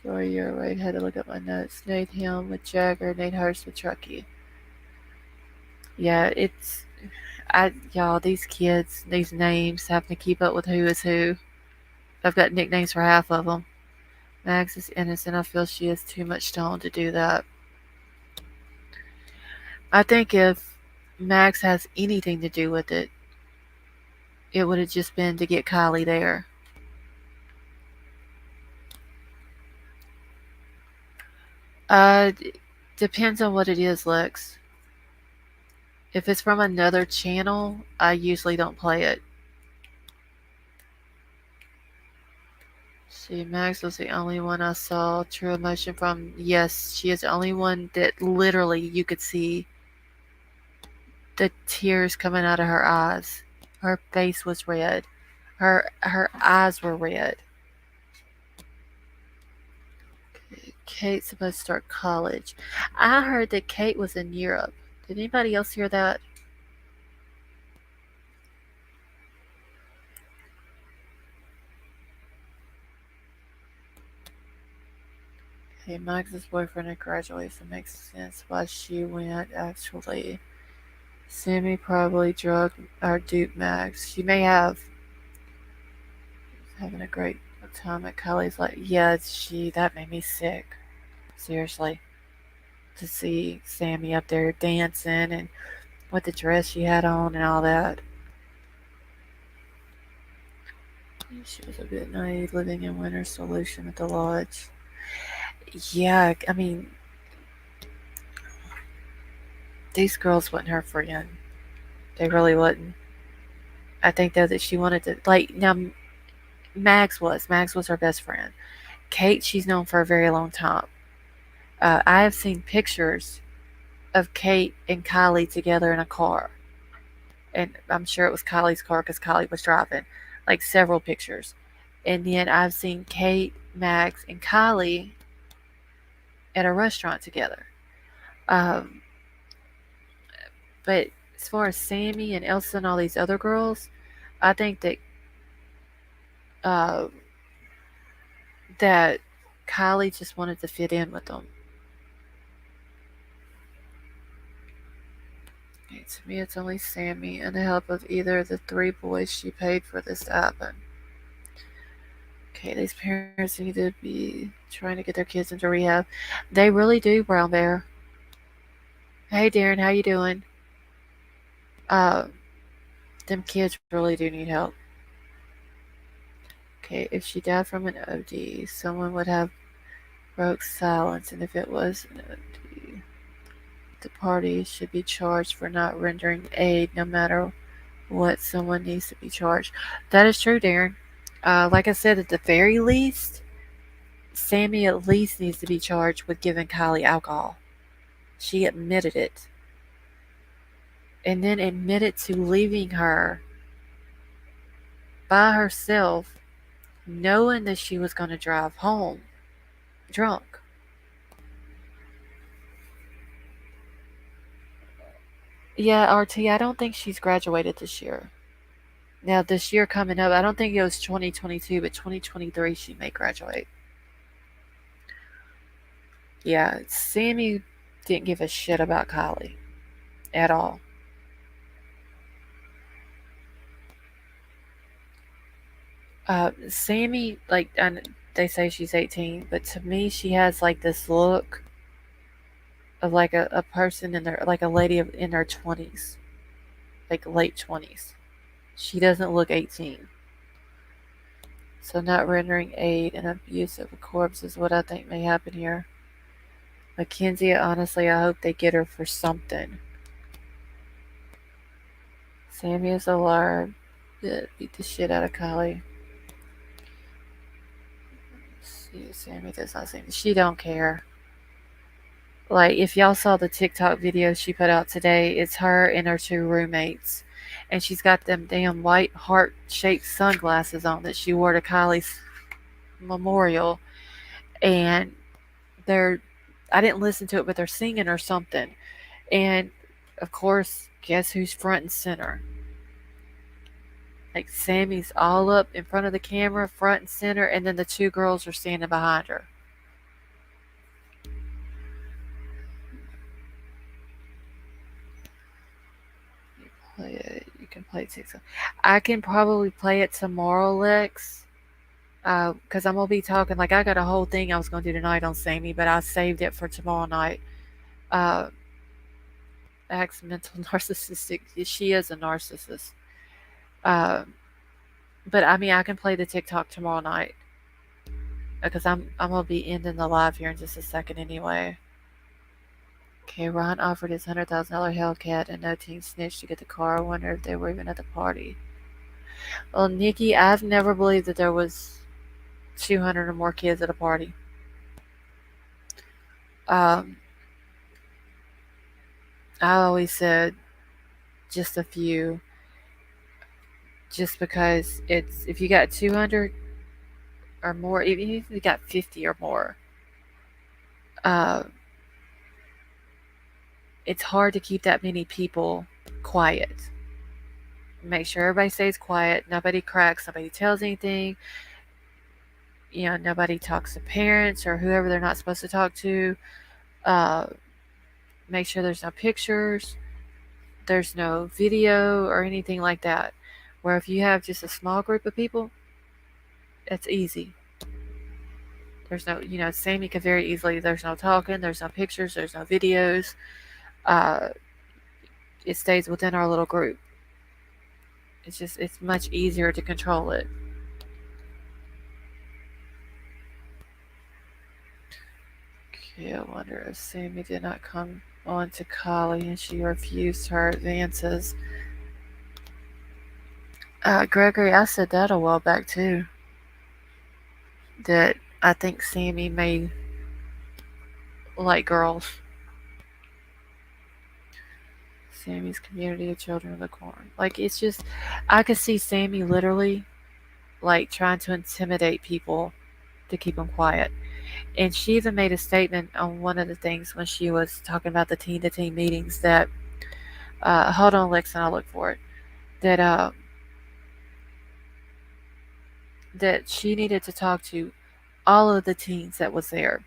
Sorry, you're right. Had to look up my notes. Nate Hill with Jagger, Nate Hurst with Truckee. Yeah, y'all, these kids, these names, having to keep up with who is who. I've got nicknames for half of them. Max is innocent. I feel she has too much stone to do that. I think if Max has anything to do with it, it would have just been to get Kylie there. Uh, Depends on what it is, Lex. If it's from another channel, I usually don't play it. See, Max was the only one I saw true emotion from. Yes, she is the only one that literally you could see the tears coming out of her eyes. Her face was red. Her eyes were red. Kate's supposed to start college. I heard that Kate was in Europe. Did anybody else hear that? Hey, Max's boyfriend had graduated, so it makes sense why she went, actually. Sammy probably drugged or duped Max. She may have. Having a great time at Kylie's like, yeah, that made me sick. Seriously. To see Sammy up there dancing and with the dress she had on and all that. She was a bit naive living in winter solution at the lodge. Yeah, I mean, these girls wasn't her friend. They really wasn't. I think though that she wanted to like now Max was her best friend. Kate she's known for a very long time. I have seen pictures of Kate and Kylie together in a car, and I'm sure it was Kylie's car because Kylie was driving. Like several pictures, and then I've seen Kate, Max, and Kylie at a restaurant together. Um, but as far as Sammy and Elsa and all these other girls, I think uh, that Kylie just wanted to fit in with them. Okay, to me, it's only Sammy and the help of either of the three boys she paid for this to happen. Okay, these parents need to be trying to get their kids into rehab. They really do, Brown Bear. Hey, Darren, how you doing? Uh, them kids really do need help. Okay, if she died from an OD, someone would have broke silence, and if it was an OD, the party should be charged for not rendering aid, no matter what. Someone needs to be charged. That is true, Darren. Like I said, at the very least, Sammy at least needs to be charged with giving Kylie alcohol. She admitted it. And then admitted to leaving her by herself, knowing that she was going to drive home drunk. Yeah, RT, I don't think she's graduated this year. Now, this year coming up, I don't think it was 2022, but 2023 she may graduate. Yeah, Sammy didn't give a shit about Kylie at all. Sammy, like, and they say she's 18, but to me, she has like this look of like a person in their, like a lady in their 20s, like late 20s. She doesn't look 18. So, not rendering aid and abuse of a corpse is what I think may happen here. Mackenzie, honestly, I hope they get her for something. Sammy is a liar. Beat the shit out of Kylie. Sammy does not seem. She don't care. Like, if y'all saw the TikTok video she put out today, it's her and her two roommates. And she's got them damn white heart shaped sunglasses on that she wore to Kylie's memorial. And they're, I didn't listen to it, but they're singing or something. And of course, guess who's front and center? Like, Sammy's all up in front of the camera, front and center, and then the two girls are standing behind her. Play it. You can play it TikTok. I can probably play it tomorrow, Lex. Because I'm gonna be talking, like, I got a whole thing I was gonna do tonight on Sammy, but I saved it for tomorrow night. Uh, Acts mental narcissistic. She is a narcissist. Uh, but I mean, I can play the TikTok tomorrow night because I'm gonna be ending the live here in just a second anyway. Okay, Ron offered his $100,000 Hellcat and no teen snitched to get the car. I wonder if they were even at the party. Well, Nikki, I've never believed that there was 200 or more kids at a party. Um, I always said just a few, just because it's if you got 200 or more, even if you got 50 or more, uh, it's hard to keep that many people quiet. Make sure everybody stays quiet, nobody cracks, nobody tells anything, nobody talks to parents or whoever they're not supposed to talk to. Uh, Make sure there's no pictures, there's no video or anything like that. Where if you have just a small group of people, it's easy. There's no, Sammy could very easily, there's no talking, there's no pictures, there's no videos. Uh, it stays within our little group. It's much easier to control it. Okay, I wonder if Sammy did not come on to Kylie and she refused her advances. Gregory, I said that a while back too. That I think Sammy may like girls. Sammy's community of children of the corn. Like it's just, I could see Sammy literally like trying to intimidate people to keep them quiet. And she even made a statement on one of the things when she was talking about the teen to teen meetings that, hold on, Lex, and I'll look for it. That that she needed to talk to all of the teens that was there,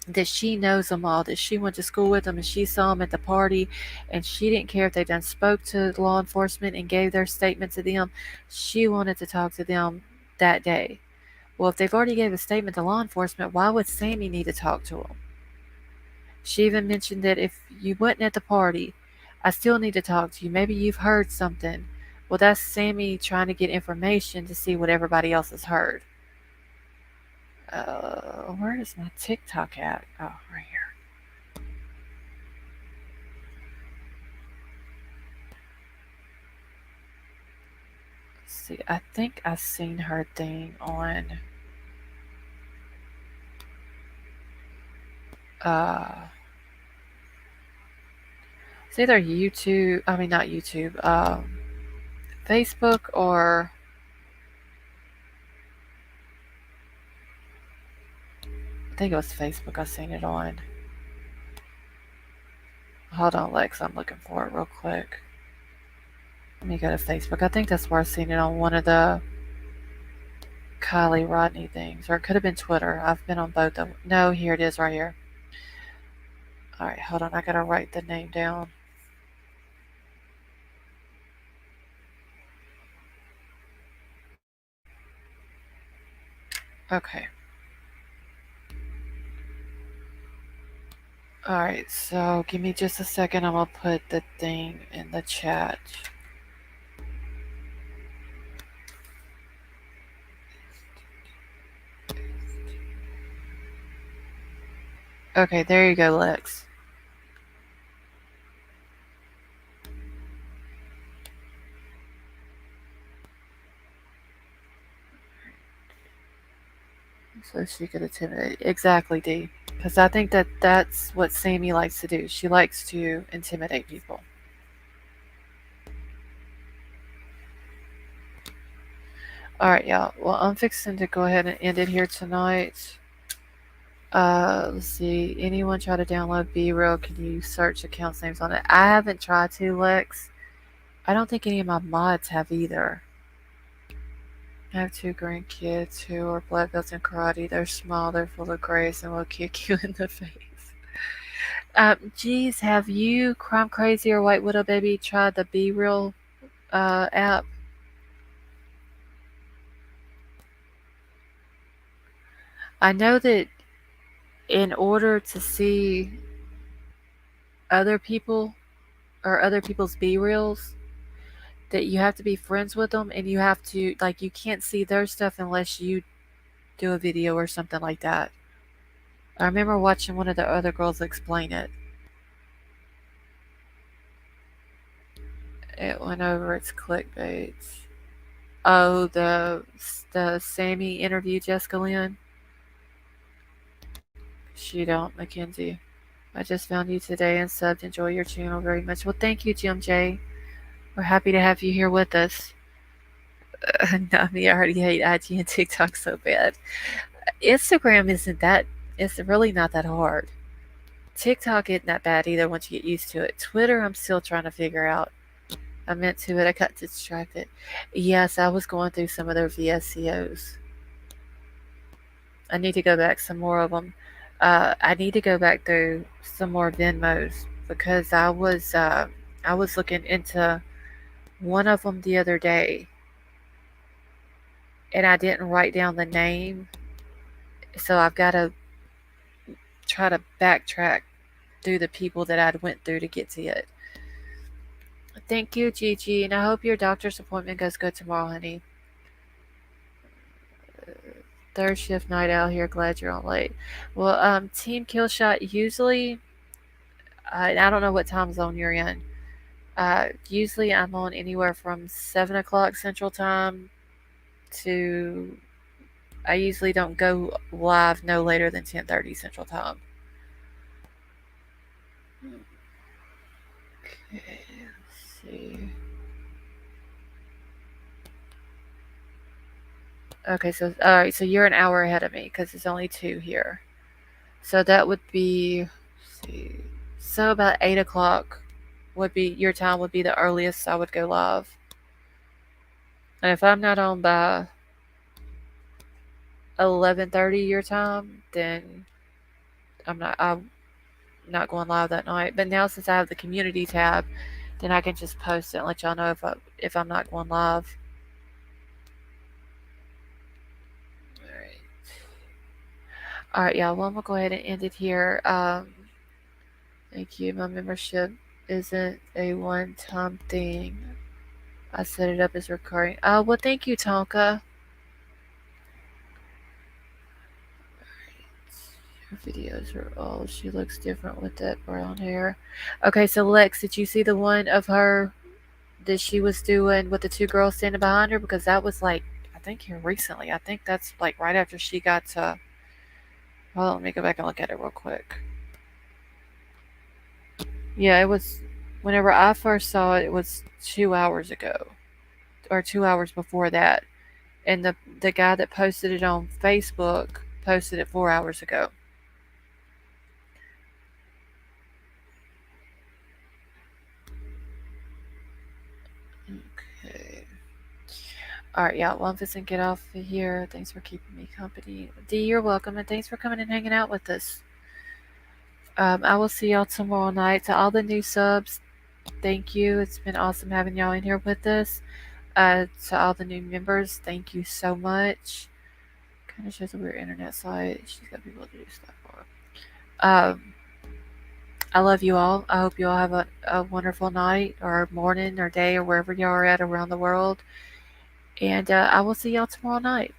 that she knows them all, that she went to school with them and she saw them at the party, and she didn't care if they done spoke to law enforcement and gave their statement to them. She wanted to talk to them that day. Well, if they've already gave a statement to law enforcement, why would Sammy need to talk to them? She even mentioned that if you wasn't at the party, I still need to talk to you. Maybe you've heard something. Well, that's Sammy trying to get information to see what everybody else has heard. Where is my TikTok at? Oh, right here. Let's see, I think I seen her thing on uh it's either YouTube, I mean not YouTube, Facebook, or I think it was Facebook I seen it on. Hold on, Lex, I'm looking for it real quick. Let me go to Facebook. I think that's where I seen it, on one of the Kylie Rodney things, or it could have been Twitter. I've been on both of them. No, here it is right here. All right, hold on. I gotta write the name down. Okay. All right. So give me just a second. I'm gonna put the thing in the chat. Okay, there you go, Lex. So she could intimidate. Exactly, D. Because I think that that's what Sammy likes to do. She likes to intimidate people. All right, y'all. Well, I'm fixing to go ahead and end it here tonight. Let's see. Anyone try to download B Real? Can you search accounts names on it? I haven't tried to, Lex. I don't think any of my mods have either. I have two grandkids who are black belts in karate. They're small, they're full of grace, and will kick you in the face. Geez, have you, Crime Crazy or White Widow Baby, tried the Be Real app? I know that in order to see other people or other people's Be Reals, that you have to be friends with them, and you have to, like, you can't see their stuff unless you do a video or something like that. I remember watching one of the other girls explain it. It went over its clickbait. Oh, the Sammy interview Jessica Lynn. She don't, Mackenzie. I just found you today and subbed. Enjoy your channel very much. Well, thank you, Jim J. We're happy to have you here with us. Not me. I already hate IG and TikTok so bad. Instagram isn't that. It's really not that hard. TikTok isn't that bad either once you get used to it. Twitter, I'm still trying to figure out. I meant to it. I got distracted. Yes, I was going through some of their VSCOs. I need to go back some more of them. I need to go back through some more Venmos because I was looking into one of them the other day and I didn't write down the name, so I've got to try to backtrack through the people that I went through to get to it. Thank you, Gigi, and I hope your doctor's appointment goes good tomorrow, honey. Third shift night out here. Glad you're on late. Well, Team Killshot usually, I don't know what time zone you're in. Usually I'm on anywhere from 7 o'clock Central Time to. I usually don't go live no later than 10:30 Central Time. Okay, let's see. Okay, so all right, so you're an hour ahead of me because it's only 2 here. So that would be, let's see, so about 8 o'clock would be your time. Would be the earliest I would go live. And if I'm not on by 11:30 your time, then I'm not going live that night. But now since I have the community tab, then I can just post it and let y'all know if I'm not going live. All right, y'all. Well, I'm gonna go ahead and end it here. Thank you. My membership isn't a one-time thing. I set it up as recurring. Well, thank you, Tonka. Her videos are old. She looks different with that brown hair. Okay, so Lex, did you see the one of her that she was doing with the two girls standing behind her? Because that was like, I think here recently. I think that's like right after she got to. Hold on, let me go back and look at it real quick. Yeah, it was. Whenever I first saw it, it was 2 hours ago, or 2 hours before that, and the guy that posted it on Facebook posted it 4 hours ago. Okay. All right, y'all. Well, I'm just gonna get off of here. Thanks for keeping me company. D, you're welcome, and thanks for coming and hanging out with us. I will see y'all tomorrow night. To all the new subs, thank you. It's been awesome having y'all in here with us. To all the new members, thank you so much. Kind of shows a weird internet site. She's got people to do stuff for. I love you all. I hope you all have a wonderful night or morning or day or wherever y'all are at around the world. And I will see y'all tomorrow night.